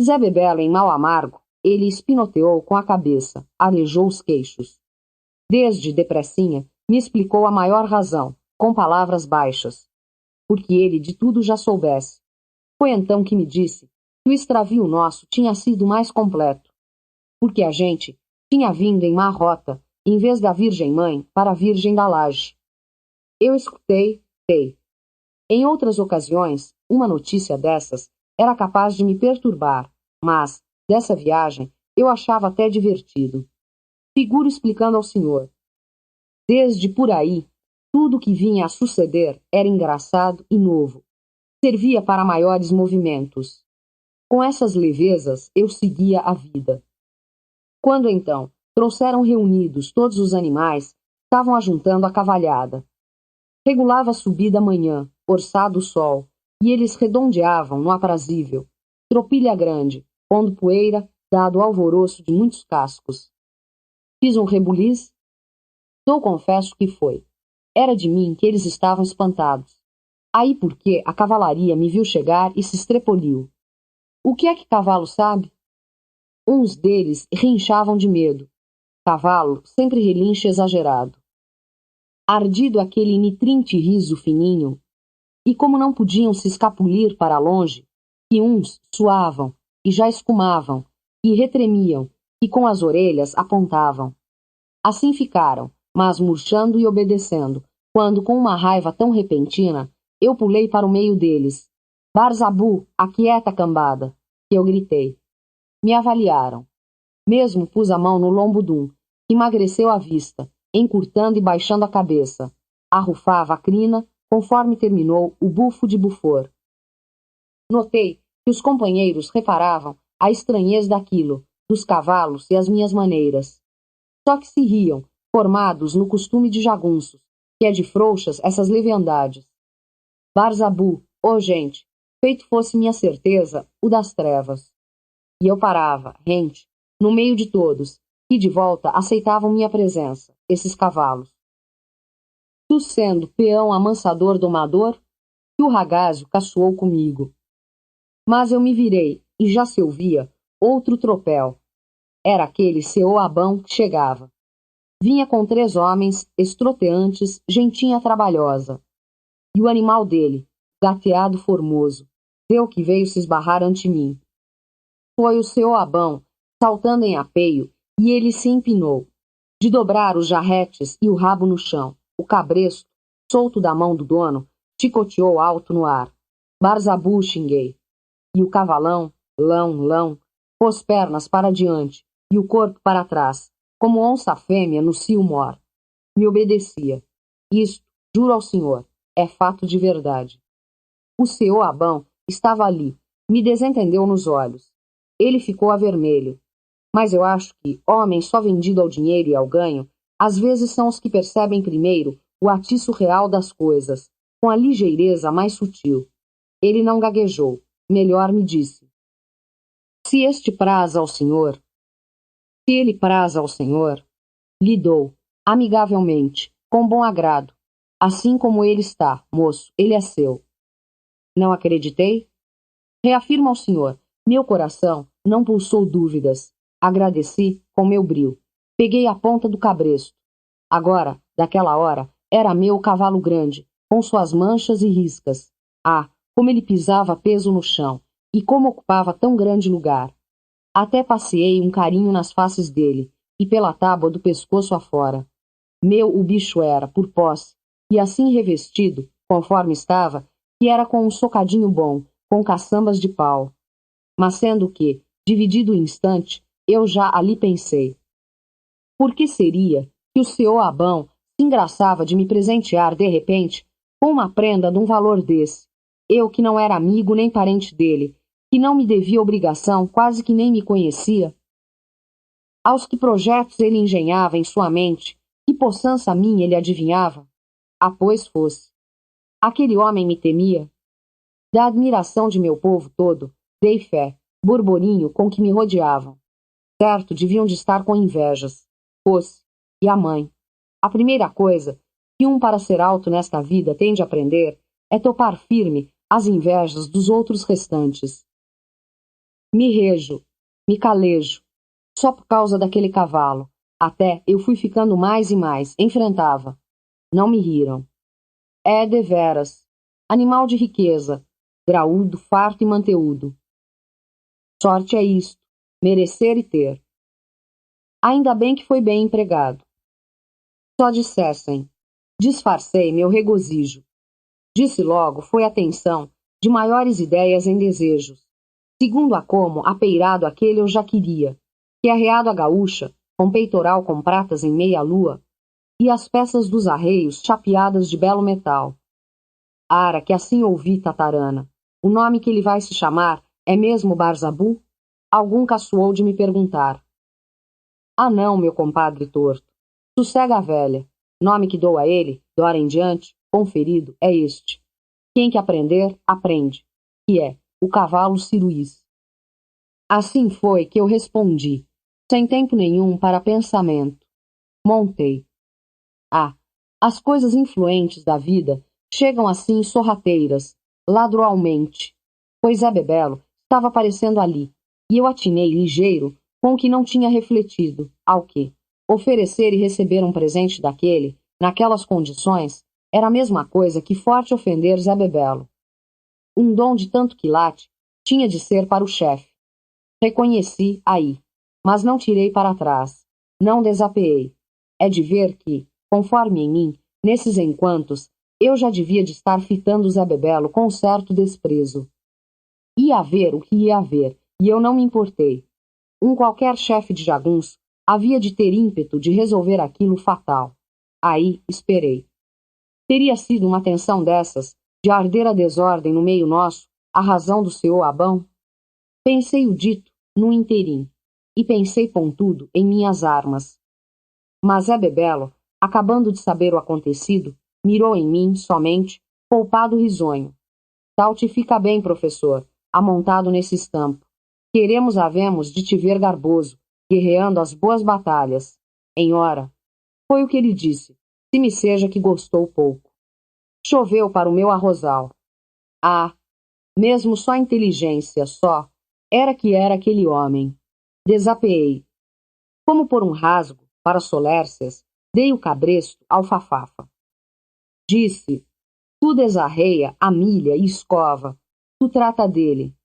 Zé Bebelo, em mal amargo, ele espinoteou com a cabeça, arejou os queixos. Desde depressinha, me explicou a maior razão, com palavras baixas. Porque ele de tudo já soubesse. Foi então que me disse que o extravio nosso tinha sido mais completo. Porque a gente tinha vindo em má rota, em vez da Virgem Mãe, para a Virgem da Laje. Eu escutei, sei. Em outras ocasiões, uma notícia dessas era capaz de me perturbar, mas, dessa viagem, eu achava até divertido. Figuro explicando ao senhor. Desde por aí, tudo o que vinha a suceder era engraçado e novo. Servia para maiores movimentos. Com essas levezas, eu seguia a vida. Quando então trouxeram reunidos todos os animais, estavam ajuntando a cavalhada. Regulava a subida a manhã, orçado o sol, e eles redondeavam no aprazível, tropilha grande, pondo poeira, dado o alvoroço de muitos cascos. Fiz um rebuliz? Dou confesso que foi. Era de mim que eles estavam espantados. Aí porque a cavalaria me viu chegar e se estrepoliu. O que é que cavalo sabe? Uns deles rinchavam de medo. Cavalo sempre relincha exagerado. Ardido aquele nitrinte riso fininho, e como não podiam se escapulir para longe, que uns suavam, e já escumavam, e retremiam, e com as orelhas apontavam. Assim ficaram, mas murchando e obedecendo, quando, com uma raiva tão repentina, eu pulei para o meio deles. Barzabu, aquieta a cambada, que eu gritei. Me avaliaram. Mesmo pus a mão no lombo de que emagreceu a vista, encurtando e baixando a cabeça. Arrufava a crina, conforme terminou o bufo de bufor. Notei que os companheiros reparavam a estranheza daquilo, dos cavalos e as minhas maneiras. Só que se riam, formados no costume de jagunços, que é de frouxas essas leviandades. Barzabu, ô gente, feito fosse minha certeza o das trevas. E eu parava, rente, no meio de todos, que de volta aceitavam minha presença, esses cavalos. Tu sendo peão amansador domador, que o ragazzo caçoou comigo. Mas eu me virei, e já se ouvia outro tropel. Era aquele seu Abão que chegava. Vinha com 3 homens, estroteantes, gentinha trabalhosa. E o animal dele, gateado formoso, deu que veio se esbarrar ante mim. Foi o seu Abão, saltando em apeio, e ele se empinou, de dobrar os jarretes e o rabo no chão. O cabresto, solto da mão do dono, chicoteou alto no ar. Barzabu, xinguei. E o cavalão, lão, pôs pernas para diante e o corpo para trás, como onça fêmea no cio mor. Me obedecia. Isto, juro ao senhor, é fato de verdade. O seu Abão estava ali, me desentendeu nos olhos. Ele ficou avermelho. Mas eu acho que homem só vendido ao dinheiro e ao ganho, às vezes são os que percebem primeiro o atiço real das coisas, com a ligeireza mais sutil. Ele não gaguejou, melhor me disse. Se este praza ao senhor, se ele praza ao senhor, lhe dou, amigavelmente, com bom agrado, assim como ele está, moço, ele é seu. Não acreditei? Reafirmo ao senhor, meu coração não pulsou dúvidas. Agradeci com meu brio. Peguei a ponta do cabresto. Agora, daquela hora, era meu o cavalo grande, com suas manchas e riscas. Ah, como ele pisava peso no chão, e como ocupava tão grande lugar. Até passeei um carinho nas faces dele, e pela tábua do pescoço afora. Meu o bicho era, por posse, e assim revestido, conforme estava, que era com um socadinho bom, com caçambas de pau. Mas sendo que, dividido o instante, eu já ali pensei. Por que seria que o senhor Abão se engraçava de me presentear, de repente, com uma prenda de um valor desse? Eu que não era amigo nem parente dele, que não me devia obrigação, quase que nem me conhecia? Aos que projetos ele engenhava em sua mente, que possança minha ele adivinhava? Ah, pois fosse. Aquele homem me temia. Da admiração de meu povo todo, dei fé, burburinho com que me rodeavam. Certo, deviam de estar com invejas. Fosse. E a mãe. A primeira coisa que para ser alto nesta vida tem de aprender é topar firme as invejas dos outros restantes. Me rejo, me calejo, só por causa daquele cavalo. Até eu fui ficando mais e mais, enfrentava. Não me riram. É deveras. Animal de riqueza, graúdo, farto e manteúdo. Sorte é isto, merecer e ter. Ainda bem que foi bem empregado. Só dissessem. Disfarcei meu regozijo. Disse logo foi a tensão de maiores ideias em desejos. Segundo a como, apeirado aquele eu já queria, que arreado a gaúcha, com peitoral com pratas em meia-lua, e as peças dos arreios chapeadas de belo metal. Ara, que assim ouvi, tatarana. O nome que ele vai se chamar é mesmo Barzabu? Algum caçoou de me perguntar. Ah não, meu compadre torto. Sossega a velha. Nome que dou a ele, de hora em diante, conferido, é este. Quem que aprender, aprende. Que é o cavalo Ciruís. Assim foi que eu respondi, sem tempo nenhum para pensamento. Montei. Ah, as coisas influentes da vida chegam assim sorrateiras, ladroalmente, pois Zé Bebelo estava aparecendo ali, e eu atinei ligeiro com o que não tinha refletido, ao que oferecer e receber um presente daquele, naquelas condições, era a mesma coisa que forte ofender Zé Bebelo. Um dom de tanto quilate tinha de ser para o chefe. Reconheci aí, mas não tirei para trás, não desapeei. É de ver que, conforme em mim, nesses enquantos, eu já devia de estar fitando Zé Bebelo com certo desprezo. Ia haver o que ia haver, e eu não me importei. Um qualquer chefe de jagunço havia de ter ímpeto de resolver aquilo fatal. Aí esperei. Teria sido uma tensão dessas, de arder a desordem no meio nosso, a razão do seu Abão? Pensei o dito no interim, e pensei, contudo, em minhas armas. Mas Zé Bebelo, acabando de saber o acontecido, mirou em mim, somente, poupado risonho. Tal te fica bem, professor, amontado nesse estampo. Queremos havemos de te ver garboso, guerreando as boas batalhas. Em hora. Foi o que ele disse, se me seja que gostou pouco. Choveu para o meu arrozal. Ah, mesmo só inteligência, só, era que era aquele homem. Desapeei. Como por um rasgo, para Solércias, dei o cabresto ao Fafafa. Disse, tu desarreia a milha e escova, tu trata dele.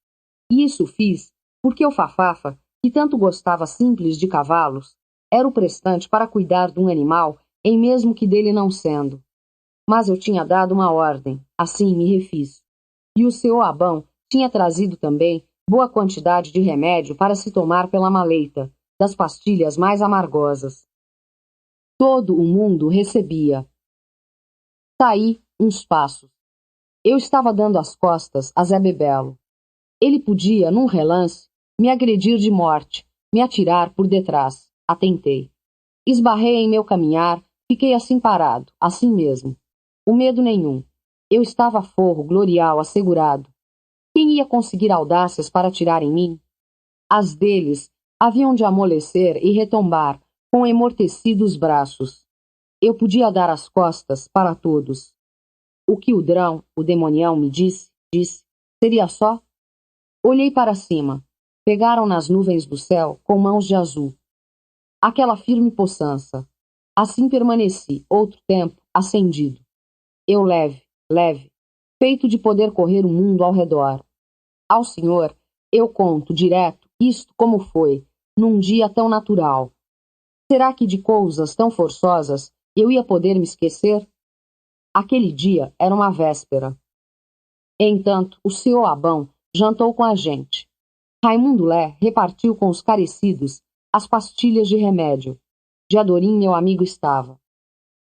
E isso fiz porque o Fafafa, que tanto gostava simples de cavalos, era o prestante para cuidar de um animal, em mesmo que dele não sendo. Mas eu tinha dado uma ordem, assim me refiz. E o seu Abão tinha trazido também boa quantidade de remédio para se tomar pela maleita, das pastilhas mais amargosas. Todo o mundo recebia. Saí uns passos. Eu estava dando as costas a Zé Bebelo. Ele podia, num relance, me agredir de morte, me atirar por detrás. Atentei. Esbarrei em meu caminhar, fiquei assim parado, assim mesmo. O medo nenhum. Eu estava forro, glorial, assegurado. Quem ia conseguir audácias para atirar em mim? As deles haviam de amolecer e retombar, com emortecidos braços. Eu podia dar as costas para todos. O que o Drão, o demonião, me disse, seria só? Olhei para cima. Pegaram nas nuvens do céu com mãos de azul. Aquela firme poçança. Assim permaneci, outro tempo, acendido. Eu leve, leve, feito de poder correr o mundo ao redor. Ao senhor, eu conto, direto, isto como foi, num dia tão natural. Será que de coisas tão forçosas eu ia poder me esquecer? Aquele dia era uma véspera. Entanto, o senhor Abão jantou com a gente. Raimundo Lé repartiu com os carecidos as pastilhas de remédio. De Adorim, meu amigo, estava.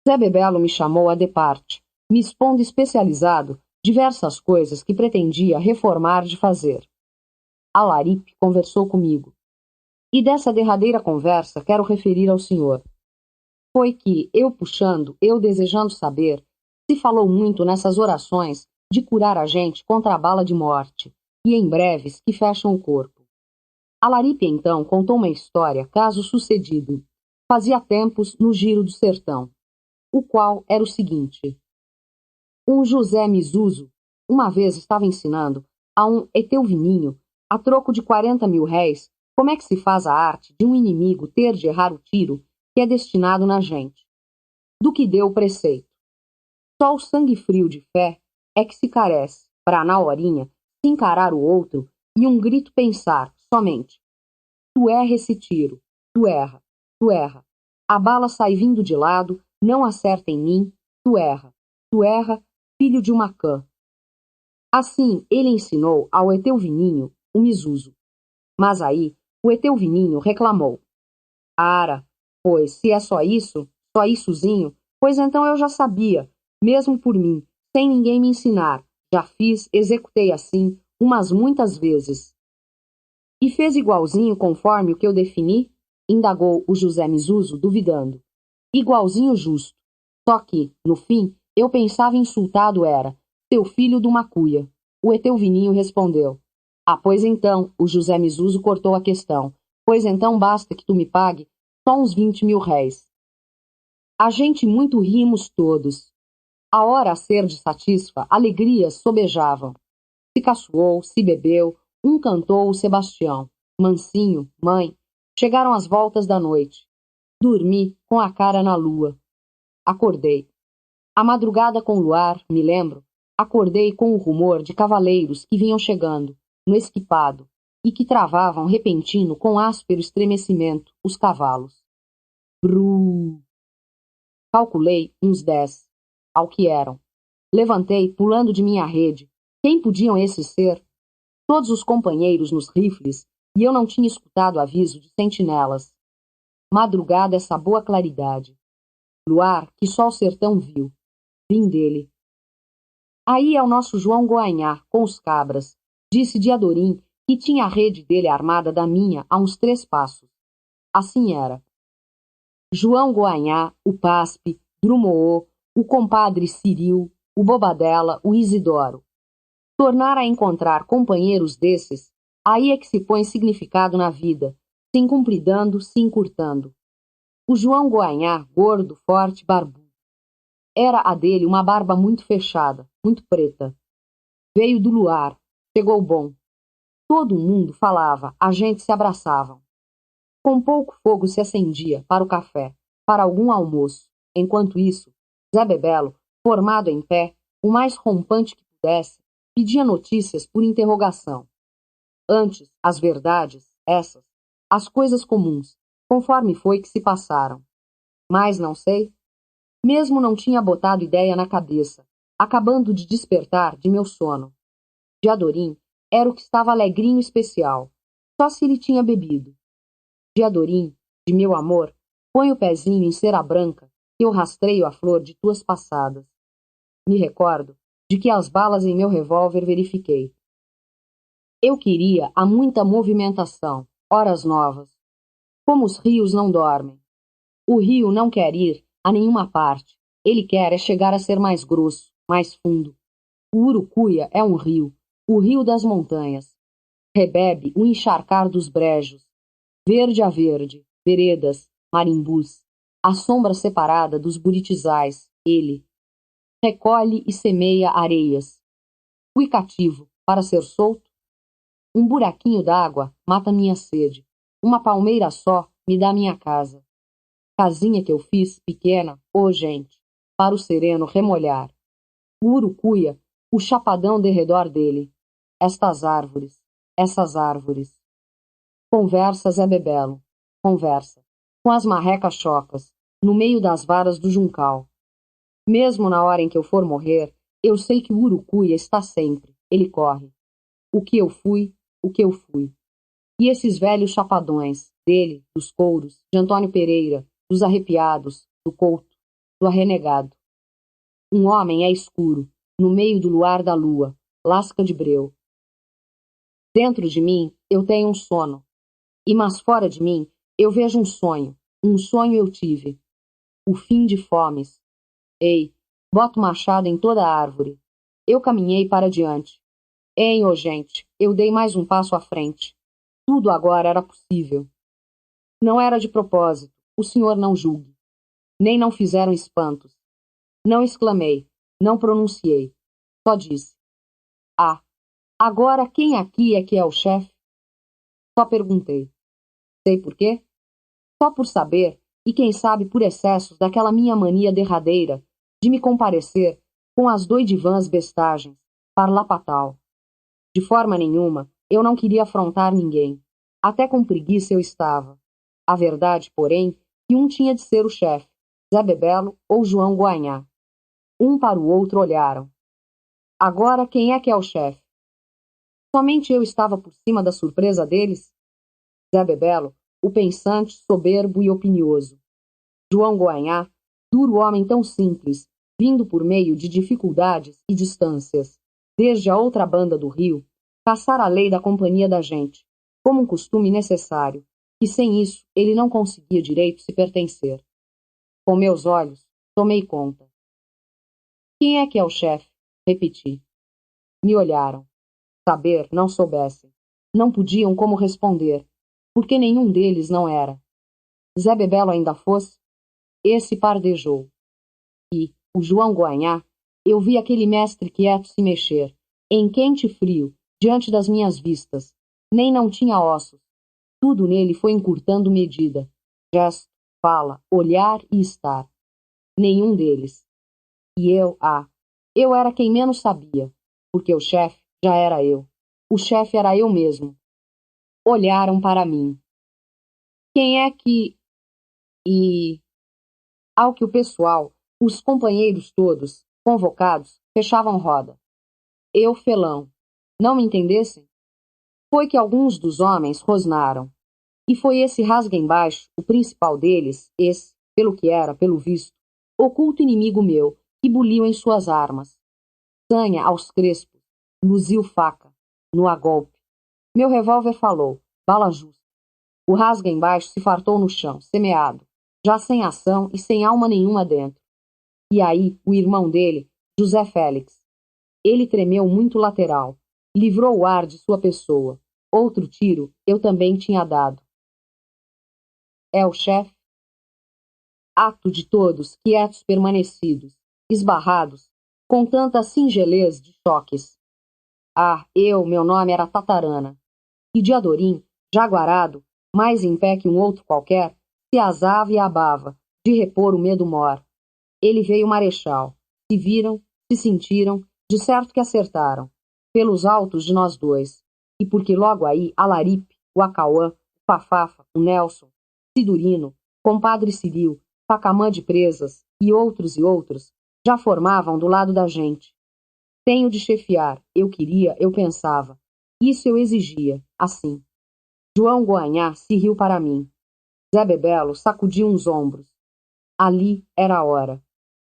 Zé Bebelo me chamou a de parte, me expondo especializado diversas coisas que pretendia reformar de fazer. Alaripe conversou comigo. E dessa derradeira conversa quero referir ao senhor. Foi que, eu puxando, eu desejando saber, se falou muito nessas orações de curar a gente contra a bala de morte, e em breves que fecham o corpo. Alaripe, então, contou uma história, caso sucedido, fazia tempos no giro do sertão, o qual era o seguinte. Um José Misuso, uma vez estava ensinando a um eteuvininho, a troco de 40.000 réis, como é que se faz a arte de um inimigo ter de errar o tiro que é destinado na gente. Do que deu o preceito. Só o sangue frio de fé é que se carece, para, na horinha, se encarar o outro e um grito pensar, somente. Tu erra esse tiro, tu erra, tu erra. A bala sai vindo de lado, não acerta em mim, tu erra, filho de uma cã. Assim ele ensinou ao eteuvininho o Misuso. Mas aí o eteuvininho reclamou. Ara, Pois, se é só issozinho, pois então eu já sabia, mesmo por mim, sem ninguém me ensinar. Já fiz, executei assim, umas muitas vezes. E fez igualzinho conforme o que eu defini? Indagou o José Misuso, duvidando. Igualzinho justo. Só que, no fim, eu pensava insultado era, teu filho de uma cuia. O Eteuvininho respondeu. Ah, pois então, o José Misuso cortou a questão. Pois então basta que tu me pague só uns 20 mil réis. A gente muito rimos todos. A hora a ser de satisfa, alegrias sobejavam. Se caçoou, se bebeu, um cantou o Sebastião. Mansinho, mãe, chegaram as voltas da noite. Dormi com a cara na lua. Acordei. A madrugada com o luar, me lembro, acordei com o rumor de cavaleiros que vinham chegando, no esquipado, e que travavam repentino com áspero estremecimento os cavalos. Bru! Calculei uns 10, ao que eram. Levantei, pulando de minha rede. Quem podiam esses ser? Todos os companheiros nos rifles, e eu não tinha escutado aviso de sentinelas. Madrugada essa boa claridade. Luar que só o sertão viu. Vim dele. Aí é o nosso João Goanhá, com os cabras. Disse Diadorim que tinha a rede dele armada da minha a uns 3 passos. Assim era. João Goanhá, o Paspe, Drumoô, o compadre Ciril, o Bobadela, o Isidoro. Tornar a encontrar companheiros desses, aí é que se põe significado na vida, se encumplidando, se encurtando. O João Goanhá, gordo, forte, barbudo. Era a dele uma barba muito fechada, muito preta. Veio do luar, chegou bom. Todo mundo falava, a gente se abraçava. Com pouco fogo se acendia para o café, para algum almoço. Enquanto isso, Zé Bebelo, formado em pé, o mais rompante que pudesse, pedia notícias por interrogação. Antes, as verdades, essas, as coisas comuns, conforme foi que se passaram. Mas não sei. Mesmo não tinha botado ideia na cabeça, acabando de despertar de meu sono. Diadorim era o que estava alegrinho especial, só se ele tinha bebido. Diadorim, de meu amor, põe o pezinho em cera branca, que eu rastreio a flor de tuas passadas. Me recordo de que as balas em meu revólver verifiquei. Eu queria a muita movimentação, horas novas. Como os rios não dormem. O rio não quer ir a nenhuma parte. Ele quer é chegar a ser mais grosso, mais fundo. O Urucuia é um rio, o rio das montanhas. Rebebe o encharcar dos brejos. Verde a verde, veredas, marimbus. A sombra separada dos buritizais, ele. Recolhe e semeia areias. Fui cativo, para ser solto. Um buraquinho d'água mata minha sede. Uma palmeira só me dá minha casa. Casinha que eu fiz, pequena, ô gente, para o sereno remolhar. O urucuia, o chapadão de redor dele. Estas árvores, essas árvores. Conversa Zé Bebelo, conversa, com as marrecas chocas, no meio das varas do juncal. Mesmo na hora em que eu for morrer, eu sei que o urucuia está sempre, ele corre. O que eu fui, o que eu fui. E esses velhos chapadões, dele, dos couros, de Antônio Pereira, dos arrepiados, do couto, do arrenegado. Um homem é escuro, no meio do luar da lua, lasca de breu. Dentro de mim eu tenho um sono, e mas fora de mim eu vejo um sonho eu tive. O fim de fomes. Ei, boto machado em toda a árvore. Eu caminhei para diante. Hein, ô gente, eu dei mais um passo à frente. Tudo agora era possível. Não era de propósito, o senhor não julgue. Nem não fizeram espantos. Não exclamei, não pronunciei. Só disse. Ah, agora quem aqui é que é o chefe? Só perguntei. Sei por quê? Só por saber, e quem sabe por excessos daquela minha mania derradeira de me comparecer com as doidivãs bestagens, parlapatal. De forma nenhuma, eu não queria afrontar ninguém. Até com preguiça eu estava. A verdade, porém, que um tinha de ser o chefe, Zé Bebelo ou João Goanhá. Um para o outro olharam. Agora quem é que é o chefe? Somente eu estava por cima da surpresa deles? Zé Bebelo, o pensante, soberbo e opinioso. João Goanhá, duro homem tão simples, vindo por meio de dificuldades e distâncias, desde a outra banda do rio, passar a lei da companhia da gente, como um costume necessário, que sem isso ele não conseguia direito se pertencer. Com meus olhos, tomei conta. Quem é que é o chefe? Repeti. Me olharam. Saber, não soubessem. Não podiam como responder, porque nenhum deles não era. Zé Bebelo ainda fosse? Esse pardejou. E, o João Goanhá, eu vi aquele mestre quieto se mexer, em quente e frio, diante das minhas vistas. Nem não tinha ossos. Tudo nele foi encurtando medida. Gesto, fala, olhar e estar. Nenhum deles. E eu era quem menos sabia, porque o chefe já era eu. O chefe era eu mesmo. Olharam para mim. Quem é que... E... Ao que o pessoal, os companheiros todos, convocados, fechavam roda. Eu, felão. Não me entendessem? Foi que alguns dos homens rosnaram. E foi esse rasga-embaixo, o principal deles, esse, pelo que era, pelo visto, oculto inimigo meu, que buliu em suas armas. Sanha aos crespos, luziu faca, no agolpe. Meu revólver falou, bala justa. O rasga-embaixo se fartou no chão, semeado, já sem ação e sem alma nenhuma dentro. E aí, o irmão dele, José Félix. Ele tremeu muito lateral, livrou o ar de sua pessoa. Outro tiro eu também tinha dado. É o chefe? Ato de todos, quietos permanecidos, esbarrados, com tanta singelez de choques. Meu nome era Tatarana. E de Adorim, jaguarado, mais em pé que um outro qualquer, se asava e abava, de repor o medo mor. Ele veio marechal. Se viram, se sentiram, de certo que acertaram, pelos altos de nós dois, e porque logo aí Alaripe, o Acauã, o Fafafa, o Nelson, Sidurino, compadre Ciril, Pacamã de Presas e outros, já formavam do lado da gente. Tenho de chefiar, eu queria, eu pensava. Isso eu exigia, assim. João Goanhá se riu para mim. Zé Bebelo sacudiu uns ombros. Ali era a hora.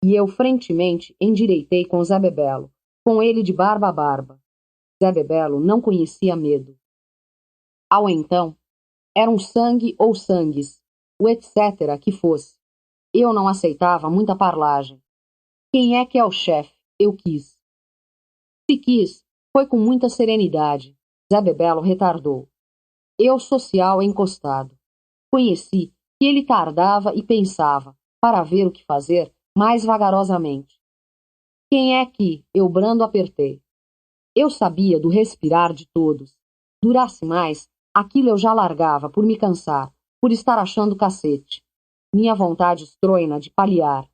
E eu frentemente endireitei com Zé Bebelo, com ele de barba a barba. Zé Bebelo não conhecia medo. Ao então, era um sangue ou sangues, o etc. que fosse. Eu não aceitava muita parlagem. Quem é que é o chefe? Eu quis. Se quis, foi com muita serenidade. Zé Bebelo retardou. Eu social encostado. Conheci que ele tardava e pensava, para ver o que fazer, mais vagarosamente. Quem é que, eu brando apertei. Eu sabia do respirar de todos. Durasse mais, aquilo eu já largava, por me cansar, por estar achando cacete. Minha vontade estroina de paliar.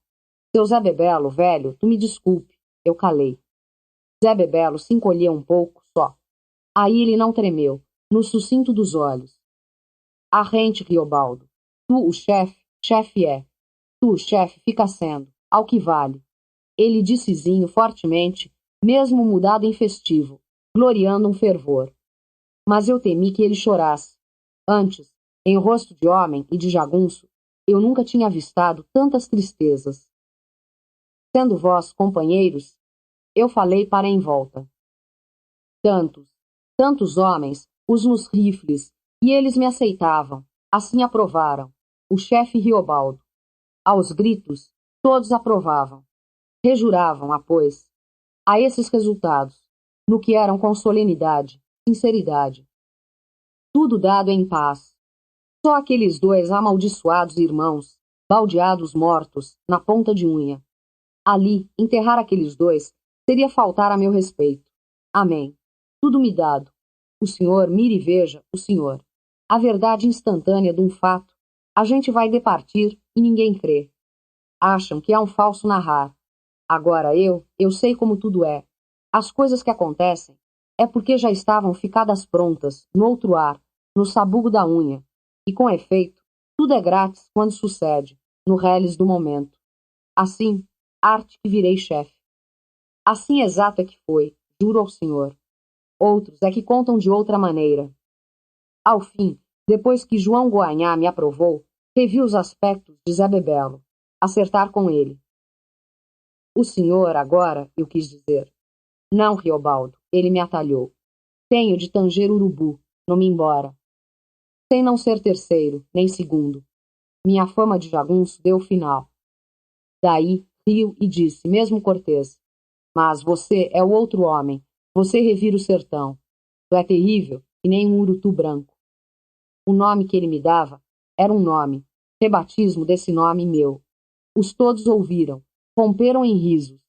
Seu Zé Bebelo, velho, tu me desculpe. Eu calei. Zé Bebelo se encolheu um pouco, só. Aí ele não tremeu, no sucinto dos olhos. Arrente, Riobaldo. Tu, o chefe, chefe é. Tu, chefe, fica sendo, ao que vale. Ele dissezinho fortemente, mesmo mudado em festivo, gloriando um fervor. Mas eu temi que ele chorasse. Antes, em rosto de homem e de jagunço, eu nunca tinha avistado tantas tristezas. Sendo vós, companheiros, eu falei para em volta. Tantos, tantos homens, os nos rifles, e eles me aceitavam, assim aprovaram, o chefe Riobaldo. Aos gritos, todos aprovavam. Rejuravam, após, a esses resultados, no que eram com solenidade, sinceridade. Tudo dado em paz. Só aqueles dois amaldiçoados irmãos, baldeados mortos, na ponta de unha. Ali, enterrar aqueles dois, seria faltar a meu respeito. Amém. Tudo me dado. O senhor mire e veja, o senhor. A verdade instantânea de um fato, a gente vai departir e ninguém crê. Acham que é um falso narrar. Agora eu sei como tudo é. As coisas que acontecem é porque já estavam ficadas prontas, no outro ar, no sabugo da unha. E com efeito, tudo é grátis quando sucede, no reles do momento. Assim, arte que virei chefe. Assim exato é que foi, juro ao senhor. Outros é que contam de outra maneira. Ao fim, depois que João Goanhá me aprovou, Revi os aspectos de Zé Bebelo. Acertar com ele. O senhor, agora, eu quis dizer. Não, Riobaldo, ele me atalhou. Tenho de tanger urubu, não me embora. Sem não ser terceiro, nem segundo. Minha fama de jagunço deu final. Daí, riu e disse, mesmo cortês. Mas você é o outro homem. Você revira o sertão. Tu é terrível, e nem um urutu branco. O nome que ele me dava era um nome, rebatismo desse nome meu. Os todos ouviram, romperam em risos,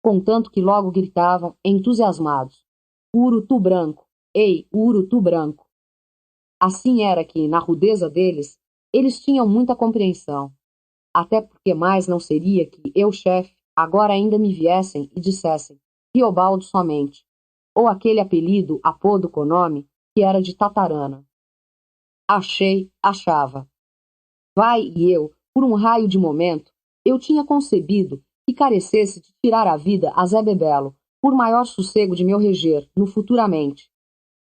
contanto que logo gritavam, entusiasmados. O urutu branco! Ei, o urutu branco! Assim era que, na rudeza deles, eles tinham muita compreensão. Até porque mais não seria que eu, chefe, agora ainda me viessem e dissessem Riobaldo somente, ou aquele apelido, apodo com nome, que era de Tatarana. Achava. Vai e eu, por um raio de momento, eu tinha concebido que carecesse de tirar a vida a Zé Bebelo, por maior sossego de meu reger, no futuramente.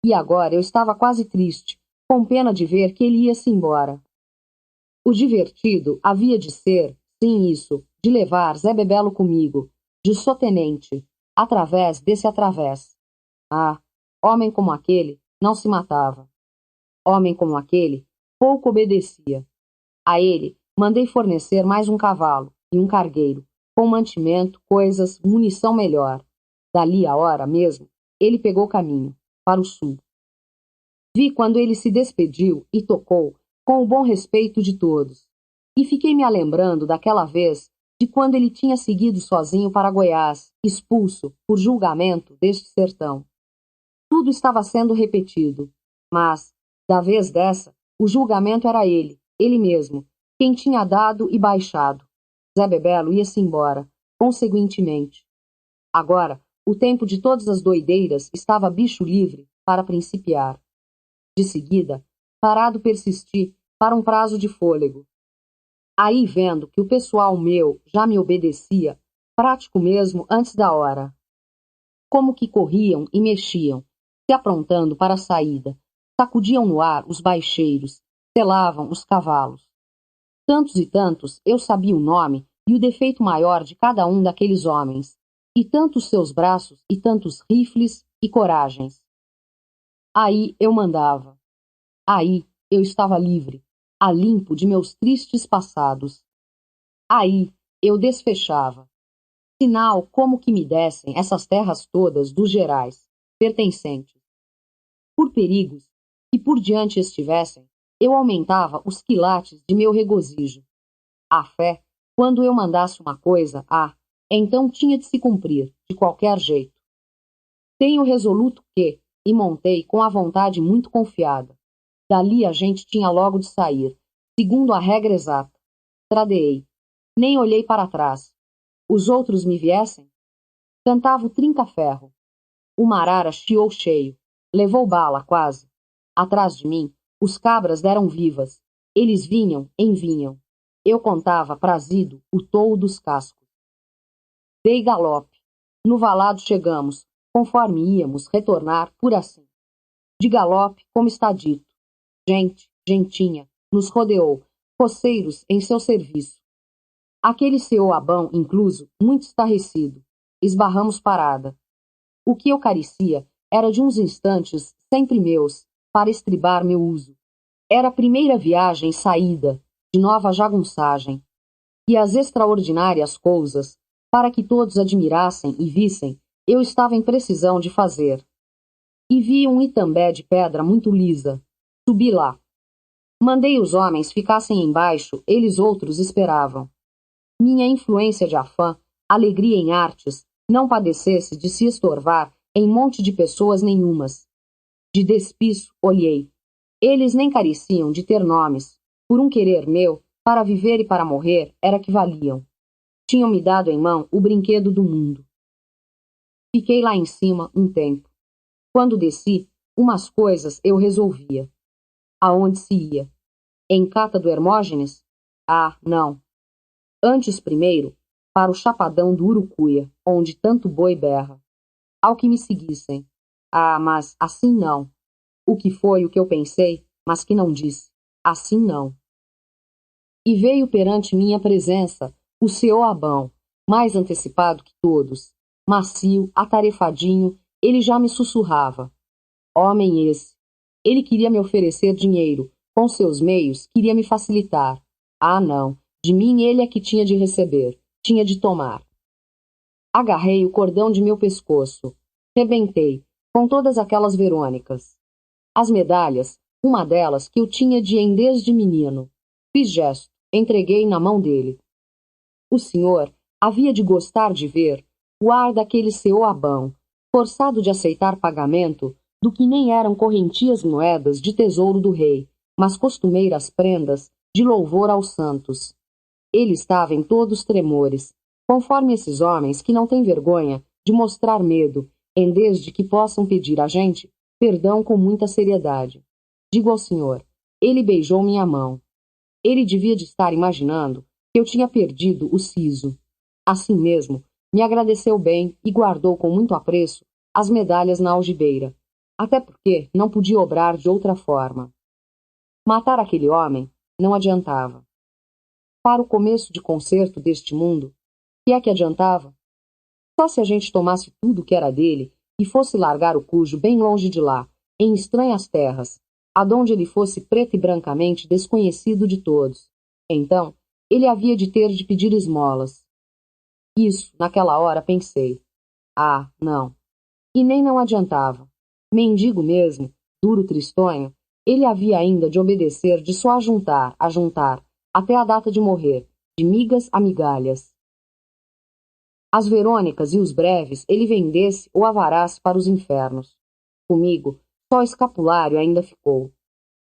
E agora eu estava quase triste, com pena de ver que ele ia-se embora. O divertido havia de ser, sim isso, de levar Zé Bebelo comigo, de sotenente, através desse através. Ah, homem como aquele não se matava. Homem como aquele pouco obedecia. A ele mandei fornecer mais um cavalo e um cargueiro, com mantimento, coisas, munição melhor. Dali a hora mesmo, ele pegou caminho, para o sul. Vi quando ele se despediu e tocou, com o bom respeito de todos. E fiquei me lembrando daquela vez de quando ele tinha seguido sozinho para Goiás, expulso, por julgamento, deste sertão. Tudo estava sendo repetido, mas, da vez dessa, o julgamento era ele mesmo, quem tinha dado e baixado. Zé Bebelo ia-se embora, conseguintemente. Agora, o tempo de todas as doideiras estava bicho livre para principiar. De seguida, parado persisti para um prazo de fôlego. Aí vendo que o pessoal meu já me obedecia, prático mesmo antes da hora. Como que corriam e mexiam, se aprontando para a saída, sacudiam no ar os baixeiros, selavam os cavalos. Tantos e tantos eu sabia o nome e o defeito maior de cada um daqueles homens, e tantos seus braços e tantos rifles e coragens. Aí eu mandava. Aí eu estava livre, a limpo de meus tristes passados. Aí eu desfechava. Sinal como que me dessem essas terras todas dos Gerais, pertencentes. Por perigos que por diante estivessem, eu aumentava os quilates de meu regozijo. A fé, quando eu mandasse uma coisa, então tinha de se cumprir, de qualquer jeito. Tenho resoluto que, e montei com a vontade muito confiada. Dali a gente tinha logo de sair, segundo a regra exata. Tradeei. Nem olhei para trás. Os outros me viessem? Cantava o trinca-ferro. O marara chiou cheio. Levou bala, quase. Atrás de mim, os cabras deram vivas. Eles vinham, envinham. Eu contava, prazido, o touro dos cascos. Dei galope. No valado chegamos, conforme íamos retornar, por assim. De galope, como está dito. Gente, gentinha, nos rodeou, coceiros em seu serviço. Aquele seu abão, incluso, muito estarrecido. Esbarramos parada. O que eu carecia era de uns instantes, sempre meus, para estribar meu uso. Era a primeira viagem saída, de nova jagunçagem. E as extraordinárias coisas, para que todos admirassem e vissem, eu estava em precisão de fazer. E vi um itambé de pedra muito lisa. Subi lá. Mandei os homens ficassem embaixo, eles outros esperavam. Minha influência de afã, alegria em artes, não padecesse de se estorvar em monte de pessoas nenhumas. De despiço, olhei. Eles nem careciam de ter nomes. Por um querer meu, para viver e para morrer, era que valiam. Tinham-me dado em mão o brinquedo do mundo. Fiquei lá em cima um tempo. Quando desci, umas coisas eu resolvia. Aonde se ia? Em cata do Hermógenes? Não. Antes primeiro, para o chapadão do Urucuia, onde tanto boi berra. Ao que me seguissem. Mas assim não. O que foi o que eu pensei, mas que não disse. Assim não. e veio perante minha presença o seu Abão, mais antecipado que todos. Macio, atarefadinho, ele já me sussurrava. Homem esse. Ele queria me oferecer dinheiro. Com seus meios, queria me facilitar. Ah, não. De mim ele é que tinha de receber. Tinha de tomar. Agarrei o cordão de meu pescoço. Rebentei, com todas aquelas Verônicas. As medalhas, uma delas que eu tinha de em desde menino. Fiz gesto, entreguei na mão dele. O senhor havia de gostar de ver o ar daquele seu Abão, forçado de aceitar pagamento do que nem eram correntias moedas de tesouro do rei, mas costumeiras prendas de louvor aos santos. Ele estava em todos tremores, conforme esses homens que não têm vergonha de mostrar medo, em vez de que possam pedir a gente perdão com muita seriedade. Digo ao senhor, ele beijou minha mão. Ele devia de estar imaginando que eu tinha perdido o siso. Assim mesmo, me agradeceu bem e guardou com muito apreço as medalhas na algibeira, até porque não podia obrar de outra forma. Matar aquele homem não adiantava. Para o começo de concerto deste mundo, que é que adiantava? Só se a gente tomasse tudo que era dele e fosse largar o cujo bem longe de lá, em estranhas terras, adonde ele fosse preto e brancamente desconhecido de todos. Então, ele havia de ter de pedir esmolas. Isso, naquela hora, pensei. Ah, não. E nem não adiantava. Mendigo mesmo, duro tristonho, ele havia ainda de obedecer de só a juntar, até a data de morrer, de migas a migalhas. As Verônicas e os breves ele vendesse ou avarasse para os infernos. Comigo, só o escapulário ainda ficou.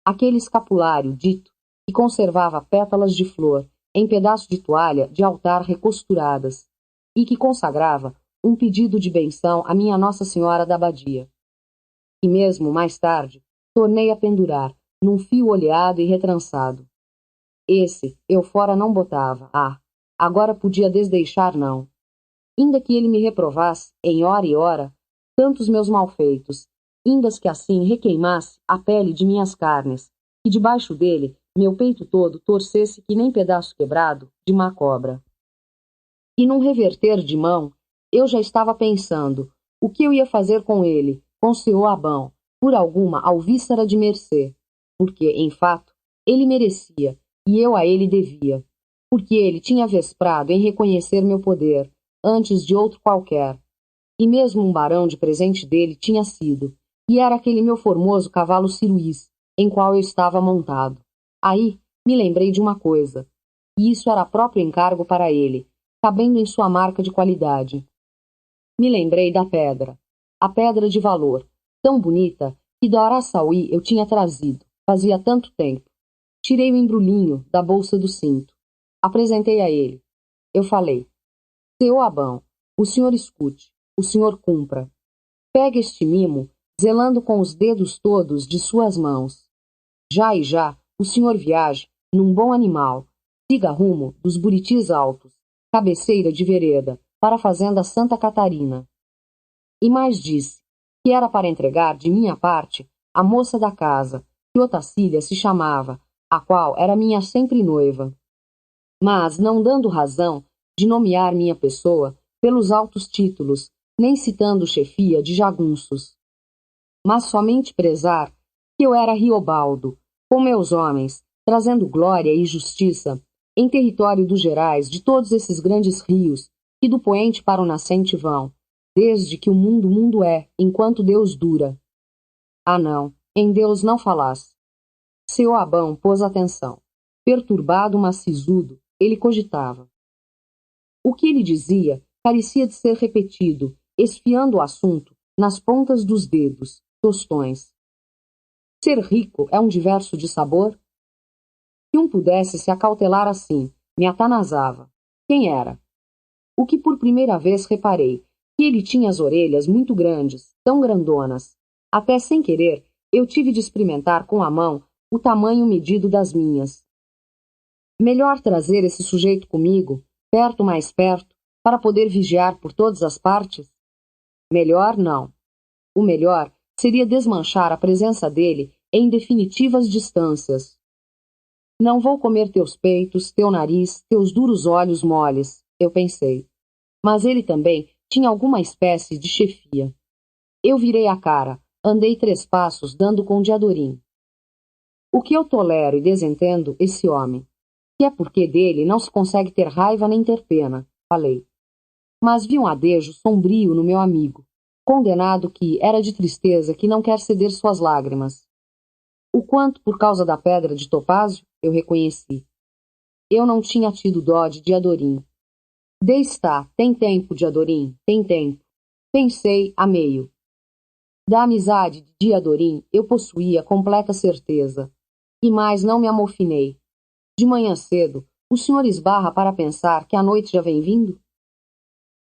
Aquele escapulário dito que conservava pétalas de flor em pedaço de toalha de altar recosturadas e que consagrava um pedido de benção à minha Nossa Senhora da Abadia. E mesmo, mais tarde, tornei a pendurar, num fio oleado e retrançado. Esse eu fora não botava, agora podia desdeixar não. Inda que ele me reprovasse, em hora e hora, tantos meus malfeitos, indas que assim requeimasse a pele de minhas carnes, e debaixo dele meu peito todo torcesse que nem pedaço quebrado de má cobra. E num reverter de mão, eu já estava pensando o que eu ia fazer com ele, com seu Abão, por alguma alvíssara de mercê, porque, em fato, ele merecia, e eu a ele devia, porque ele tinha vesprado em reconhecer meu poder, antes de outro qualquer, e mesmo um barão de presente dele tinha sido, e era aquele meu formoso cavalo ciruís, em qual eu estava montado. Aí me lembrei de uma coisa, e isso era próprio encargo para ele, cabendo em sua marca de qualidade. Me lembrei da pedra, a pedra de valor, tão bonita que da Araçauí eu tinha trazido, fazia tanto tempo. Tirei o embrulhinho da bolsa do cinto. Apresentei a ele. Eu falei, seu Abão, o senhor escute, o senhor cumpra. Pegue este mimo, zelando com os dedos todos de suas mãos. Já e já, o senhor viaje num bom animal, siga rumo dos Buritis Altos, cabeceira de vereda, para a fazenda Santa Catarina. E mais disse, que era para entregar, de minha parte, a moça da casa, que Otacília se chamava, a qual era minha sempre noiva. Mas, não dando razão de nomear minha pessoa pelos altos títulos, nem citando chefia de jagunços, mas somente prezar que eu era Riobaldo, com meus homens, trazendo glória e justiça em território dos Gerais de todos esses grandes rios que do poente para o nascente vão, desde que o mundo é, enquanto Deus dura. Ah, não, em Deus não falasse. Seu Abão pôs atenção. Perturbado, mas sisudo, ele cogitava. O que ele dizia parecia de ser repetido, esfiando o assunto nas pontas dos dedos, tostões. Ser rico é um diverso de sabor? Se um pudesse se acautelar assim, me atanasava. Quem era? O que por primeira vez reparei, que ele tinha as orelhas muito grandes, tão grandonas. Até sem querer, eu tive de experimentar com a mão o tamanho medido das minhas. Melhor trazer esse sujeito comigo, perto mais perto, para poder vigiar por todas as partes? Melhor não. O melhor seria desmanchar a presença dele em definitivas distâncias. Não vou comer teus peitos, teu nariz, teus duros olhos moles, eu pensei. Mas ele também tinha alguma espécie de chefia. Eu virei a cara, andei 3 passos, dando com Diadorim. O que eu tolero e desentendo esse homem, que é porque dele não se consegue ter raiva nem ter pena, falei. Mas vi um adejo sombrio no meu amigo, condenado que era de tristeza que não quer ceder suas lágrimas. O quanto por causa da pedra de topázio, eu reconheci. Eu não tinha tido dó de Diadorim. Dê está, tem tempo, Diadorim, tem tempo. Pensei a meio. Da amizade de Diadorim eu possuía completa certeza. E mais não me amofinei. De manhã cedo, o senhor esbarra para pensar que a noite já vem vindo?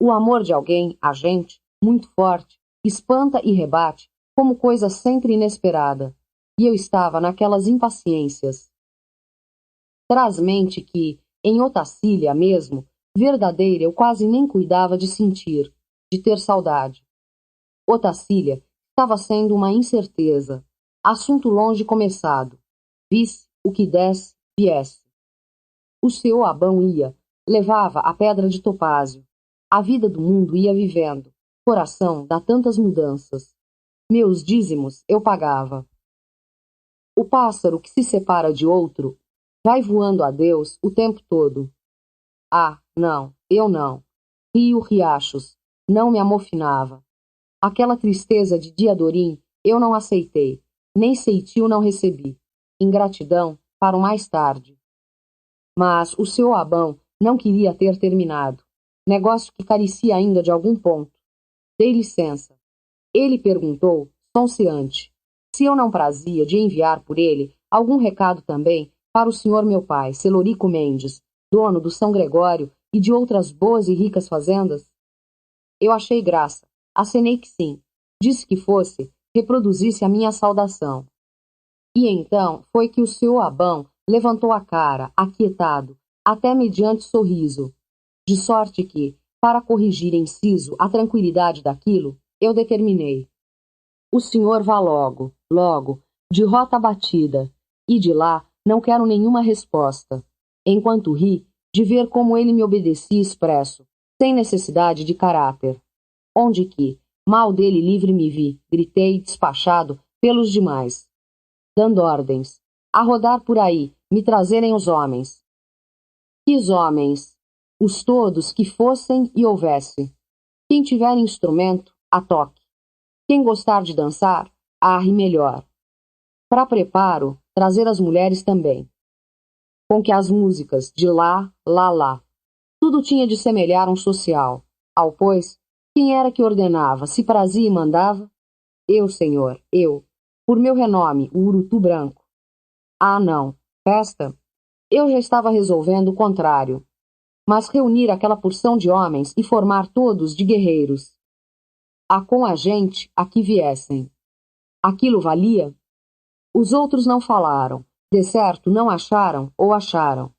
O amor de alguém, a gente, muito forte, espanta e rebate como coisa sempre inesperada. E eu estava naquelas impaciências. Traz-mente que, em Otacília mesmo, verdadeira eu quase nem cuidava de sentir, de ter saudade. Otacília estava sendo uma incerteza, assunto longe começado. Visse o que desse, viesse. O seu Abão ia, levava a pedra de topázio. A vida do mundo ia vivendo. Coração dá tantas mudanças. Meus dízimos eu pagava. O pássaro que se separa de outro vai voando a Deus o tempo todo. Ah, não, eu não. Rio, riachos, não me amofinava. Aquela tristeza de Diadorim eu não aceitei, nem ceitil não recebi. Ingratidão para o mais tarde. Mas o seu Abão não queria ter terminado. Negócio que carecia ainda de algum ponto. Dei licença. Ele perguntou, sonceante, se eu não prazia de enviar por ele algum recado também para o senhor meu pai, Celorico Mendes, dono do São Gregório e de outras boas e ricas fazendas? Eu achei graça. Acenei que sim. Disse que fosse, reproduzisse a minha saudação. E então foi que o seu Abão levantou a cara, aquietado, até mediante sorriso, de sorte que, para corrigir em siso a tranquilidade daquilo, eu determinei. O senhor vá logo, logo, de rota batida, e de lá não quero nenhuma resposta, enquanto ri de ver como ele me obedecia expresso, sem necessidade de caráter. Onde que, mal dele livre me vi, gritei, despachado, pelos demais, dando ordens, a rodar por aí, me trazerem os homens. Quis homens, os todos que fossem e houvesse. Quem tiver instrumento, a toque. Quem gostar de dançar, arre melhor. Para preparo, trazer as mulheres também. Com que as músicas, de lá, lá, lá. Tudo tinha de semelhar um social. Ao pois, quem era que ordenava, se prazia e mandava? Eu, senhor, eu. Por meu renome, o urutu branco. Ah, não. Festa? Eu já estava resolvendo o contrário. Mas reunir aquela porção de homens e formar todos de guerreiros. A com a gente a que viessem. Aquilo valia? Os outros não falaram. De certo, não acharam ou acharam.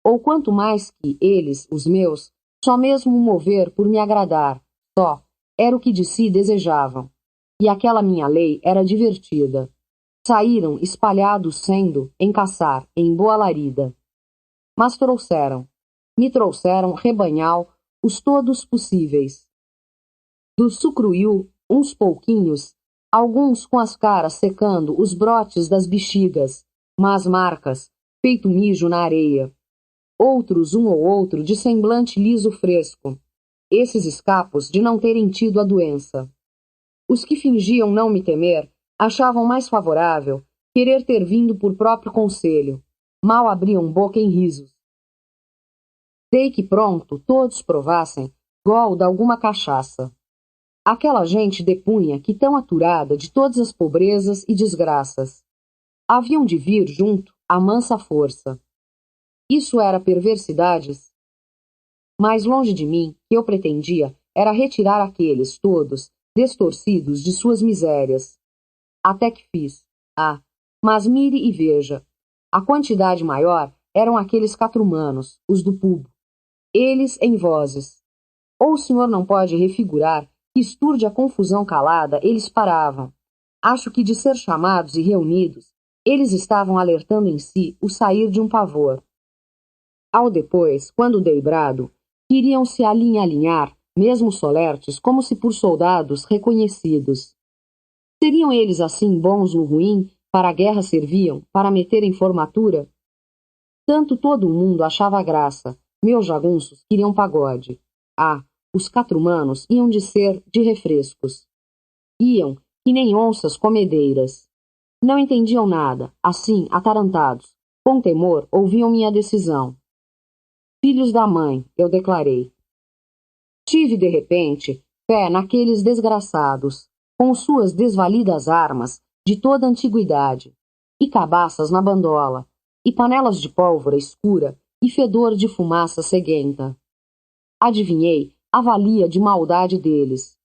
Ou quanto mais que eles, os meus, só mesmo mover por me agradar, só, era o que de si desejavam. E aquela minha lei era divertida. Saíram espalhados sendo, em caçar, em boa larida. Mas me trouxeram rebanhal, os todos possíveis. Do sucruiu, uns pouquinhos, alguns com as caras secando os brotes das bexigas, mas marcas, feito mijo na areia. Outros, um ou outro, de semblante liso fresco. Esses escapos de não terem tido a doença. Os que fingiam não me temer, achavam mais favorável querer ter vindo por próprio conselho. Mal abriam boca em risos. Dei que pronto todos provassem gol de alguma cachaça. Aquela gente depunha que tão aturada de todas as pobrezas e desgraças. Haviam de vir junto a mansa força. Isso era perversidades? Mais longe de mim, que eu pretendia, era retirar aqueles, todos, destorcidos de suas misérias. Até que fiz. Ah, mas mire e veja. A quantidade maior eram aqueles catrumanos, os do pubo. Eles em vozes. Ou o senhor não pode refigurar que esturde a confusão calada, eles paravam. Acho que de ser chamados e reunidos, Eles estavam alertando em si o sair de um pavor. Ao depois, quando dei brado, queriam se alinhar, mesmo solertes, como se por soldados reconhecidos. Seriam eles assim bons no ruim, para a guerra serviam, para meter em formatura? Tanto todo o mundo achava graça, meus jagunços queriam pagode. Ah, os catrumanos iam de ser de refrescos. Iam, que nem onças comedeiras. Não entendiam nada, assim, atarantados. Com temor, ouviam minha decisão. Filhos da mãe, eu declarei. Tive, de repente, fé naqueles desgraçados, com suas desvalidas armas de toda a antiguidade, e cabaças na bandola, e panelas de pólvora escura e fedor de fumaça ceguenta. Adivinhei a valia de maldade deles.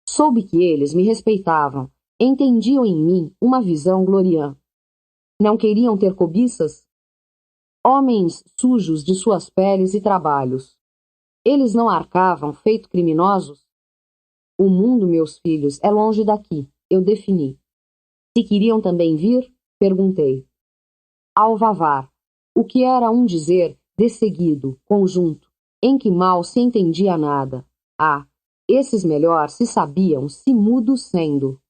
Soube que eles me respeitavam, entendiam em mim uma visão gloriã. Não queriam ter cobiças? Homens sujos de suas peles e trabalhos. Eles não arcavam, feito criminosos? O mundo, meus filhos, é longe daqui, eu defini. Se queriam também vir? Perguntei. Alvavar, o que era um dizer desseguido, conjunto, em que mal se entendia nada. Ah, esses melhor se sabiam, se mudos sendo.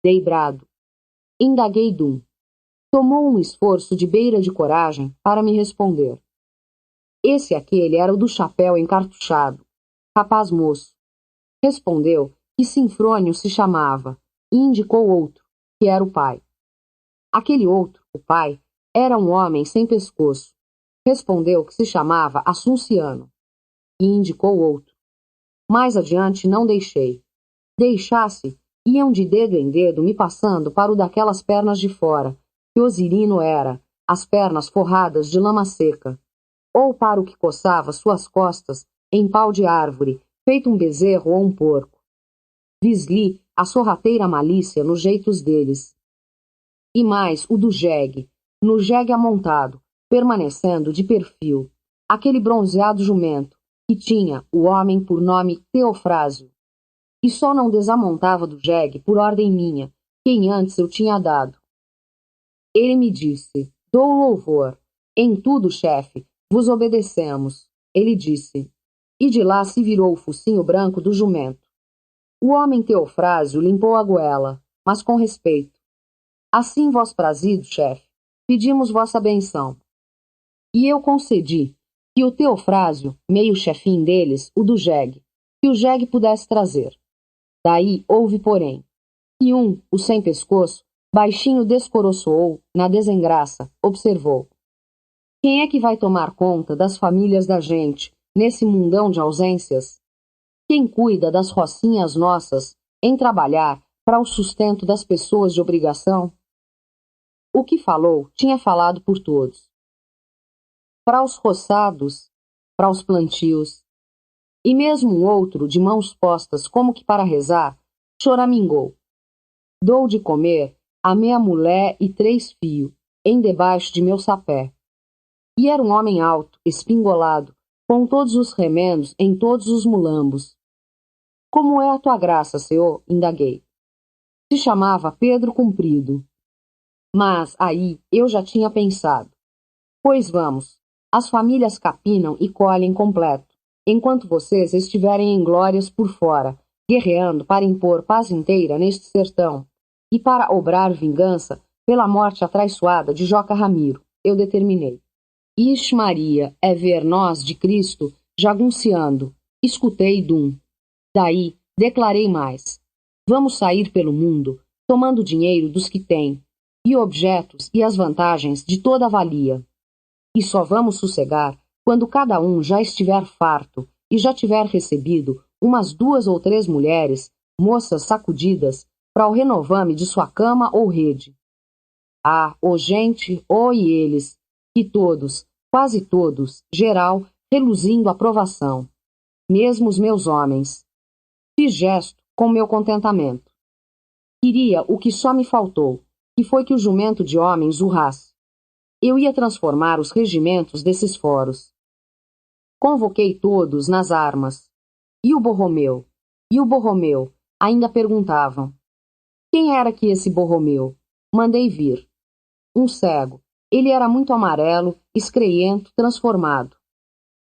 Dei brado. Indaguei Dum. Tomou um esforço de beira de coragem para me responder. Esse e aquele era o do chapéu encartuchado, rapaz moço. Respondeu que Sinfrônio se chamava, e indicou outro, que era o pai. Aquele outro, o pai, era um homem sem pescoço. Respondeu que se chamava Assunciano, e indicou outro. Mais adiante não deixei. Deixasse, iam de dedo em dedo me passando para o daquelas pernas de fora, que Osirino era, as pernas forradas de lama seca, ou para o que coçava suas costas em pau de árvore, feito um bezerro ou um porco. Vis-lhe a sorrateira malícia nos jeitos deles. E mais o do jegue, no jegue amontado, permanecendo de perfil, aquele bronzeado jumento, que tinha o homem por nome Teofrásio, e só não desamontava do jegue por ordem minha, quem antes eu tinha dado. Ele me disse, dou louvor, em tudo, chefe, vos obedecemos. Ele disse, e de lá se virou o focinho branco do jumento. O homem Teofrásio limpou a goela, mas com respeito. Assim vós prazido, chefe, pedimos vossa benção. E eu concedi que o Teofrásio, meio chefinho deles, o do jegue, que o jegue pudesse trazer. Daí houve, porém, que o sem pescoço, baixinho descoroçoou, na desengraça, observou. Quem é que vai tomar conta das famílias da gente, nesse mundão de ausências? Quem cuida das rocinhas nossas, em trabalhar para o sustento das pessoas de obrigação? O que falou, tinha falado por todos. Para os roçados, para os plantios. E mesmo um outro, de mãos postas como que para rezar, choramingou. Dou de comer a meia mulher e 3 fios, em debaixo de meu sapé. E era um homem alto, espingolado, com todos os remendos em todos os mulambos. Como é a tua graça, senhor? Indaguei. Se chamava Pedro Comprido. Mas aí eu já tinha pensado. Pois vamos, as famílias capinam e colhem completo, enquanto vocês estiverem em glórias por fora, guerreando para impor paz inteira neste sertão, e para obrar vingança pela morte atraiçoada de Joca Ramiro, eu determinei. Ixi Maria, é ver nós de Cristo jagunceando. Escutei Dum. Daí, declarei mais. Vamos sair pelo mundo, tomando dinheiro dos que têm, e objetos e as vantagens de toda a valia. E só vamos sossegar quando cada um já estiver farto e já tiver recebido umas 2 ou 3 mulheres, moças sacudidas, para o renovame de sua cama ou rede. Ah, ô gente, ô e eles, que todos, quase todos, geral, reluzindo aprovação. Mesmo os meus homens. Fiz gesto com meu contentamento. Queria o que só me faltou, que foi que o jumento de homens urrasse. Eu ia transformar os regimentos desses foros. Convoquei todos nas armas. E o Borromeu? E o Borromeu? Ainda perguntavam. Quem era que esse Borromeu? Mandei vir. Um cego. Ele era muito amarelo, escreiento, transformado.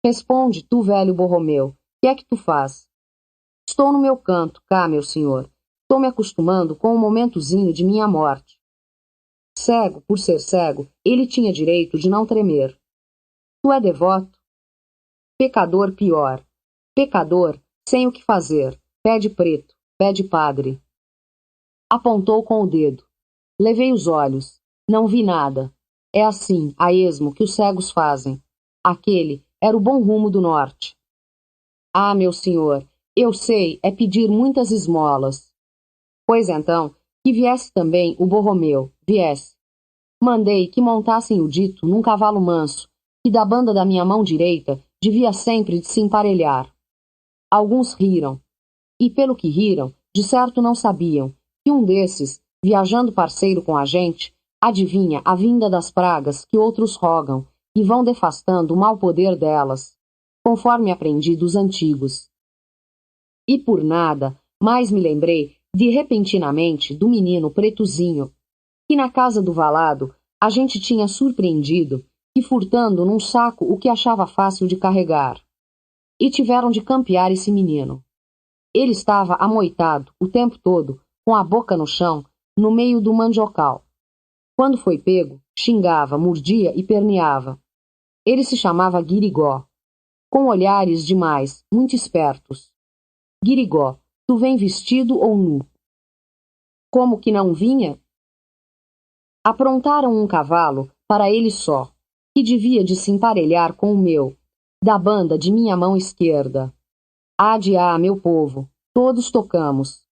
Responde, tu, velho Borromeu, que é que tu faz? Estou no meu canto, cá, meu senhor. Estou me acostumando com o momentozinho de minha morte. Cego, por ser cego, ele tinha direito de não tremer. Tu é devoto? Pecador pior. Pecador, sem o que fazer. Pé de preto, pé de padre. Apontou com o dedo. Levei os olhos. Não vi nada. É assim, a esmo, que os cegos fazem. Aquele era o bom rumo do norte. Ah, meu senhor, eu sei, é pedir muitas esmolas. Pois então, que viesse também o Borromeu, viesse. Mandei que montassem o dito num cavalo manso, que da banda da minha mão direita devia sempre de se emparelhar. Alguns riram, e pelo que riram, de certo não sabiam, que um desses, viajando parceiro com a gente, adivinha a vinda das pragas que outros rogam e vão defastando o mau poder delas, conforme aprendi dos antigos. E por nada, mais me lembrei de repentinamente do menino pretuzinho, que na casa do Valado a gente tinha surpreendido e furtando num saco o que achava fácil de carregar. E tiveram de campear esse menino. Ele estava amoitado o tempo todo, com a boca no chão, no meio do mandiocal. Quando foi pego, xingava, mordia e perneava. Ele se chamava Guirigó, com olhares demais, muito espertos. Guirigó, tu vem vestido ou nu? Como que não vinha? Aprontaram um cavalo para ele só, que devia de se emparelhar com o meu, da banda de minha mão esquerda. Meu povo, todos tocamos.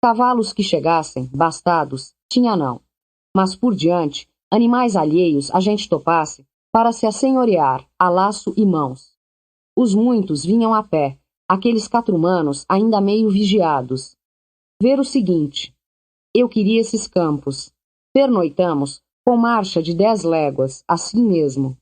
Cavalos que chegassem, bastados, tinha não. Mas por diante, animais alheios a gente topasse para se assenhorear, a laço e mãos. Os muitos vinham a pé, aqueles catrumanos ainda meio vigiados. Ver o seguinte, eu queria esses campos. Pernoitamos com marcha de 10 léguas, assim mesmo,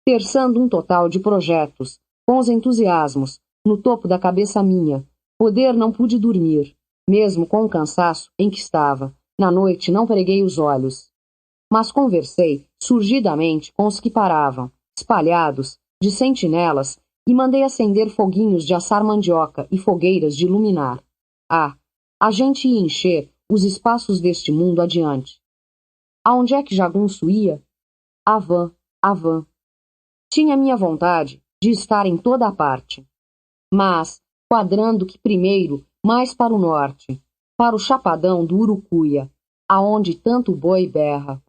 terçando um total de projetos, com os entusiasmos, no topo da cabeça minha. Poder não pude dormir, mesmo com o cansaço em que estava. Na noite não preguei os olhos. Mas conversei surgidamente com os que paravam, espalhados, de sentinelas, e mandei acender foguinhos de assar mandioca e fogueiras de iluminar. Ah, a gente ia encher os espaços deste mundo adiante. Aonde é que jagunço ia? Avã, avã. Tinha minha vontade de estar em toda a parte. Mas, quadrando que primeiro, mais para o norte, para o chapadão do Urucuia, aonde tanto boi berra.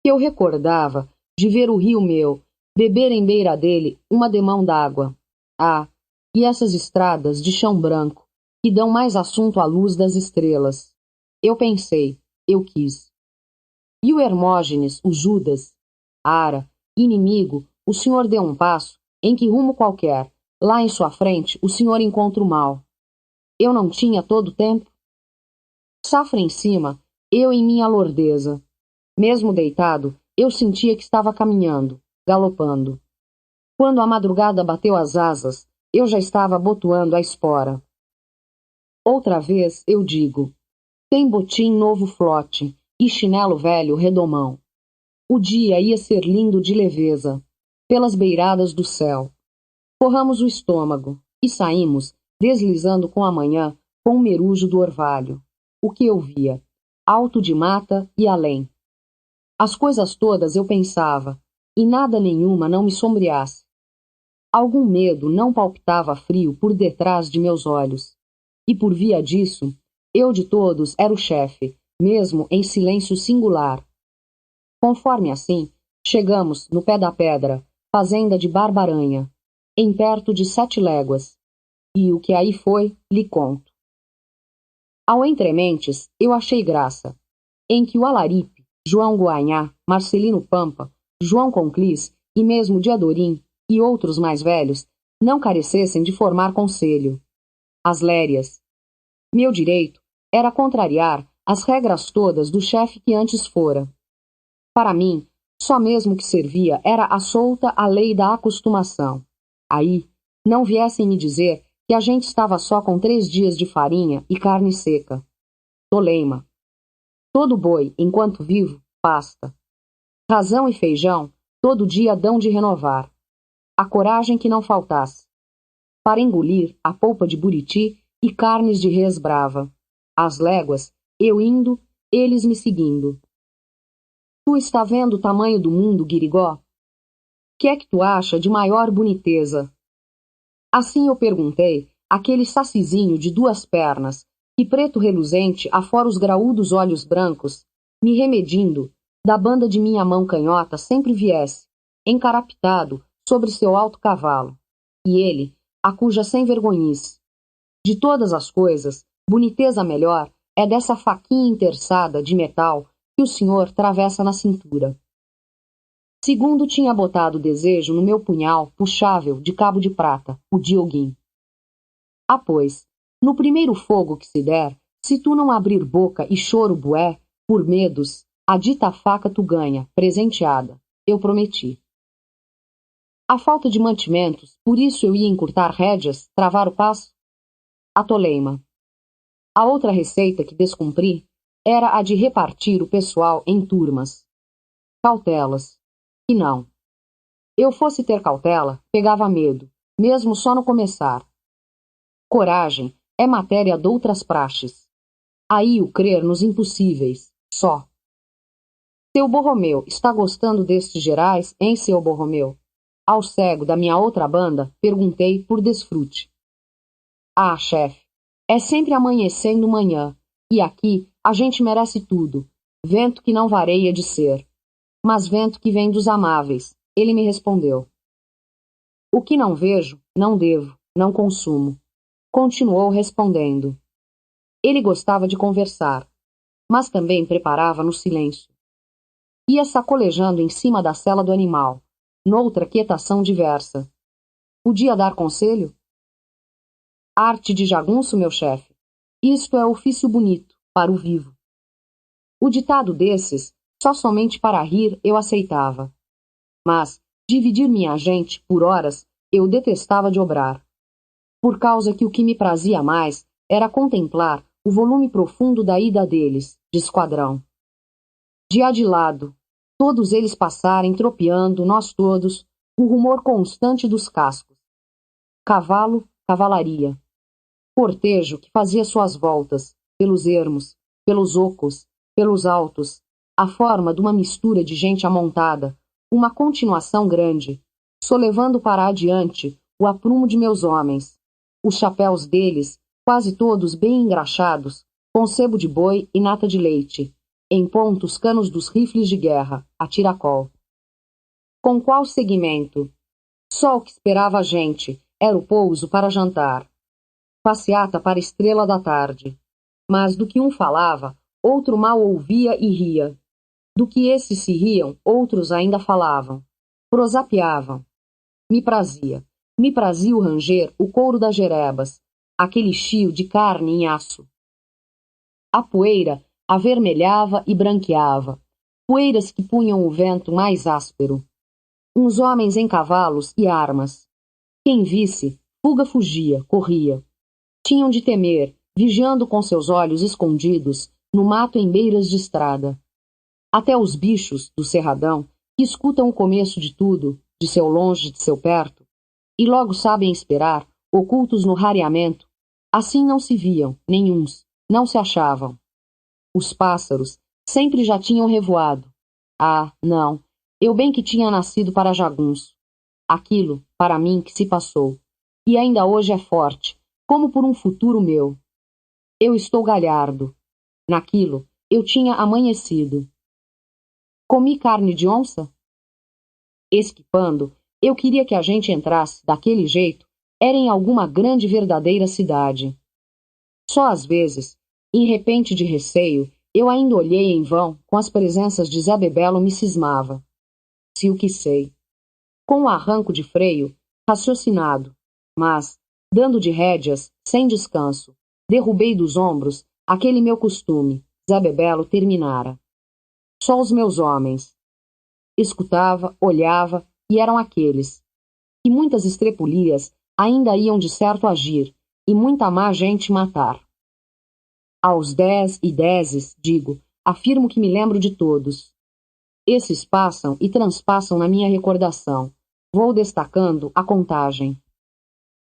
Que eu recordava de ver o rio meu, beber em beira dele uma demão d'água. Ah, e essas estradas de chão branco, que dão mais assunto à luz das estrelas. Eu pensei, eu quis. E o Hermógenes, o Judas, Ara, inimigo, o senhor deu um passo, em que rumo qualquer, lá em sua frente, o senhor encontra o mal. Eu não tinha todo o tempo? Safra em cima, eu em minha lordeza. Mesmo deitado, eu sentia que estava caminhando, galopando. Quando a madrugada bateu as asas, eu já estava abotoando a espora. Outra vez eu digo, tem botim novo flote e chinelo velho redomão. O dia ia ser lindo de leveza, pelas beiradas do céu. Forramos o estômago e saímos, deslizando com a manhã, com o merujo do orvalho. O que eu via? Alto de mata e além. As coisas todas eu pensava, e nada nenhuma não me sombreasse. Algum medo não palpitava frio por detrás de meus olhos. E por via disso, eu de todos era o chefe, mesmo em silêncio singular. Conforme assim, chegamos no pé da pedra, fazenda de Barbaranha, em perto de 7 léguas, e o que aí foi, lhe conto. Ao entrementes, eu achei graça, em que o Alaripe, João Goanhá, Marcelino Pampa, João Conclis e mesmo Diadorim e outros mais velhos não carecessem de formar conselho. As lérias. Meu direito era contrariar as regras todas do chefe que antes fora. Para mim, só mesmo que servia era a solta a lei da acostumação. Aí, não viessem me dizer que a gente estava só com 3 dias de farinha e carne seca. Toleima. Todo boi, enquanto vivo, pasta. Razão e feijão todo dia dão de renovar. A coragem que não faltasse. Para engolir a polpa de buriti e carnes de res brava. Às léguas, eu indo, eles me seguindo. Tu está vendo o tamanho do mundo, Guirigó? Que é que tu acha de maior boniteza? Assim eu perguntei àquele sacizinho de 2 pernas, que preto reluzente, afora os graúdos olhos brancos, me remedindo, da banda de minha mão canhota sempre viesse, encarapitado sobre seu alto cavalo, e ele, a cuja sem-vergonhice. De todas as coisas, boniteza melhor é dessa faquinha enterçada de metal que o senhor travessa na cintura. Segundo tinha botado desejo no meu punhal puxável de cabo de prata, o Dioguim. Ah, pois, no primeiro fogo que se der, se tu não abrir boca e choro bué, por medos, a dita faca tu ganha, presenteada, eu prometi. A falta de mantimentos, por isso eu ia encurtar rédeas, travar o passo? Atoleima. A outra receita que descumpri era a de repartir o pessoal em turmas. Cautelas. E não. Eu fosse ter cautela, pegava medo, mesmo só no começar. Coragem é matéria doutras praxes. Aí o crer nos impossíveis, só. Seu Borromeu está gostando destes gerais, hein, seu Borromeu? Ao cego da minha outra banda, perguntei por desfrute. Ah, chefe, é sempre amanhecendo manhã, e aqui a gente merece tudo, vento que não vareia de ser. Mas vento que vem dos amáveis, ele me respondeu. O que não vejo, não devo, não consumo. Continuou respondendo. Ele gostava de conversar, mas também preparava no silêncio. Ia sacolejando em cima da sela do animal, noutra quietação diversa. Podia dar conselho? Arte de jagunço, meu chefe. Isto é ofício bonito, para o vivo. O ditado desses, só somente para rir, eu aceitava. Mas dividir minha gente, por horas, eu detestava de obrar. Por causa que o que me prazia mais era contemplar o volume profundo da ida deles, de esquadrão. De adilado, todos eles passarem tropeando, nós todos, o rumor constante dos cascos. Cavalo, cavalaria. Cortejo que fazia suas voltas, pelos ermos, pelos ocos, pelos altos, a forma de uma mistura de gente amontada, uma continuação grande, solevando para adiante o aprumo de meus homens, os chapéus deles, quase todos bem engraxados, com sebo de boi e nata de leite, em ponto os canos dos rifles de guerra, a tiracol. Com qual seguimento? Só o que esperava a gente era o pouso para jantar. Passeata para a estrela da tarde. Mas do que um falava, outro mal ouvia e ria. Do que esses se riam, outros ainda falavam. Prosapiavam. Me prazia. Me prazia o ranger, o couro das jerebas, aquele chio de carne em aço. A poeira avermelhava e branqueava, poeiras que punham o vento mais áspero. Uns homens em cavalos e armas. Quem visse, fuga fugia, corria. Tinham de temer, vigiando com seus olhos escondidos, no mato em beiras de estrada. Até os bichos, do cerradão, que escutam o começo de tudo, de seu longe, de seu perto, e logo sabem esperar, ocultos no rareamento, assim não se viam, nenhuns, não se achavam. Os pássaros sempre já tinham revoado. Ah, não, eu bem que tinha nascido para jagunço. Aquilo, para mim, que se passou, e ainda hoje é forte, como por um futuro meu. Eu estou galhardo. Naquilo, eu tinha amanhecido. Comi carne de onça? Esquipando, eu queria que a gente entrasse, daquele jeito, era em alguma grande verdadeira cidade. Só às vezes, em repente de receio, eu ainda olhei em vão, com as presenças de Zé Bebelo me cismava. Se o que sei. Com o arranco de freio, raciocinado, mas, dando de rédeas, sem descanso, derrubei dos ombros aquele meu costume, Zé Bebelo terminara. Só os meus homens. Escutava, olhava, e eram aqueles. E muitas estrepulias ainda iam de certo agir, e muita má gente matar. Aos 10 e 10, digo, afirmo que me lembro de todos. Esses passam e transpassam na minha recordação. Vou destacando a contagem.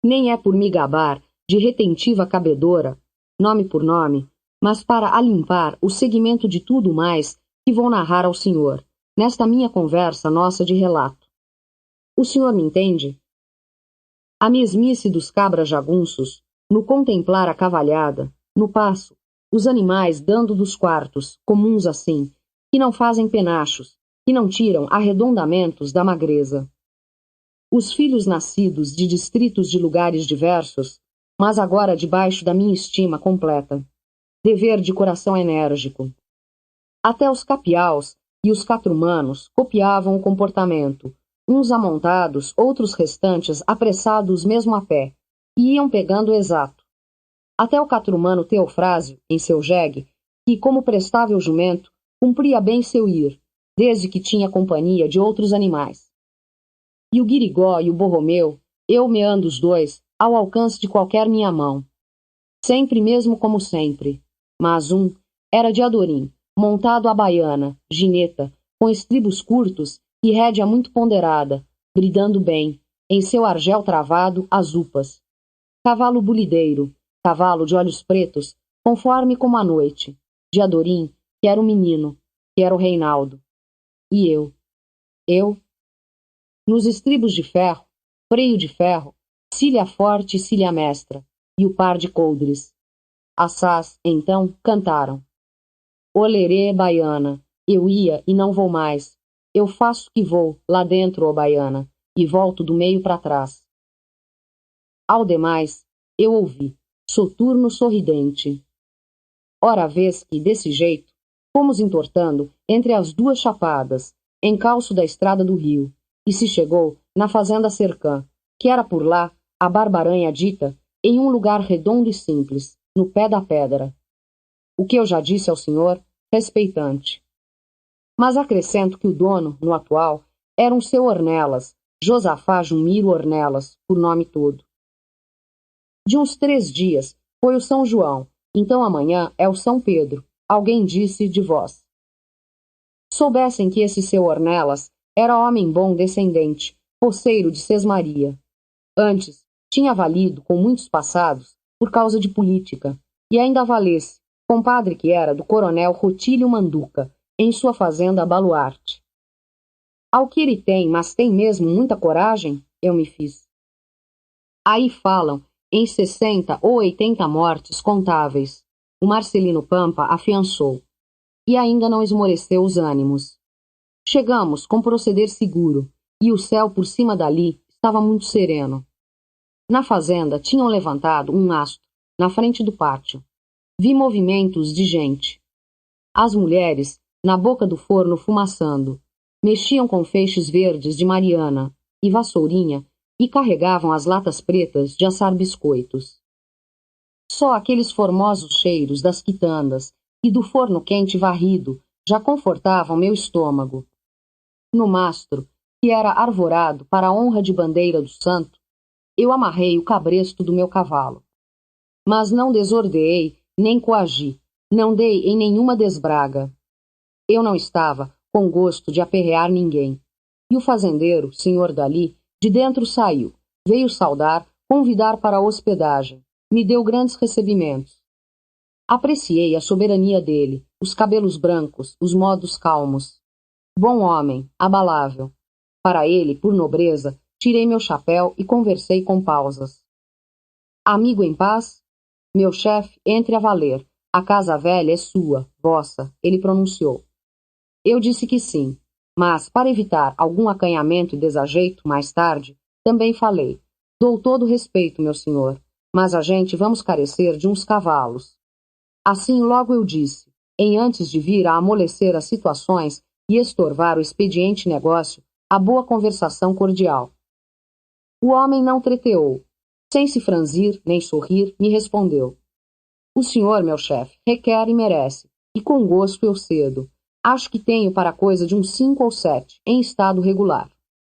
Nem é por me gabar de retentiva cabedora, nome por nome, mas para alimpar o segmento de tudo mais que vou narrar ao senhor, nesta minha conversa nossa de relato. O senhor me entende? A mesmice dos cabras jagunços, no contemplar a cavalhada, no passo, os animais dando dos quartos, comuns assim, que não fazem penachos, que não tiram arredondamentos da magreza. Os filhos nascidos de distritos de lugares diversos, mas agora debaixo da minha estima completa. Dever de coração enérgico. Até os capiaus e os catrumanos copiavam o comportamento, uns amontados, outros restantes apressados mesmo a pé, e iam pegando o exato. Até o catrumano Teofrásio, em seu jegue, que, como prestável jumento, cumpria bem seu ir, desde que tinha companhia de outros animais. E o guirigó e o borromeu, eu meando os dois, ao alcance de qualquer minha mão. Sempre mesmo como sempre. Mas um era de Adorim, montado à baiana, gineta, com estribos curtos e rédea muito ponderada, bridando bem, em seu argel travado, as upas. Cavalo bulideiro, cavalo de olhos pretos, conforme como a noite. De Adorim, que era o menino, que era o Reinaldo. E eu, nos estribos de ferro, freio de ferro, cilha forte e cilha mestra, e o par de coldres. Assás, então, cantaram. Olerê, baiana, eu ia e não vou mais. Eu faço que vou, lá dentro, ó baiana, e volto do meio para trás. Ao demais, eu ouvi, soturno sorridente. Ora vez que, desse jeito, fomos entortando entre as duas chapadas, encalço da estrada do rio, e se chegou na fazenda Cercã, que era por lá a Barbaranha dita, em um lugar redondo e simples, no pé da pedra. O que eu já disse ao senhor, respeitante. Mas acrescento que o dono, no atual, era um seu Ornelas, Josafá Jumiro Ornelas, por nome todo. De uns 3 dias foi o São João, então amanhã é o São Pedro, alguém disse de vós. Soubessem que esse seu Ornelas era homem bom descendente, roceiro de Sesmaria. Antes, tinha valido, com muitos passados, por causa de política, e ainda valesse, compadre que era do coronel Rotílio Manduca, em sua fazenda Baluarte. Ao que ele tem, mas tem mesmo muita coragem, eu me fiz. Aí falam em 60 ou 80 mortes contáveis. O Marcelino Pampa afiançou. E ainda não esmoreceu os ânimos. Chegamos com proceder seguro, e o céu por cima dali estava muito sereno. Na fazenda tinham levantado um astro, na frente do pátio. Vi movimentos de gente. As mulheres, na boca do forno fumaçando, mexiam com feixes verdes de Mariana e vassourinha e carregavam as latas pretas de assar biscoitos. Só aqueles formosos cheiros das quitandas e do forno quente varrido já confortavam meu estômago. No mastro, que era arvorado para a honra de bandeira do santo, eu amarrei o cabresto do meu cavalo. Mas não desordeei nem coagi, não dei em nenhuma desbraga. Eu não estava com gosto de aperrear ninguém. E o fazendeiro, senhor dali, de dentro saiu, veio saudar, convidar para a hospedagem, me deu grandes recebimentos. Apreciei a soberania dele, os cabelos brancos, os modos calmos. Bom homem, abalável. Para ele, por nobreza, tirei meu chapéu e conversei com pausas. Amigo em paz? Meu chefe, entre a valer. A casa velha é sua, vossa, ele pronunciou. Eu disse que sim, mas, para evitar algum acanhamento e desajeito, mais tarde, também falei. Dou todo o respeito, meu senhor, mas a gente vamos carecer de uns cavalos. Assim logo eu disse, em antes de vir a amolecer as situações e estorvar o expediente negócio, a boa conversação cordial. O homem não treteou. Sem se franzir, nem sorrir, me respondeu. O senhor, meu chefe, requer e merece, e com gosto eu cedo. Acho que tenho para coisa de uns 5 ou 7, em estado regular.